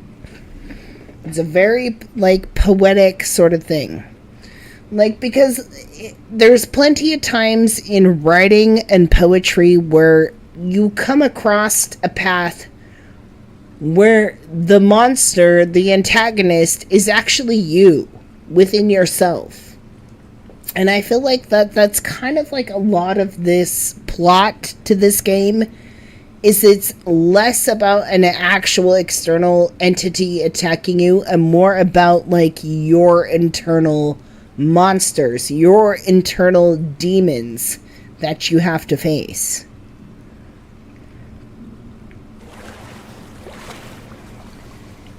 It's a very like poetic sort of thing. Like, because there's plenty of times in writing and poetry where you come across a path where the monster, the antagonist, is actually you within yourself. And I feel like that's kind of like a lot of this plot to this game, is it's less about an actual external entity attacking you and more about like your internal monsters, your internal demons that you have to face.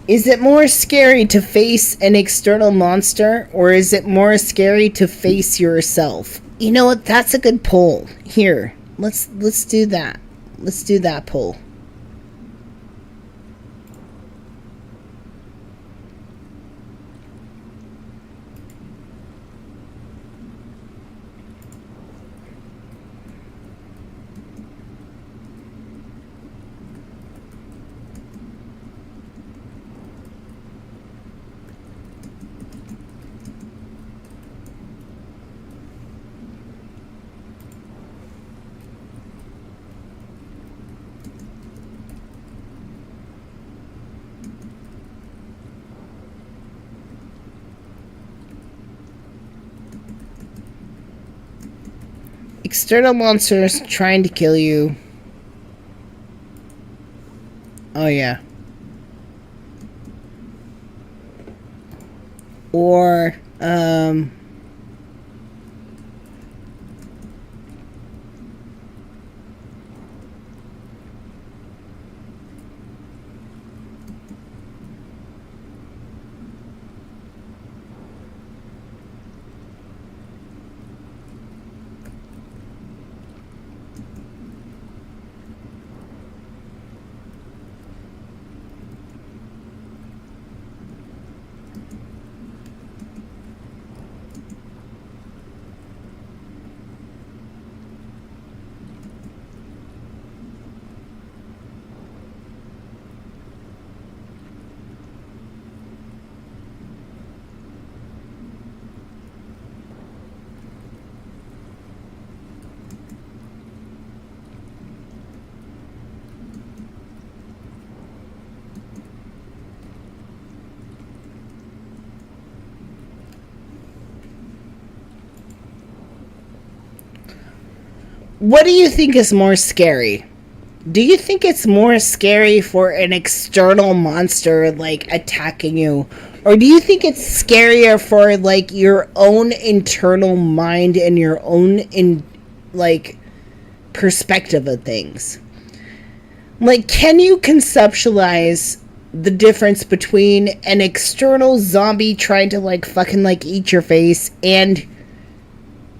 Is it more scary to face an external monster, or is it more scary to face yourself? You know what? That's a good poll. Here, let's do that. Let's do that poll. External monsters trying to kill you. Oh, yeah. Or, what do you think is more scary? Do you think it's more scary for an external monster, like, attacking you? Or do you think it's scarier for, like, your own internal mind and your own, perspective of things? Like, can you conceptualize the difference between an external zombie trying to, like, fucking, like, eat your face and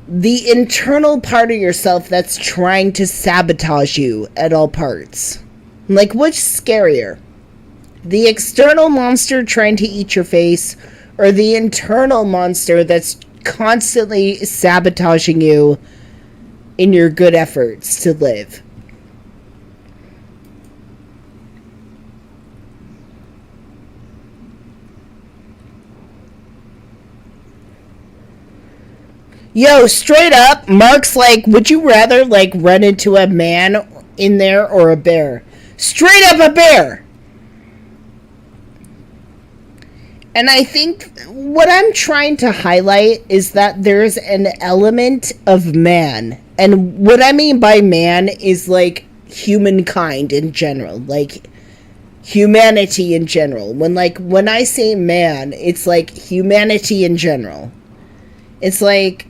the internal part of yourself that's trying to sabotage you at all parts? Like, what's scarier? The external monster trying to eat your face, or the internal monster that's constantly sabotaging you in your good efforts to live? Yo, straight up, Mark's like, would you rather, like, run into a man in there or a bear? Straight up a bear! And I think what I'm trying to highlight is that there's an element of man. And what I mean by man is, like, humankind in general. Like, humanity in general. When I say man, it's like humanity in general. It's like,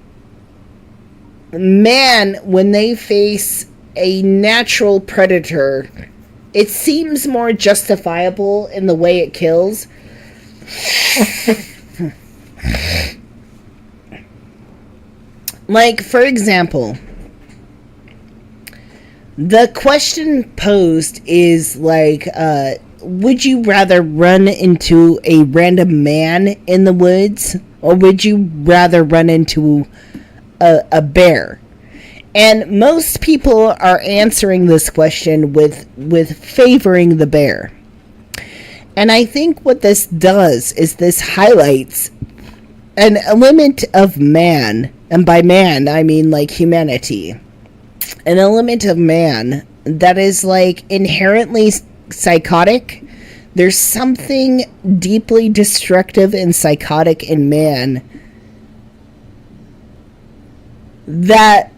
man, when they face a natural predator, it seems more justifiable in the way it kills. Like, for example, The question posed is like, would you rather run into a random man in the woods, or would you rather run into a bear? And most people are answering this question with favoring the bear. And I think what this does is this highlights an element of man, and by man I mean like humanity, an element of man that is like inherently psychotic. There's something deeply destructive and psychotic in man that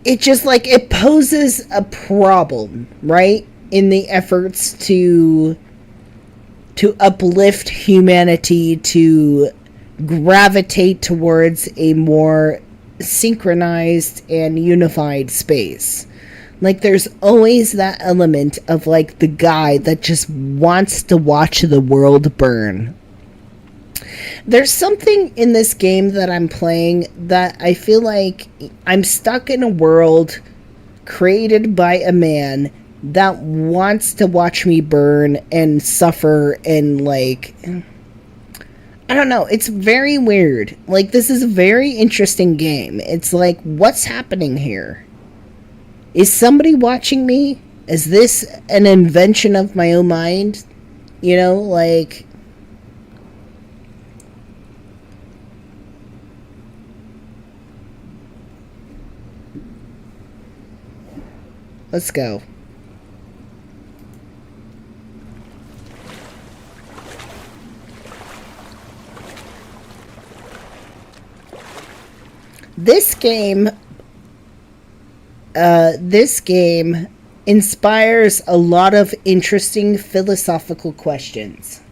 it just like it poses a problem, right, in the efforts to uplift humanity, to gravitate towards a more synchronized and unified space. Like, there's always that element of like the guy that just wants to watch the world burn. There's something in this game that I'm playing that I feel like I'm stuck in a world created by a man that wants to watch me burn and suffer, and like, I don't know, it's very weird. Like, this is a very interesting game. It's like, what's happening here? Is somebody watching me? Is this an invention of my own mind? You know, like, let's go. This game inspires a lot of interesting philosophical questions.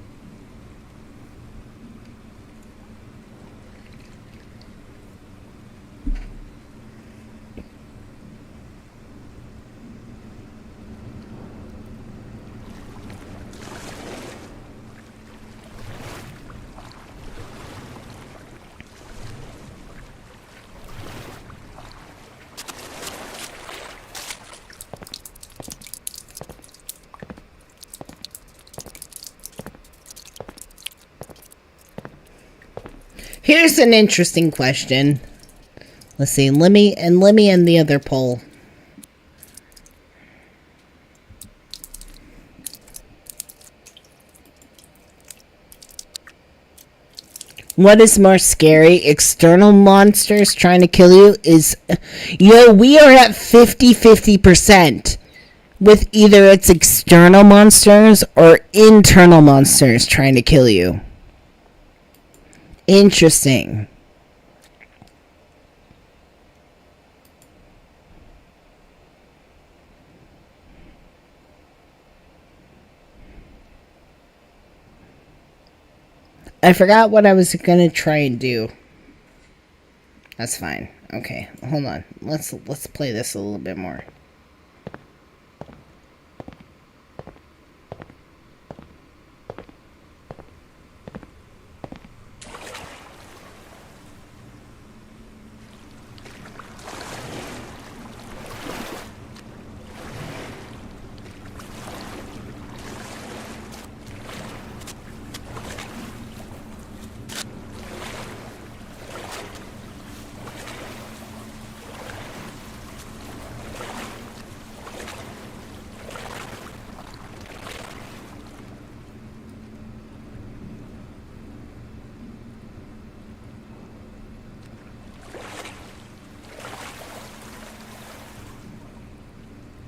Here's an interesting question. Let's see. Let me end the other poll. What is more scary? External monsters trying to kill you we are at 50-50% with either it's external monsters or internal monsters trying to kill you. Interesting. I forgot what I was gonna try and do. That's fine. Okay, hold on. Let's play this a little bit more.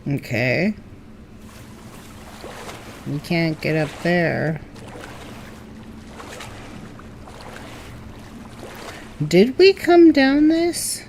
Okay. We can't get up there. Did we come down this?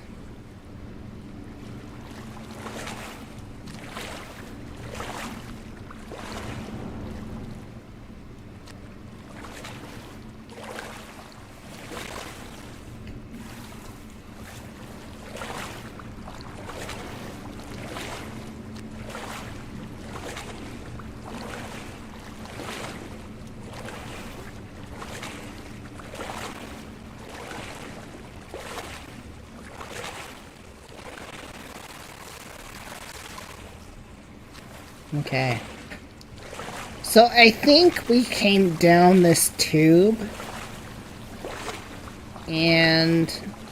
Okay. So I think we came down this tube. And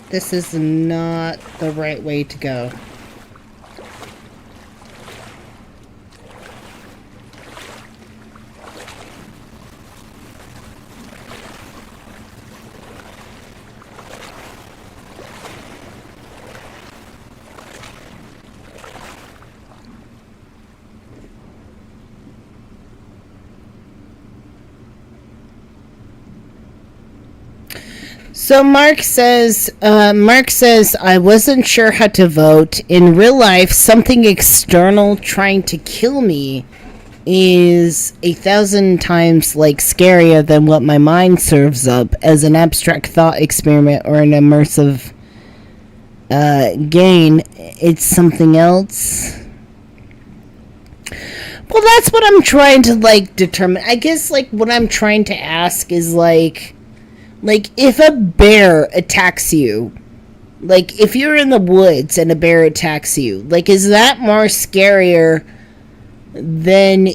this is not the right way to go. So Mark says, I wasn't sure how to vote. In real life, something external trying to kill me is 1,000 times scarier than what my mind serves up as an abstract thought experiment or an immersive gain. It's something else. Well, that's what I'm trying to determine. I guess what I'm trying to ask is if a bear attacks you, if you're in the woods and a bear attacks you, is that more scarier than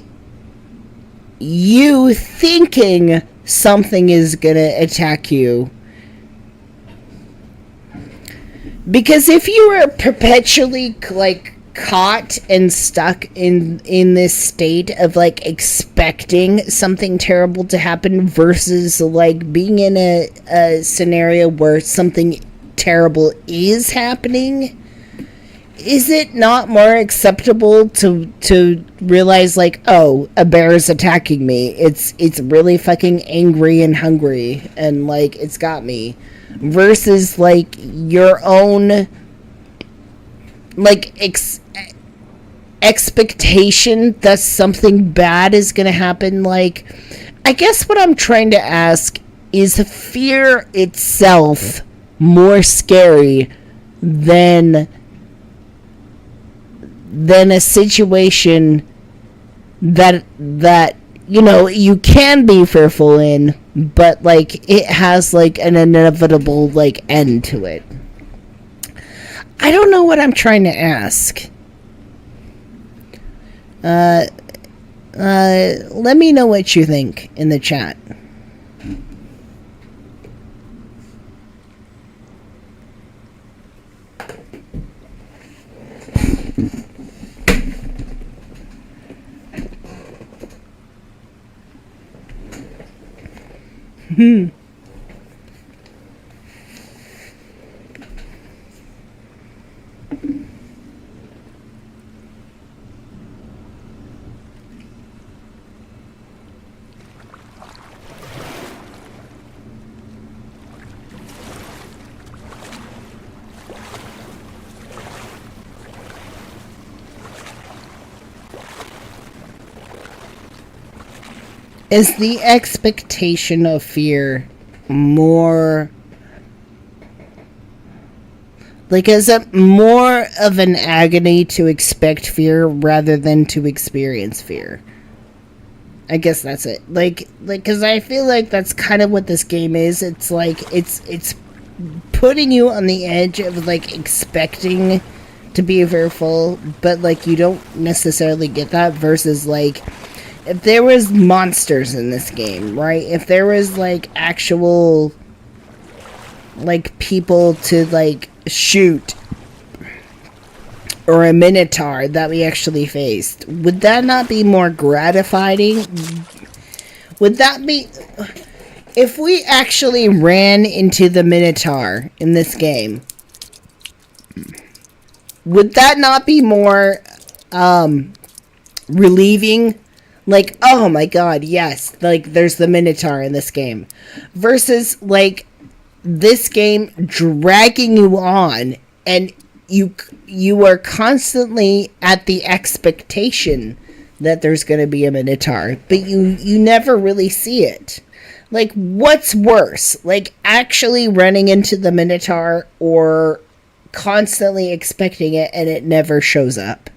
you thinking something is gonna attack you? Because if you were perpetually caught and stuck in this state of expecting something terrible to happen versus being in a scenario where something terrible is happening, is it not more acceptable to realize oh, a bear is attacking me, it's really fucking angry and hungry and it's got me, versus your own expectation that something bad is gonna happen? I guess what I'm trying to ask is fear itself more scary than a situation that you can be fearful in, but it has an inevitable end to it. I don't know what I'm trying to ask. Let me know what you think in the chat. Is the expectation of fear more is it more of an agony to expect fear rather than to experience fear? I guess that's it. Because I feel that's kind of what this game is. It's it's putting you on the edge of expecting to be fearful, but you don't necessarily get that, versus if there was monsters in this game, right? If there was actual people to shoot, or a minotaur that we actually faced, would that not be more gratifying? Would that be, if we actually ran into the minotaur in this game, would that not be more relieving? Oh my god, yes, there's the minotaur in this game, versus this game dragging you on, and you are constantly at the expectation that there's going to be a minotaur, but you never really see it. What's worse, actually running into the minotaur, or constantly expecting it and it never shows up?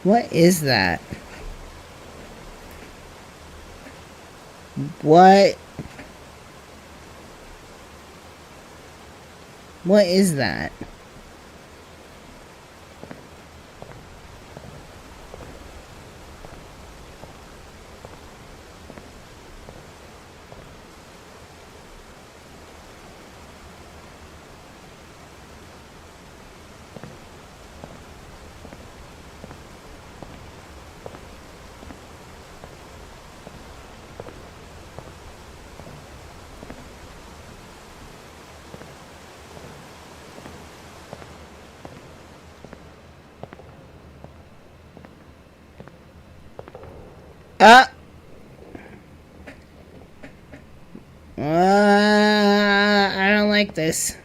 What is that? What? What is that? Uh, I don't like this.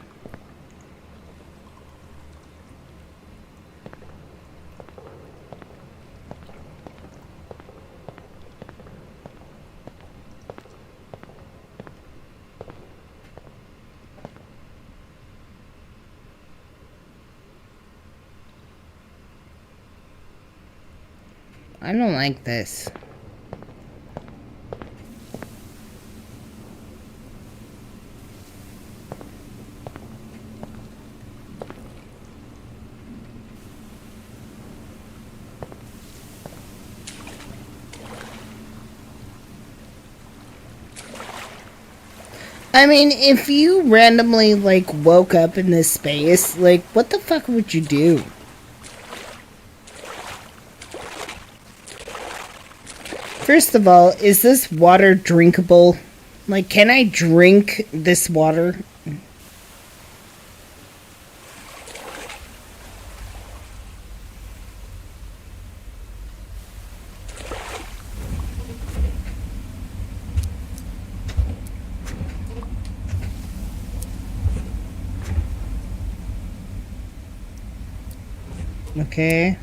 I don't like this. I mean, if you randomly, like, woke up in this space, like, what the fuck would you do? First of all, is this water drinkable? Like, can I drink this water? Okay.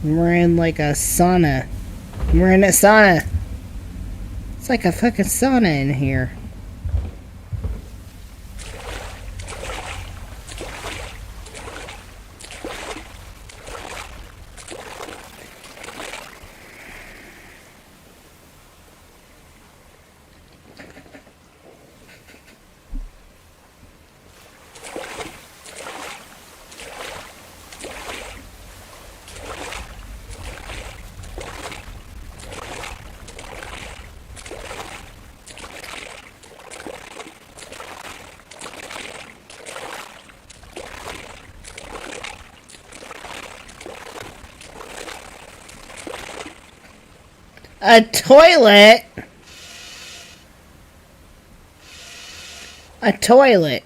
We're in like a sauna. We're in a sauna. It's like a fucking sauna in here. A toilet? A toilet.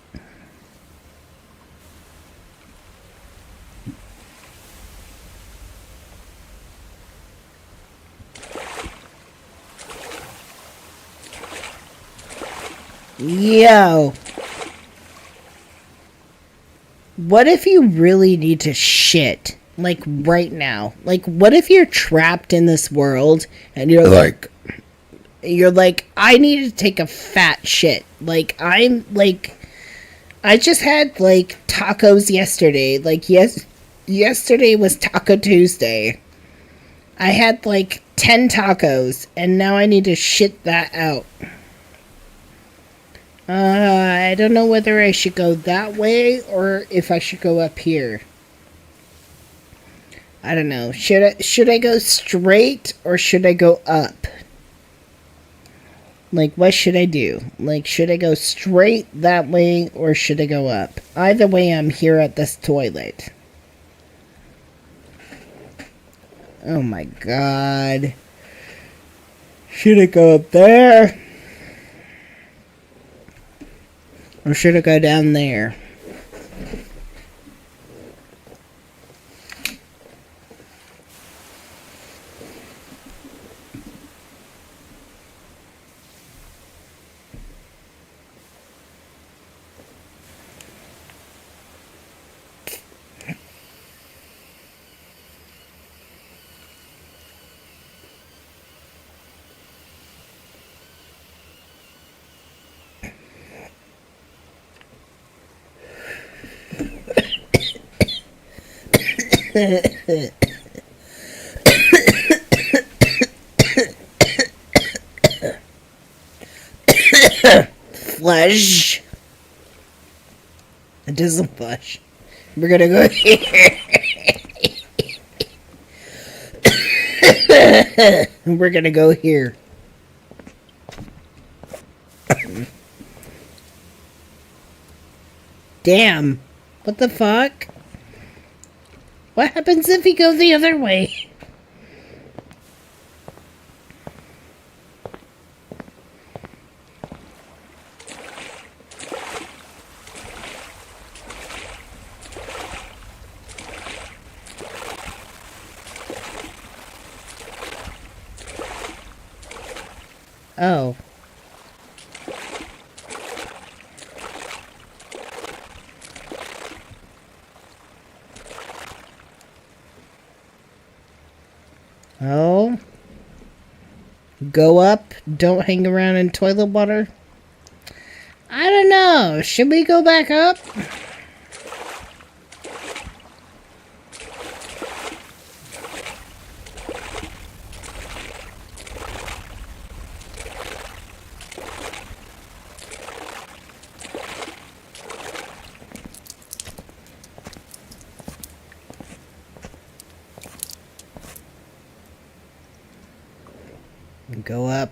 Yo. What if you really need to shit? Like, right now? Like, what if you're trapped in this world and you're like, I need to take a fat shit. Like, I just had, like, tacos yesterday. Like, yesterday was Taco Tuesday. I had, like, 10 tacos, and now I need to shit that out. I don't know whether I should go that way or if I should go up here. I don't know. Should I go straight or should I go up? Like, what should I do? Like, should I go straight that way or should I go up? Either way, I'm here at this toilet. Oh my god. Should I go up there? Or should I go down there? Flush. It doesn't flush. We're gonna go here. We're gonna go here. Damn. What the fuck? What happens if we go the other way? Oh. Oh. Go up. Don't hang around in toilet water. I don't know. Should we go back up? Go up.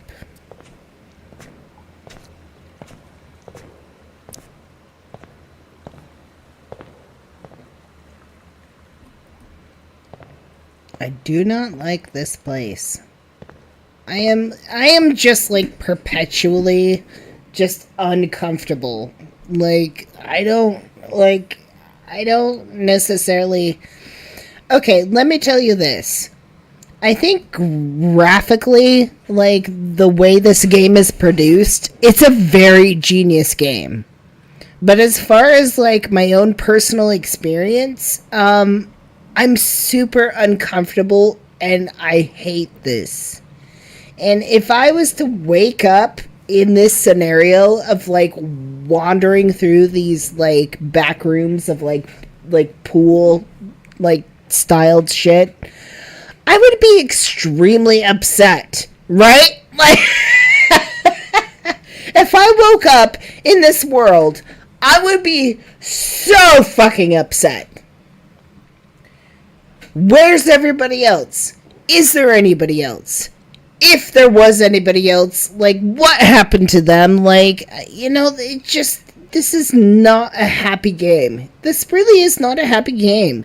I do not like this place. I am just like perpetually just uncomfortable. Like I don't necessarily. Okay, let me tell you this. I think graphically, like, the way this game is produced, it's a very genius game. But as far as, like, my own personal experience, I'm super uncomfortable and I hate this. And if I was to wake up in this scenario of, like, wandering through these, like, back rooms of, like pool, like, styled shit, I would be extremely upset, right? Like, if I woke up in this world, I would be so fucking upset. Where's everybody else? Is there anybody else? If there was anybody else, like, what happened to them? Like, you know, this is not a happy game. This really is not a happy game.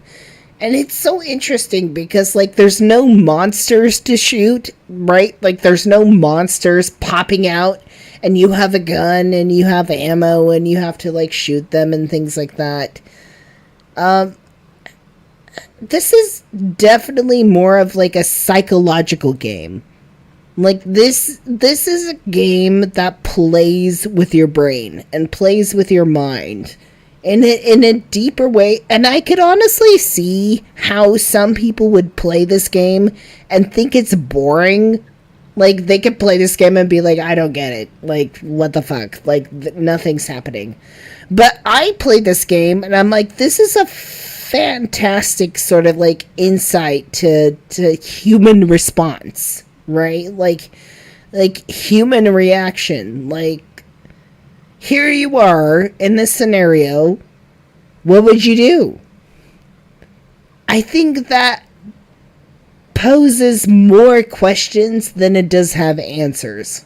And it's so interesting because, like, there's no monsters to shoot, right? Like, there's no monsters popping out and you have a gun and you have ammo and you have to, like, shoot them and things like that. This is definitely more of, like, a psychological game. Like, this is a game that plays with your brain and plays with your mind. In a deeper way, and I could honestly see how some people would play this game and think it's boring. Like, they could play this game and be like, I don't get it. Like, what the fuck? Like, nothing's happening. But I played this game, and I'm like, this is a fantastic sort of, like, insight to human response, right? Like human reaction, like, here you are in this scenario. What would you do? I think that poses more questions than it does have answers.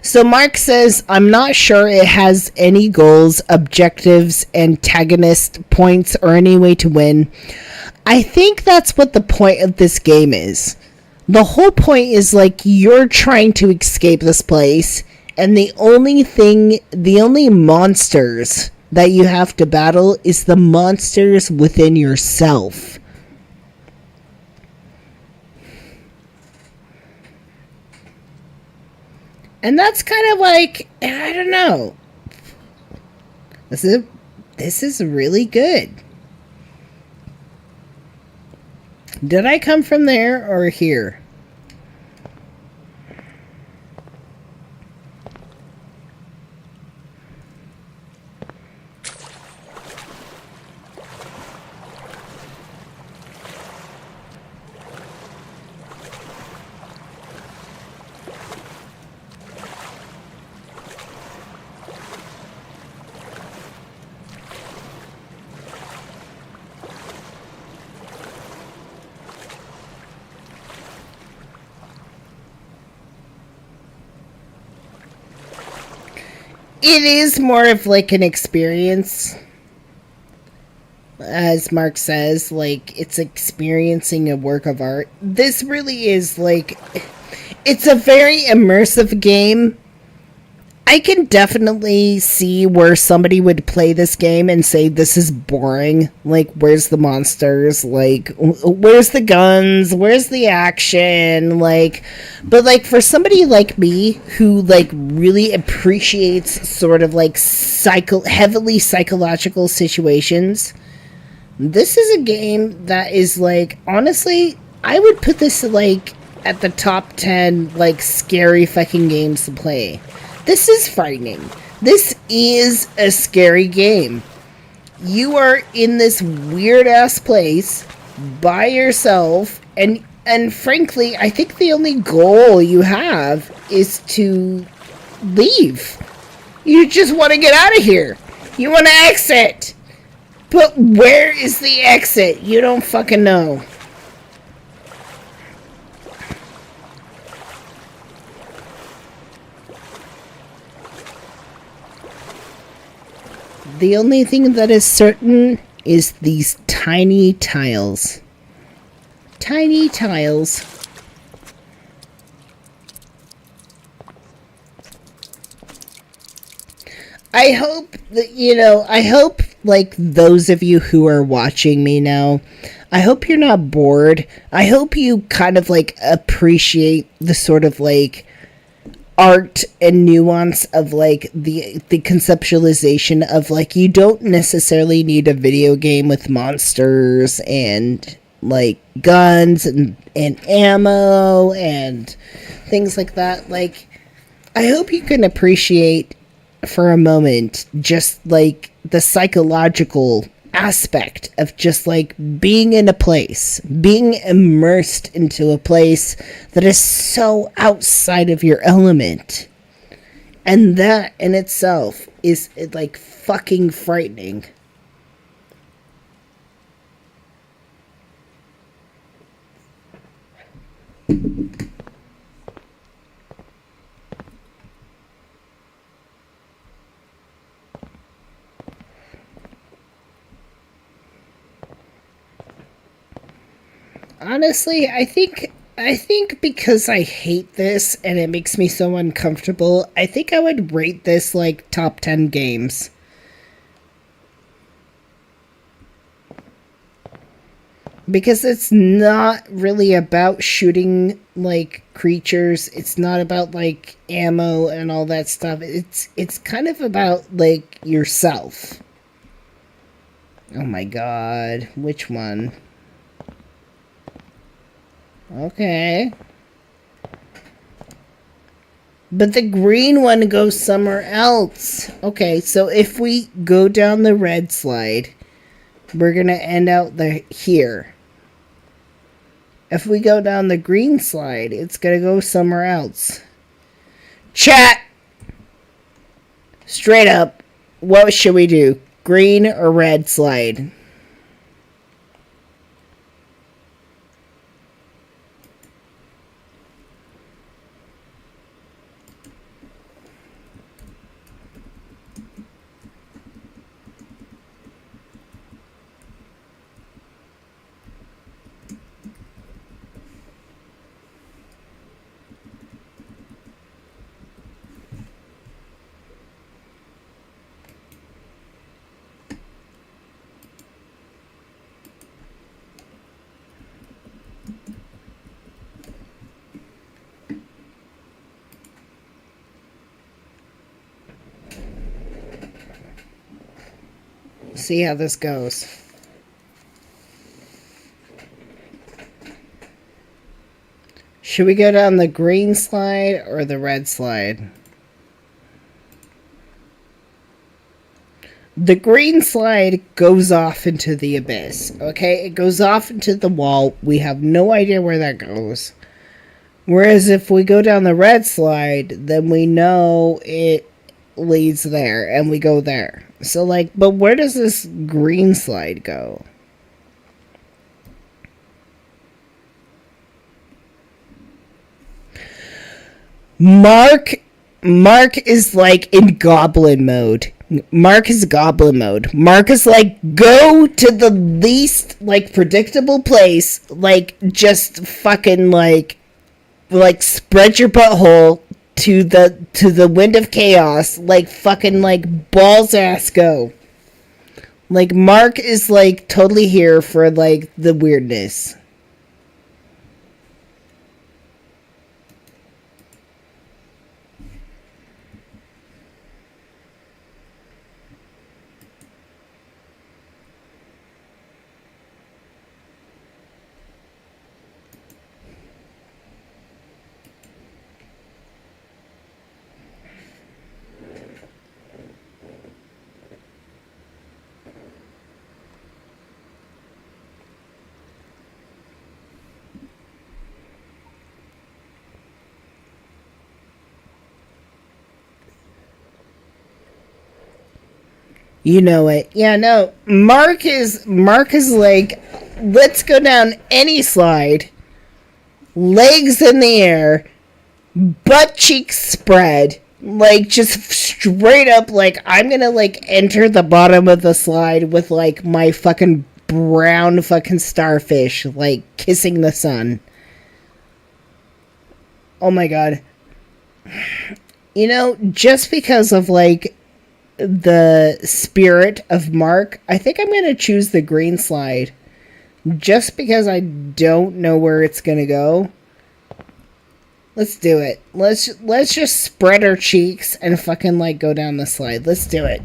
So Mark says, I'm not sure it has any goals, objectives, antagonist points, or any way to win. I think that's what the point of this game is. The whole point is, like, you're trying to escape this place, and the only monsters that you have to battle is the monsters within yourself. And that's kind of like, I don't know. This is really good. Did I come from there or here? it is more of like an experience. As Mark says, like, it's experiencing a work of art. This really is like, it's a very immersive game. I can definitely see where somebody would play this game and say this is boring. Like, where's the monsters? Like, where's the guns? Where's the action? Like, but like for somebody like me who like really appreciates sort of like heavily psychological situations, this is a game that is like, honestly, I would put this like at the top 10 like scary fucking games to play. This is frightening. This is a scary game. You are in this weird ass place by yourself, and frankly, I think the only goal you have is to leave. You just want to get out of here. You want to exit. But where is the exit? You don't fucking know. The only thing that is certain is these tiny tiles. Tiny tiles. I hope that, I hope, like, those of you who are watching me now, I hope you're not bored. I hope you kind of, like, appreciate the sort of, like, art and nuance of like the conceptualization of like, you don't necessarily need a video game with monsters and like guns and ammo and things like that. Like, I hope you can appreciate for a moment just like the psychological aspect of just like being in a place, being immersed into a place that is so outside of your element. And that in itself is like fucking frightening. Honestly, I think because I hate this and it makes me so uncomfortable, I think I would rate this like top 10 games. Because it's not really about shooting like creatures. It's not about like ammo and all that stuff. It's kind of about like yourself. Oh my god, which one? Okay. But the green one goes somewhere else. Okay, so if we go down the red slide, we're gonna end out here. If we go down the green slide, it's gonna go somewhere else. Chat! Straight up, what should we do? Green or red slide? See how this goes. Should we go down the green slide or the red slide? The green slide goes off into the abyss, okay? It goes off into the wall. We have no idea where that goes. Whereas if we go down the red slide, then we know it leads there, and we go there. So, like, but where does this green slide go? Mark Mark is like in goblin mode. Mark is goblin mode. Mark is like, go to the least like predictable place, like just fucking like spread your butthole to the wind of chaos, like fucking like balls ass go. Like Mark is like totally here for like the weirdness. You know it. Yeah, no. Mark is like, let's go down any slide. Legs in the air, butt cheeks spread, like just straight up like I'm gonna like enter the bottom of the slide with like my fucking brown fucking starfish like kissing the sun. Oh my god. You know, just because of like the spirit of Mark, I think I'm gonna choose the green slide. Just because I don't know where it's gonna go. Let's do it. Let's just spread our cheeks and fucking like go down the slide. Let's do it.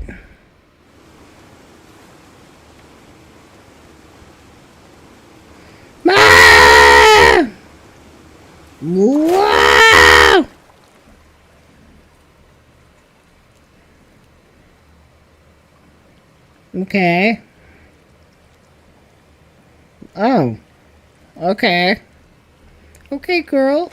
Ah! Wow! Okay. Oh. Okay. Okay, girl.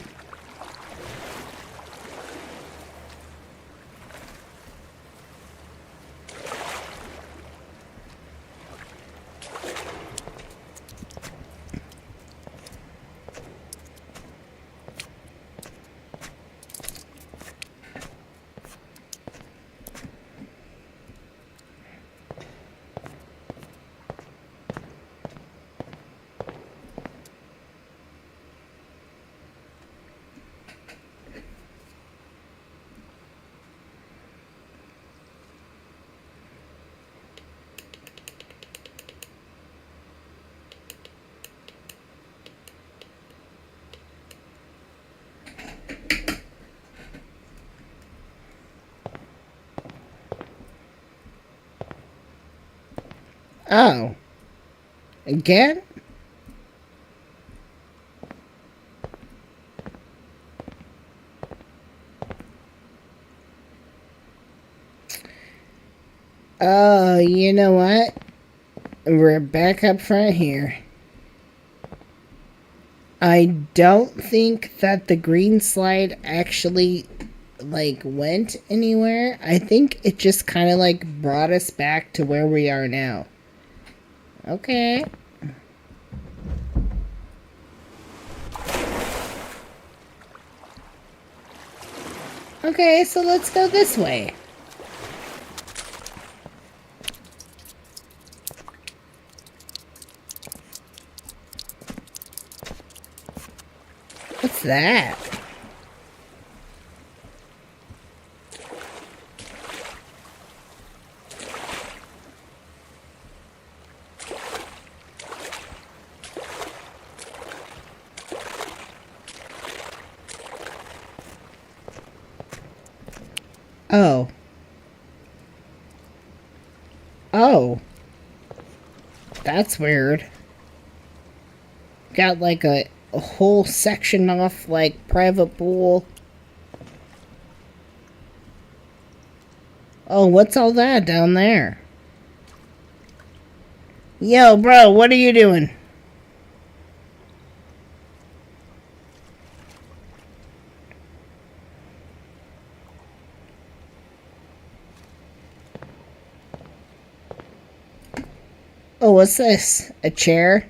Oh. Again? Oh, you know what? We're back up front here. I don't think that the green slide actually like went anywhere. I think it just kind of like brought us back to where we are now. Okay. Okay, so let's go this way. What's that? Oh. Oh. That's weird. Got like a whole section off, like, private pool. Oh, what's all that down there? Yo, bro, what are you doing? Oh, what's this? A chair?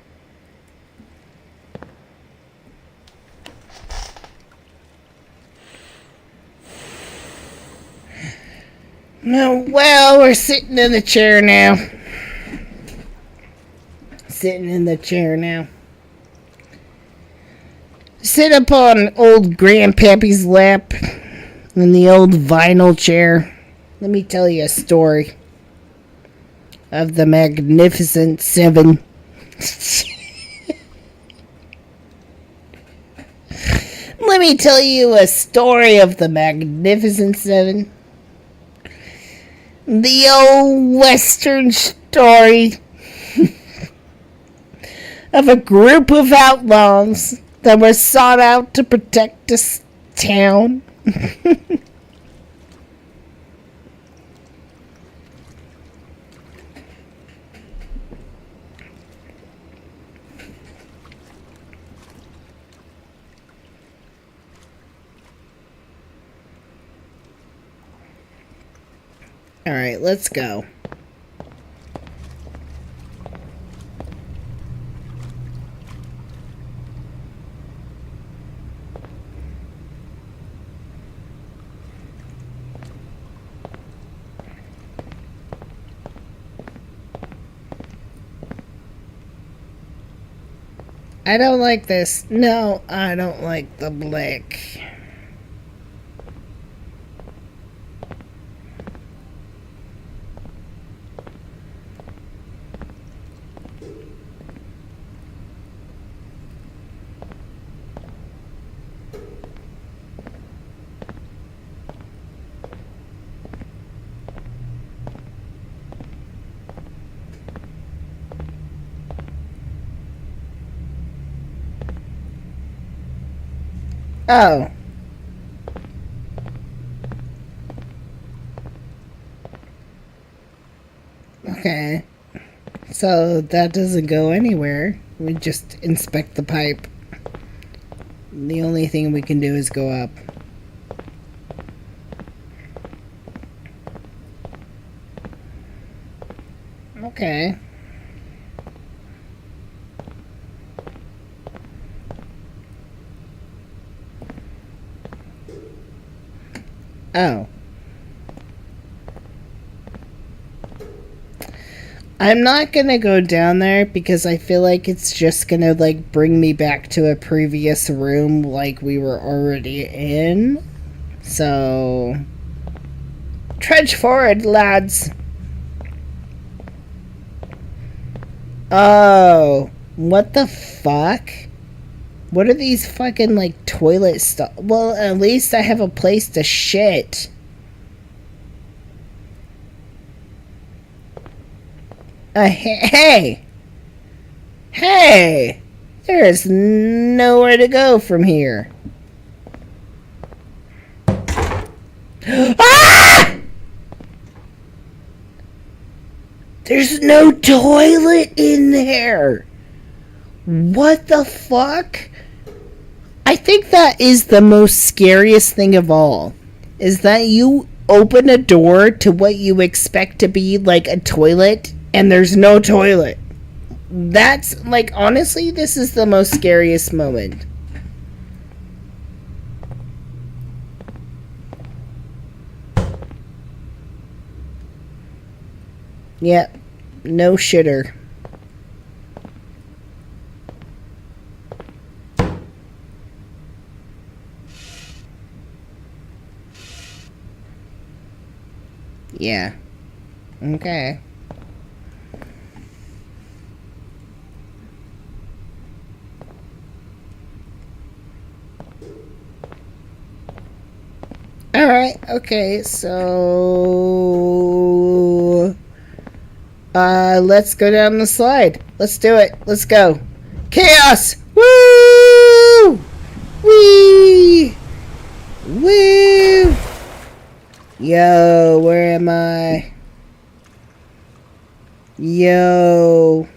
No, well, we're sitting in the chair now. Sitting in the chair now. Sit up on old Grandpappy's lap in the old vinyl chair. Let me tell you a story of the Magnificent Seven. Let me tell you a story of the Magnificent Seven. The old Western story of a group of outlaws that were sought out to protect this town. Alright, let's go. I don't like this. No, I don't like the black. Oh. Okay. So that doesn't go anywhere. We just inspect the pipe. The only thing we can do is go up. Okay. Oh. I'm not gonna go down there because I feel like it's just gonna, like, bring me back to a previous room like we were already in. So... trudge forward, lads. Oh. What the fuck? What are these fucking, like, toilet stuff? Well, at least I have a place to shit. Hey! Hey! There is nowhere to go from here. Ah! There's no toilet in there! What the fuck? I think that is the most scariest thing of all. Is that you open a door to what you expect to be like a toilet and there's no toilet. That's, like, honestly, this is the most scariest moment. Yep. No shitter. Yeah. Okay. Alright, okay, so... let's go down the slide. Let's do it. Let's go. Chaos! Woo! Wee! Woo! Yo, where am I? Yo.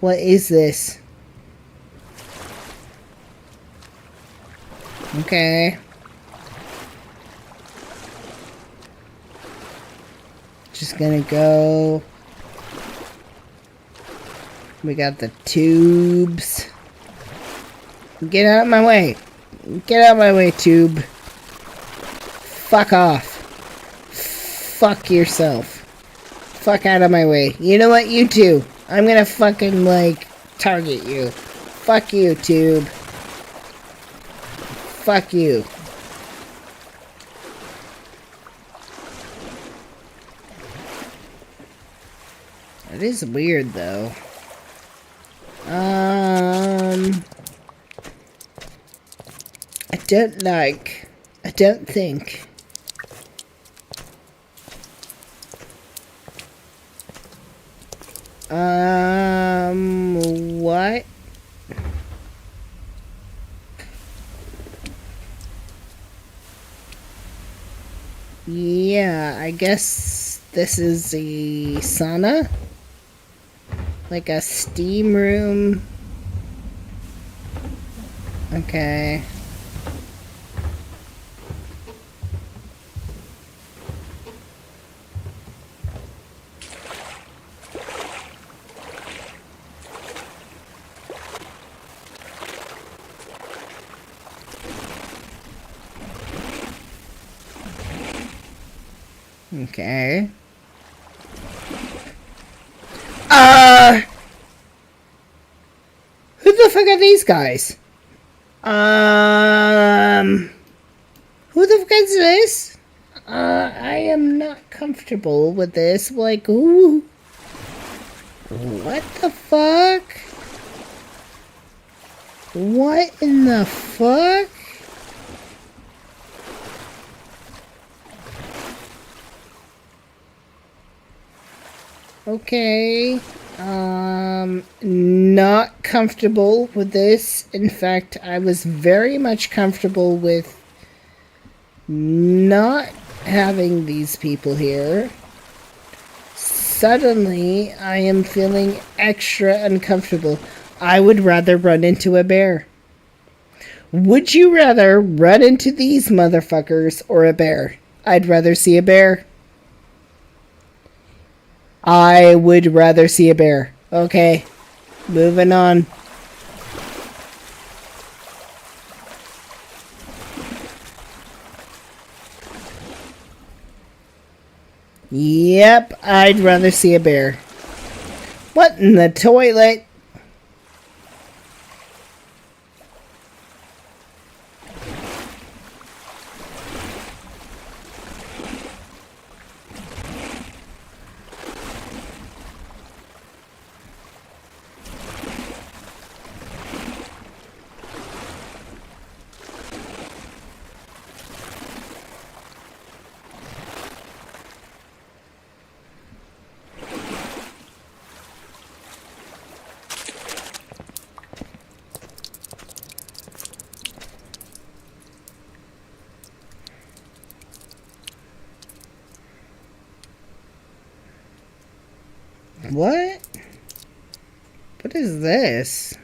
What is this? Okay. Just gonna go. We got the tubes. Get out of my way. Get out of my way, tube. Fuck off. fuck yourself. Fuck out of my way. You know what? You too. I'm gonna fucking, like, target you. Fuck you, tube. Fuck you. It is weird, though. I don't think. What? Yeah, I guess this is a sauna? Like a steam room? Okay. Okay. Who the fuck are these guys? Who the fuck is this? I am not comfortable with this. Like, ooh. What the fuck? What in the fuck? Okay, not comfortable with this. In fact, I was very much comfortable with not having these people here. Suddenly, I am feeling extra uncomfortable. I would rather run into a bear. Would you rather run into these motherfuckers or a bear? I'd rather see a bear. I would rather see a bear. Okay, moving on. Yep, I'd rather see a bear. What in the toilet? What? What is this?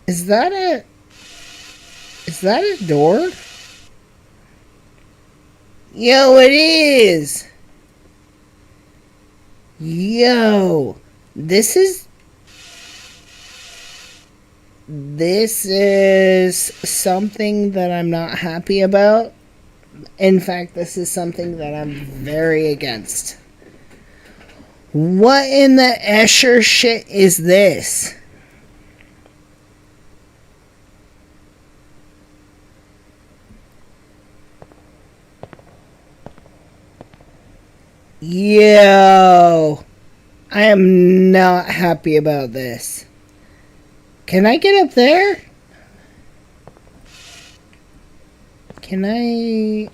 Is that a door? Yo, it is! Yo! This is something that I'm not happy about. In fact, this is something that I'm very against. What in the Escher shit is this? Yo! I am not happy about this. Can I get up there? Can I...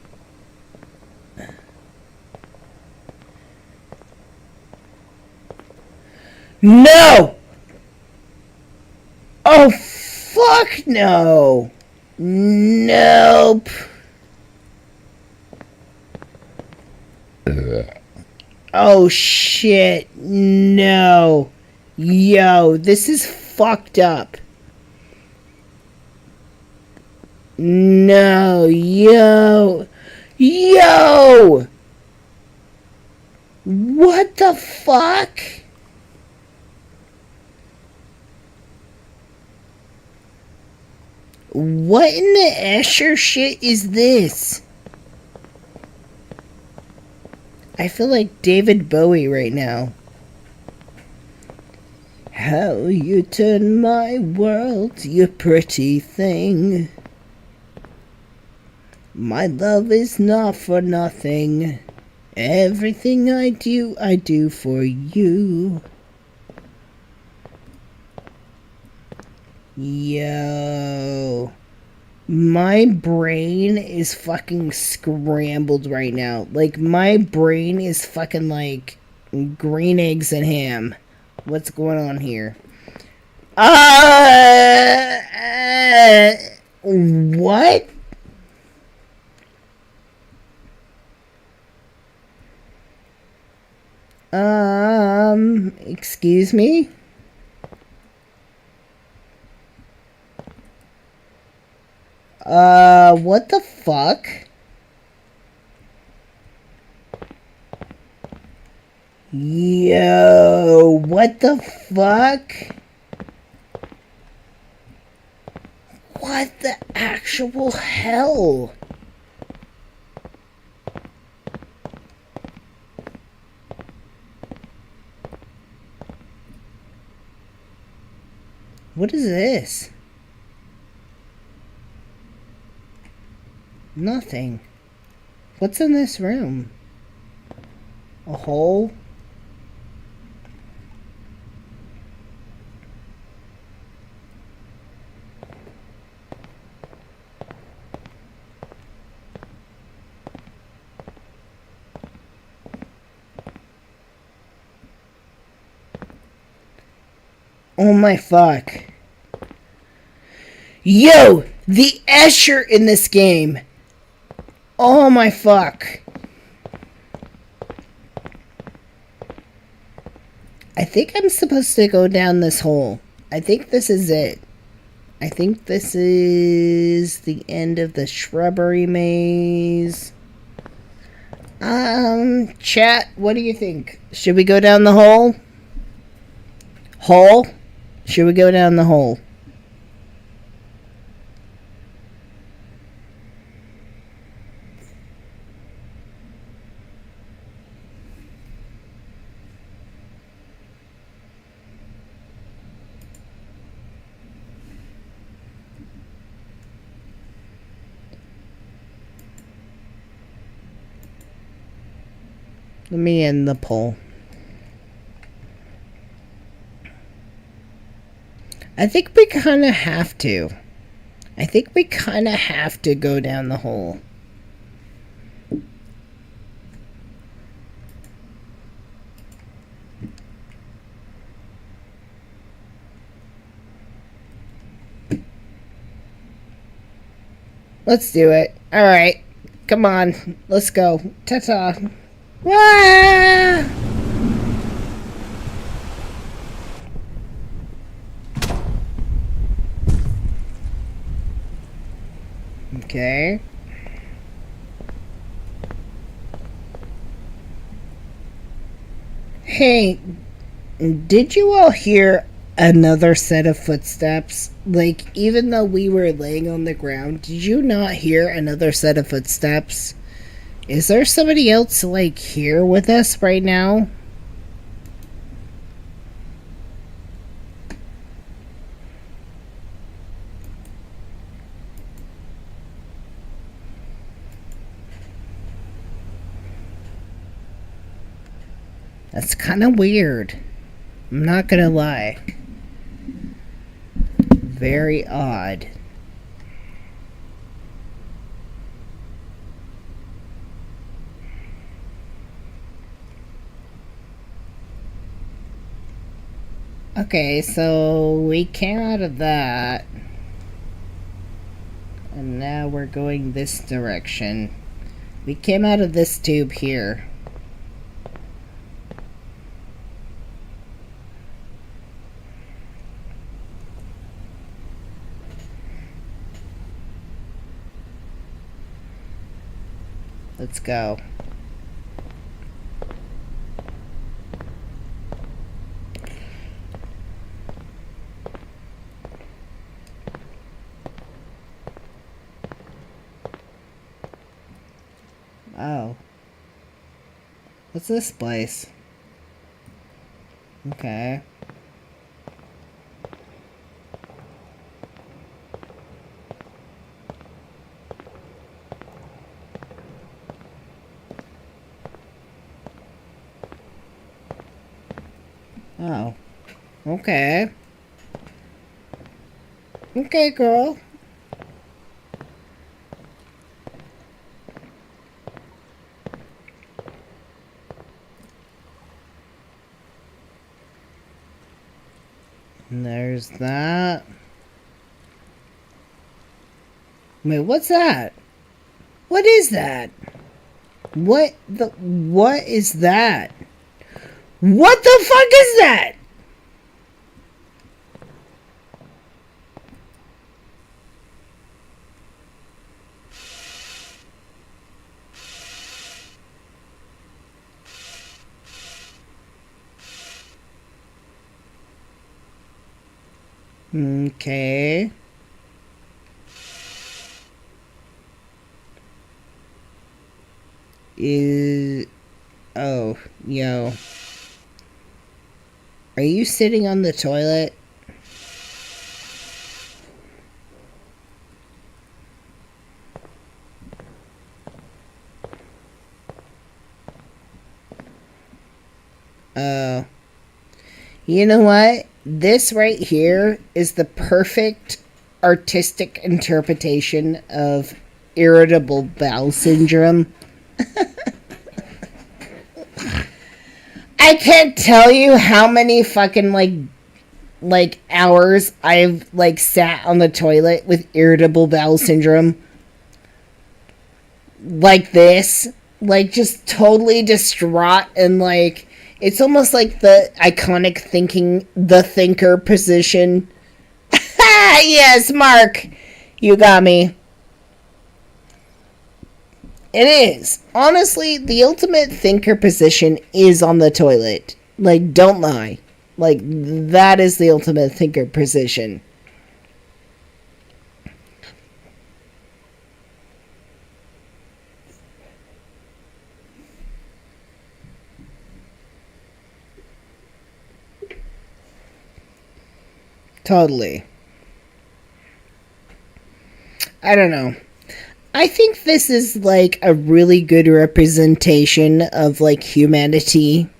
No! Oh, fuck no! Nope. Oh, shit. No. Yo, this is fucked up. No, yo. Yo! What the fuck? What in the Escher shit is this? I feel like David Bowie right now. How you turn my world, you pretty thing. My love is not for nothing. Everything I do for you. Yo. My brain is fucking scrambled right now. Like, my brain is fucking like green eggs and ham. What's going on here? What? Excuse me? What the fuck? Yo, what the fuck? What the actual hell? What is this? Nothing. What's in this room? A hole? Oh my fuck. Yo! The Escher in this game! Oh my fuck. I think I'm supposed to go down this hole. I think this is it. I think this is the end of the shrubbery maze. Chat, what do you think? Should we go down the hole? Hole? Should we go down the hole? Let me end the poll. I think we kind of have to. I think we kind of have to go down the hole. Let's do it. Alright. Come on. Let's go. Ta-ta. Wah! Okay. Hey, did you all hear another set of footsteps? Like, even though we were laying on the ground, did you not hear another set of footsteps? Is there somebody else, like, here with us right now? That's kind of weird. I'm not gonna lie. Very odd. Okay, so we came out of that. And now we're going this direction. We came out of this tube here. Let's go. What's this place? Okay. Oh. Okay. Okay, girl. And there's that. Wait, what's that? What is that? What is that? What the fuck is that? Okay. Oh, yo. Are you sitting on the toilet? You know what? This right here is the perfect artistic interpretation of irritable bowel syndrome. I can't tell you how many fucking like hours I've like sat on the toilet with irritable bowel syndrome. Like this. Like just totally distraught and like it's almost like the iconic the thinker position. Yes, Mark. You got me. It is. Honestly, the ultimate thinker position is on the toilet. Like, don't lie. Like, that is the ultimate thinker position. Totally. I don't know. I think this is like a really good representation of like humanity.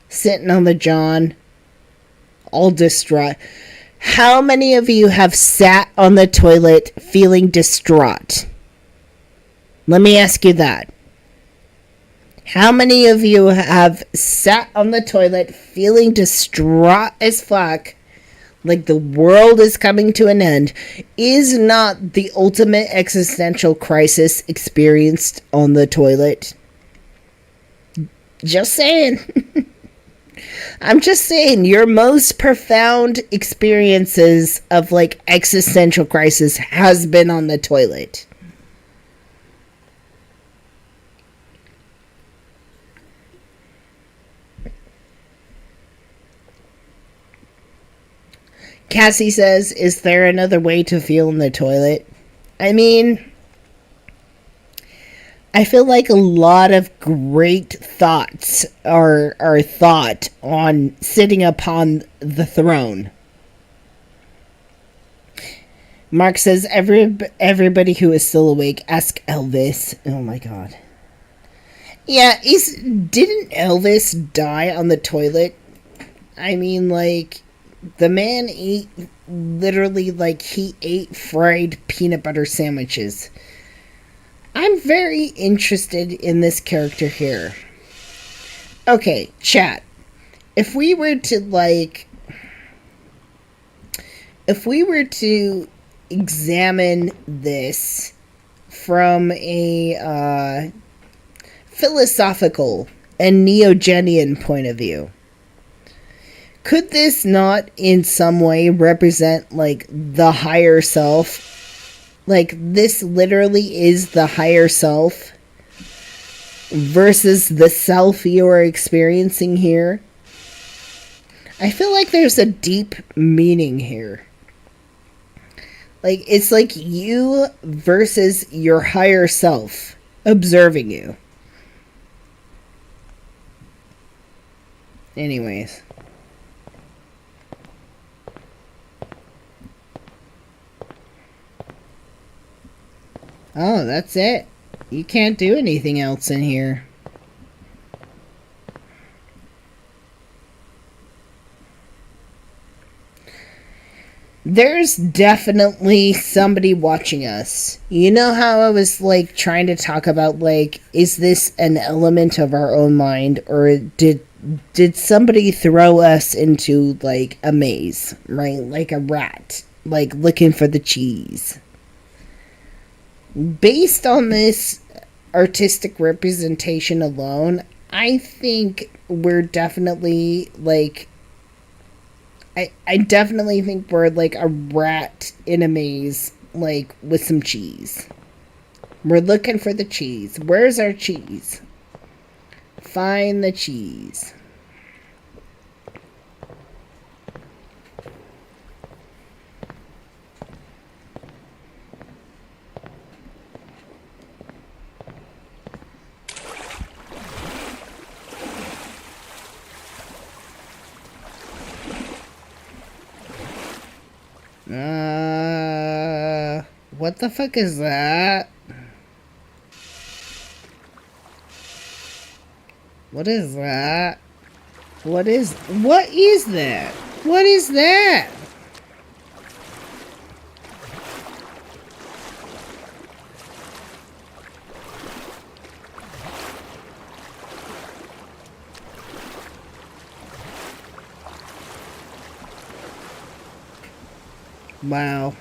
Sitting on the john, all distraught. How many of you have sat on the toilet feeling distraught? Let me ask you that. How many of you have sat on the toilet feeling distraught as fuck? Like the world is coming to an end, is not the ultimate existential crisis experienced on the toilet. Just saying. I'm just saying, your most profound experiences of like existential crisis has been on the toilet. Cassie says, is there another way to feel in the toilet? I mean, I feel like a lot of great thoughts are thought on sitting upon the throne. Mark says, everybody who is still awake, ask Elvis. Oh my god. Yeah, didn't Elvis die on the toilet? I mean, like, the man ate, literally, like, he ate fried peanut butter sandwiches. I'm very interested in this character here. Okay, chat. If we were to examine this from a philosophical and Neogenian point of view, could this not in some way represent like the higher self? Like this literally is the higher self versus the self you are experiencing here? I feel like there's a deep meaning here. Like it's like you versus your higher self observing you. Anyways. Oh, that's it. You can't do anything else in here. There's definitely somebody watching us. You know how I was like trying to talk about like, is this an element of our own mind, or did somebody throw us into like a maze, right? Like a rat, like looking for the cheese. Based on this artistic representation alone, I think we're definitely like I definitely think we're like a rat in a maze, like with some cheese. We're looking for the cheese. Where's our cheese? Find the cheese. What the fuck is that? What is that? What is that? What is that? Wow.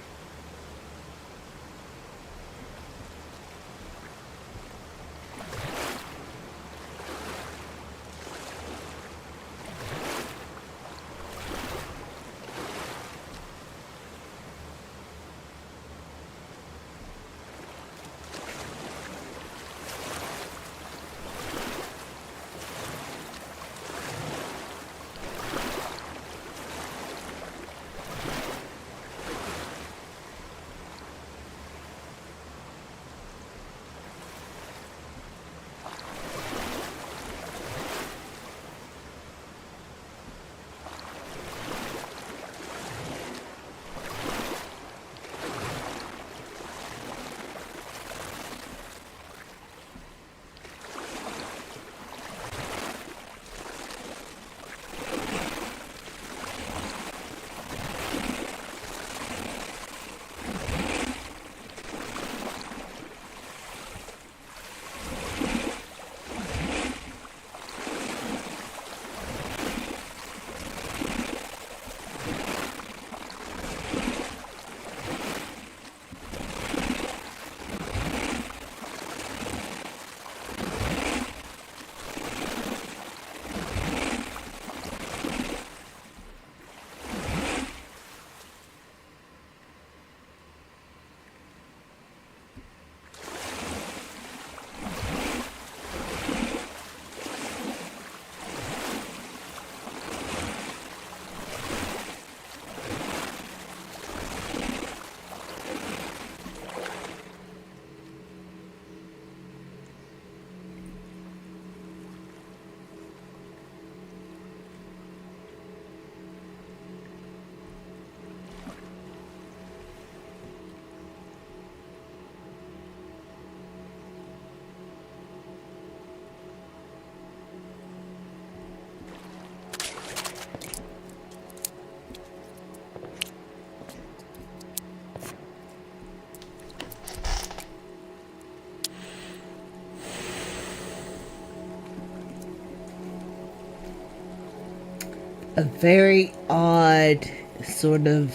A very odd sort of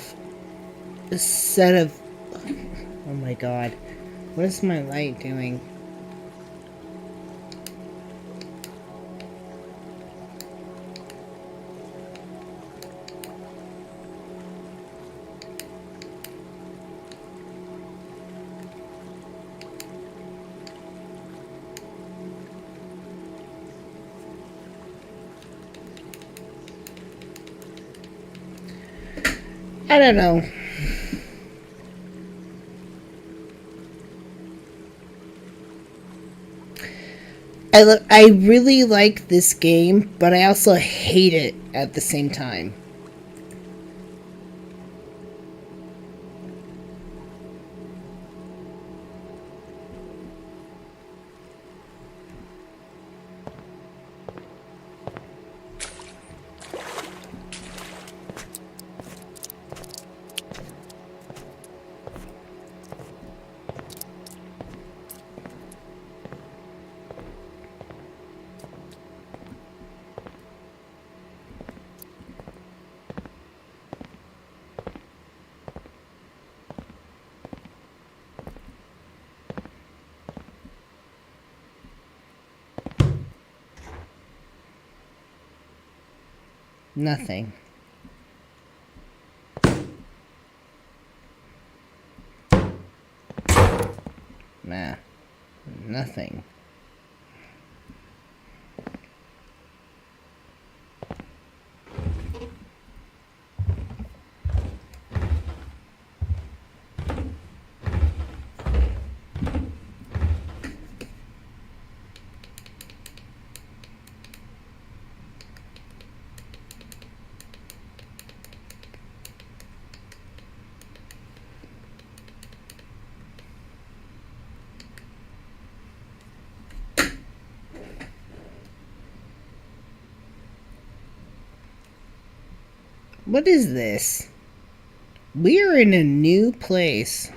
set of... Oh my god. What is my light doing? I don't know. I really like this game, but I also hate it at the same time. Nothing. Nah. Nothing. What is this? We are in a new place.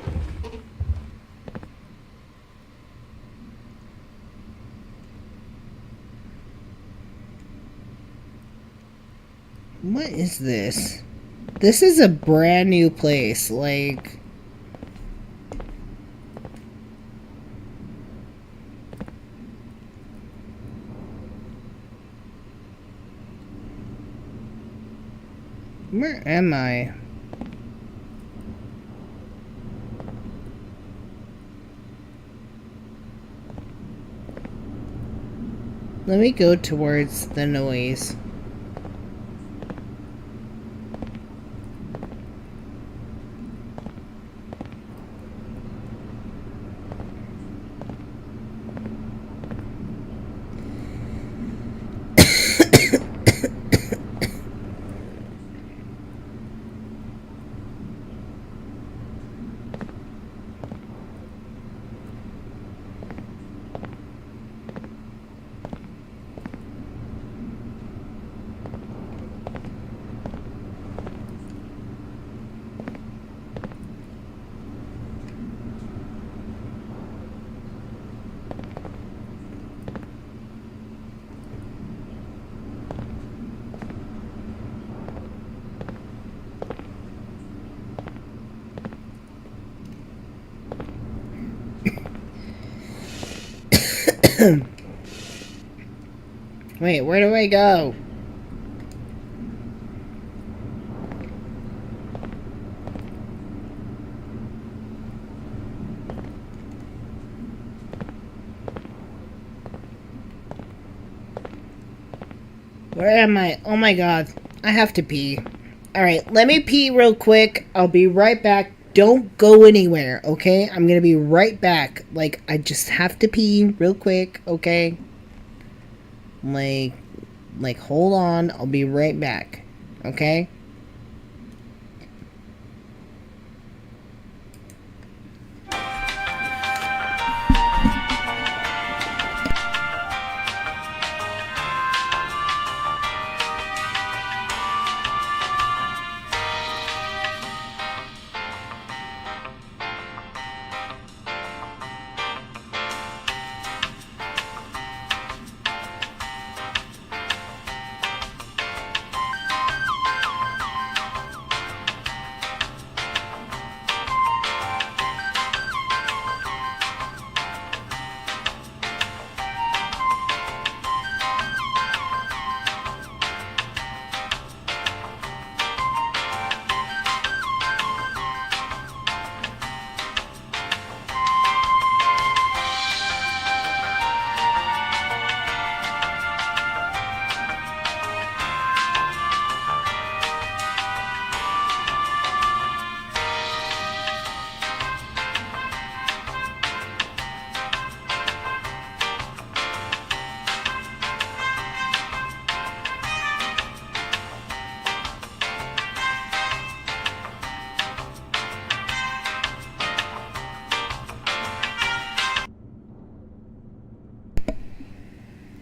What is this? This is a brand new place, like... Where am I? Let me go towards the noise. Wait, where do I go? Where am I? Oh my god. I have to pee. Alright, let me pee real quick. I'll be right back. Don't go anywhere, okay? I'm gonna be right back. Like, I just have to pee real quick, okay? Like, hold on. I'll be right back, okay?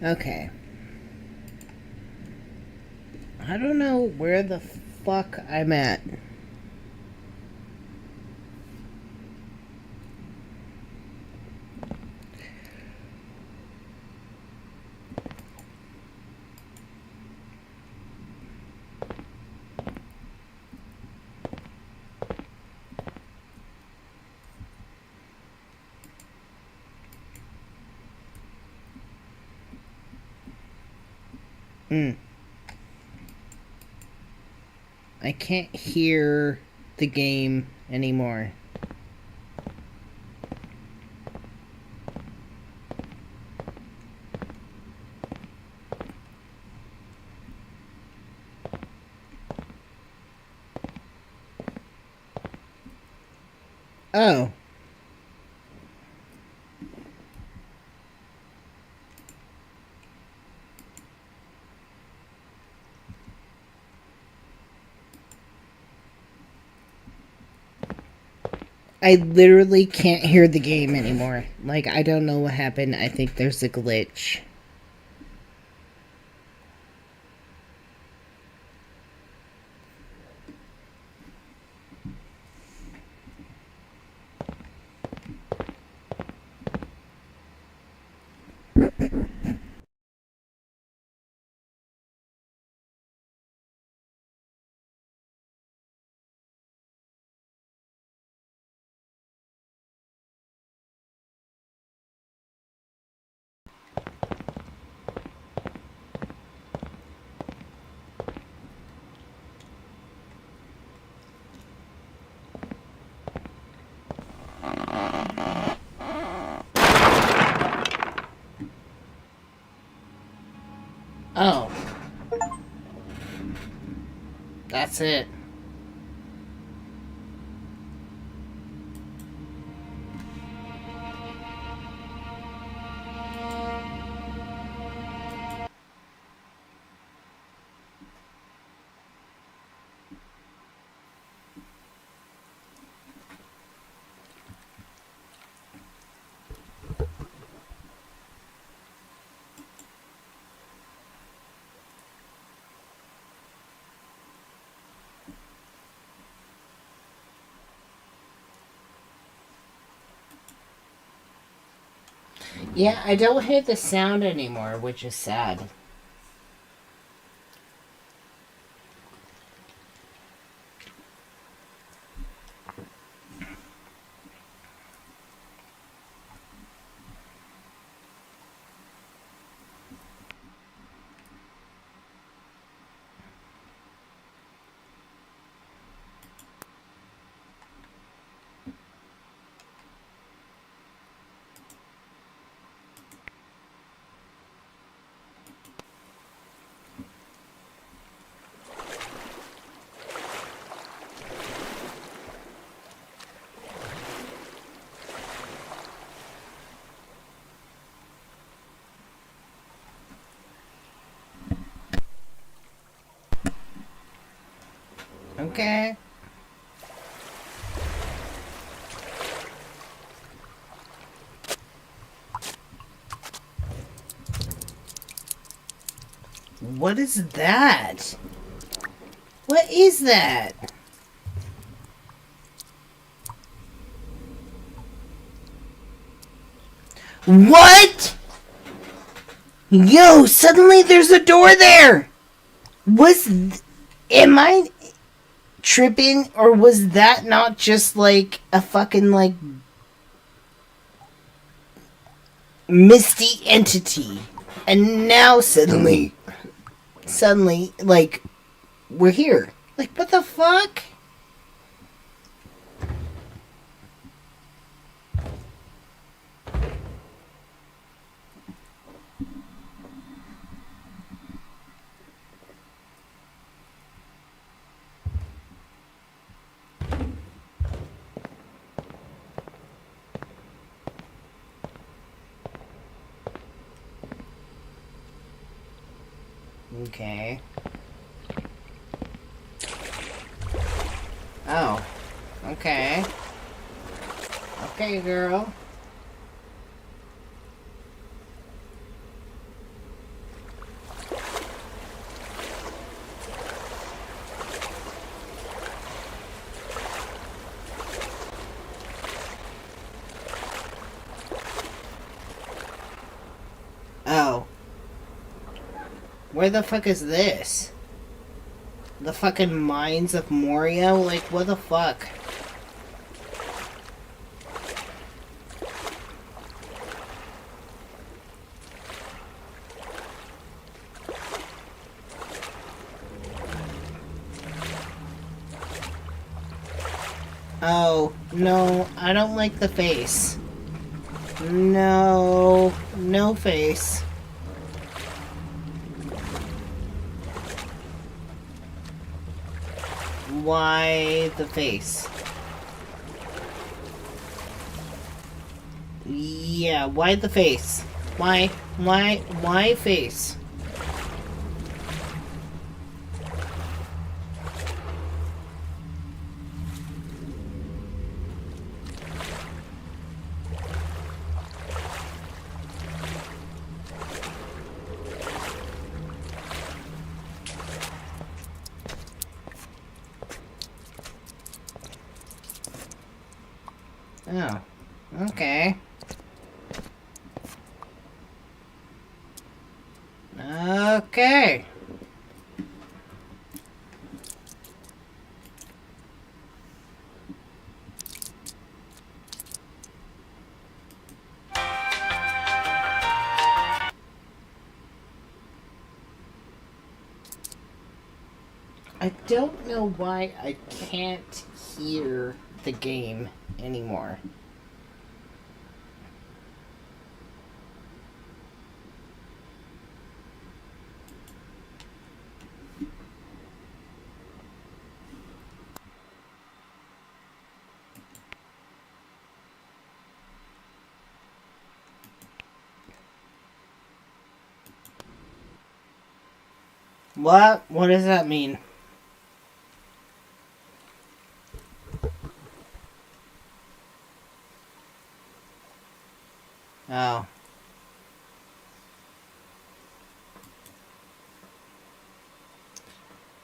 Okay. I don't know where the fuck I'm at. I can't hear the game anymore. Oh. I literally can't hear the game anymore. Like, I don't know what happened. I think there's a glitch. Oh. That's it. Yeah, I don't hear the sound anymore, which is sad. Okay. What is that? What is that? What? Yo, suddenly there's a door there! Am I tripping, or was that not just like a fucking like misty entity? And now suddenly, like, we're here. Like, what the fuck? Okay. Oh. Okay. Okay, girl. Where the fuck is this? The fucking mines of Moria? Like, what the fuck? Oh, no, I don't like the face. No, no face. Why the face? Yeah, why the face? Why face? Oh, okay. Okay. I don't know why I can't hear the game anymore. What? What does that mean? Oh.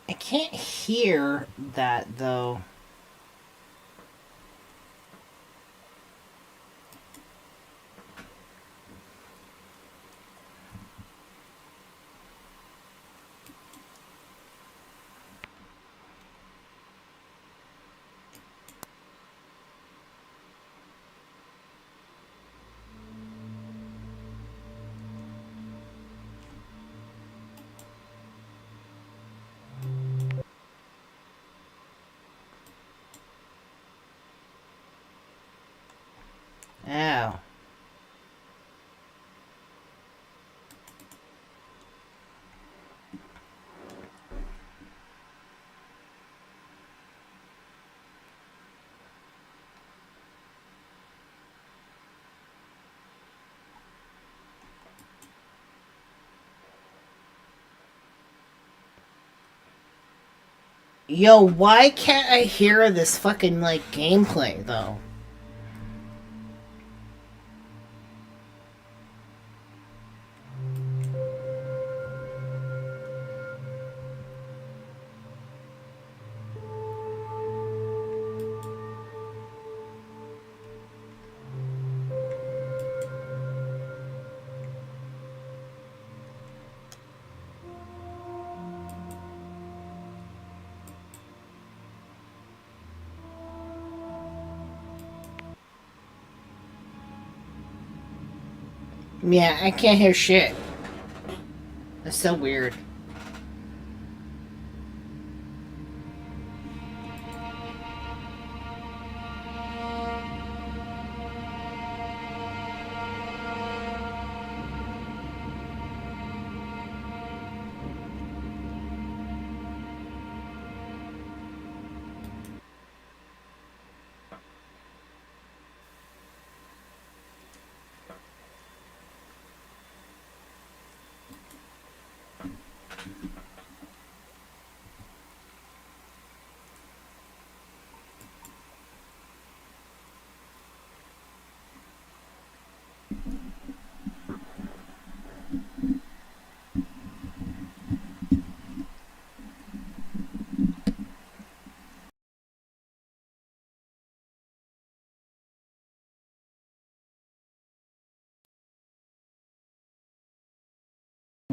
I can't hear that, though. Oh. Yo, why can't I hear this fucking, like, gameplay, though? Yeah, I can't hear shit. That's so weird.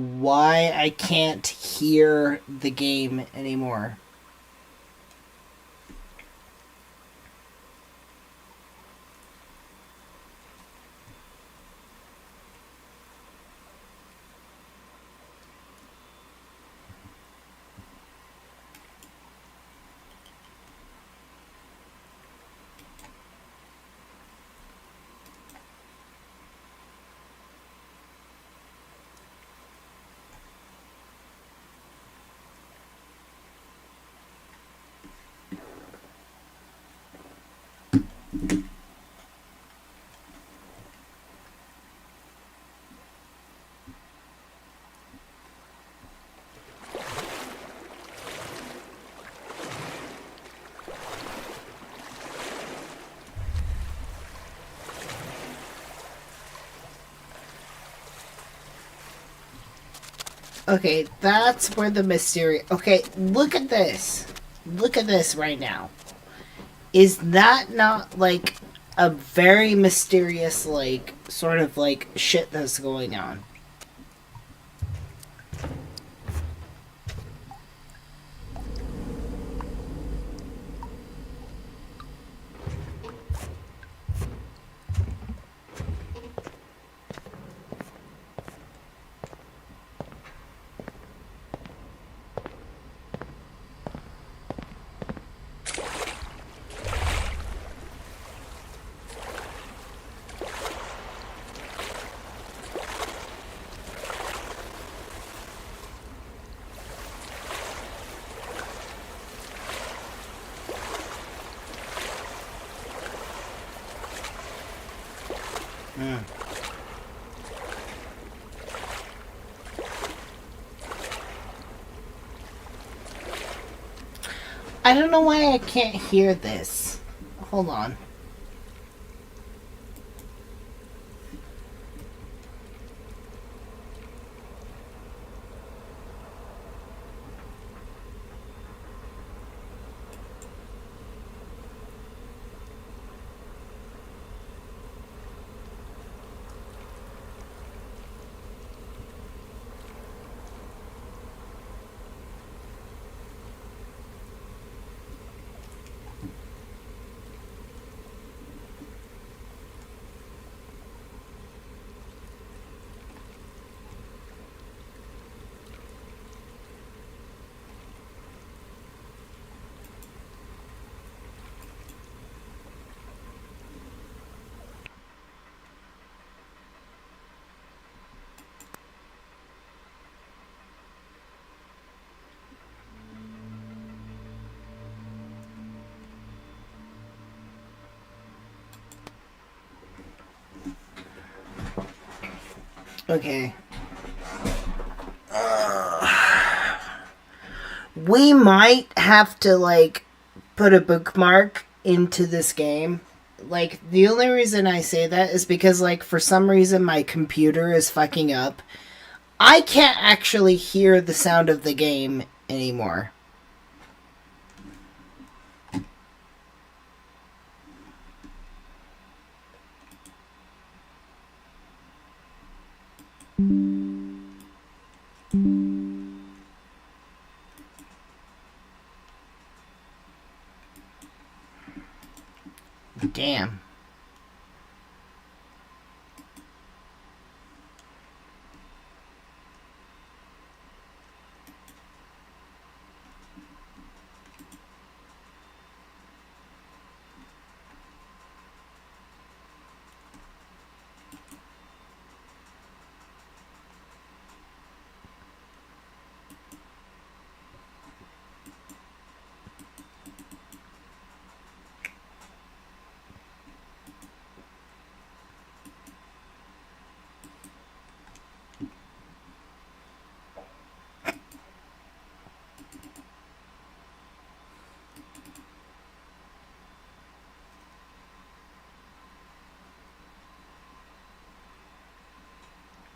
why I can't hear the game anymore. Okay, that's where the mystery... Okay, look at this. Look at this right now. Is that not, like, a very mysterious, like, sort of, like, shit that's going on? I don't know why I can't hear this. Hold on. Okay. We might have to, like, put a bookmark into this game. Like, the only reason I say that is because, like, for some reason my computer is fucking up. I can't actually hear the sound of the game anymore. Damn.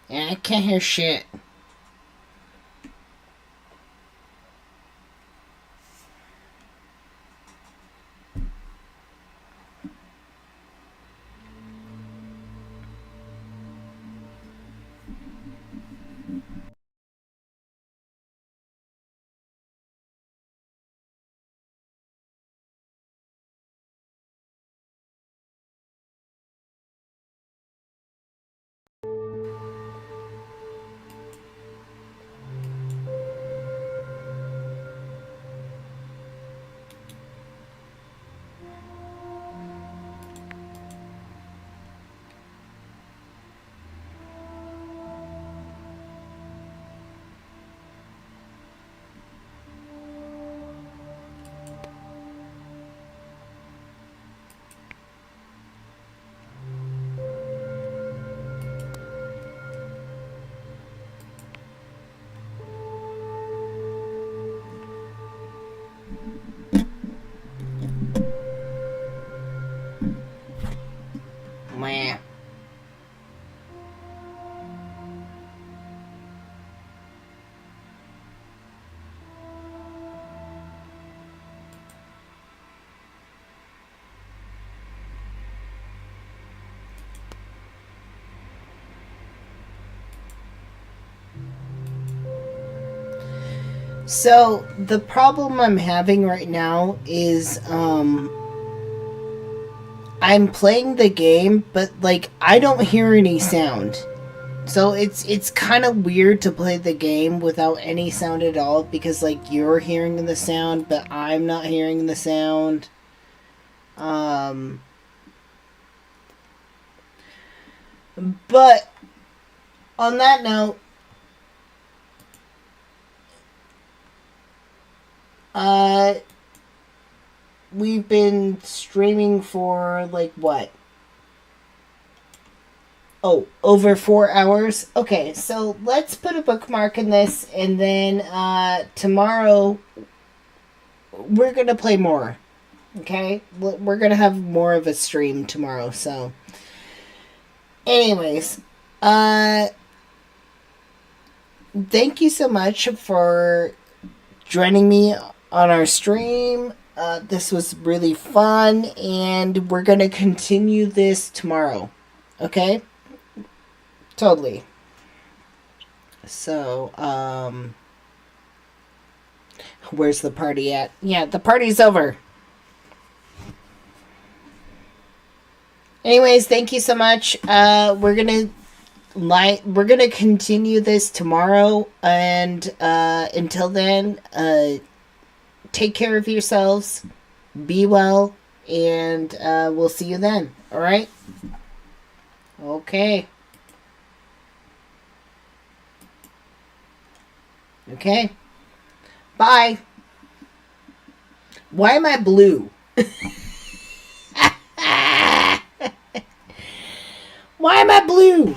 Yeah, I can't hear shit. So, the problem I'm having right now is, I'm playing the game, but, like, I don't hear any sound. So it's kind of weird to play the game without any sound at all, because, like, you're hearing the sound, but I'm not hearing the sound. But on that note, we've been streaming for, like, what? Oh, over 4 hours? Okay, so let's put a bookmark in this, and then tomorrow we're gonna play more. Okay? We're gonna have more of a stream tomorrow, so. Anyways, thank you so much for joining me on our stream. This was really fun, and we're gonna continue this tomorrow. Okay? Totally. So, where's the party at? Yeah, the party's over. Anyways, thank you so much. We're gonna continue this tomorrow, and until then, take care of yourselves, be well, and we'll see you then. All right? Okay. Okay. Bye. Why am I blue? Why am I blue?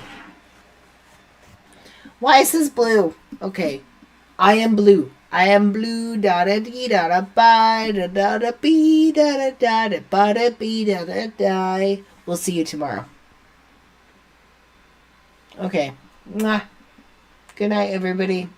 Why is this blue? Okay. I am blue. I am blue. Da da dee da da bye da da da bee da da da da ba da bee da da die. We'll see you tomorrow. Okay. Mwah. Good night, everybody.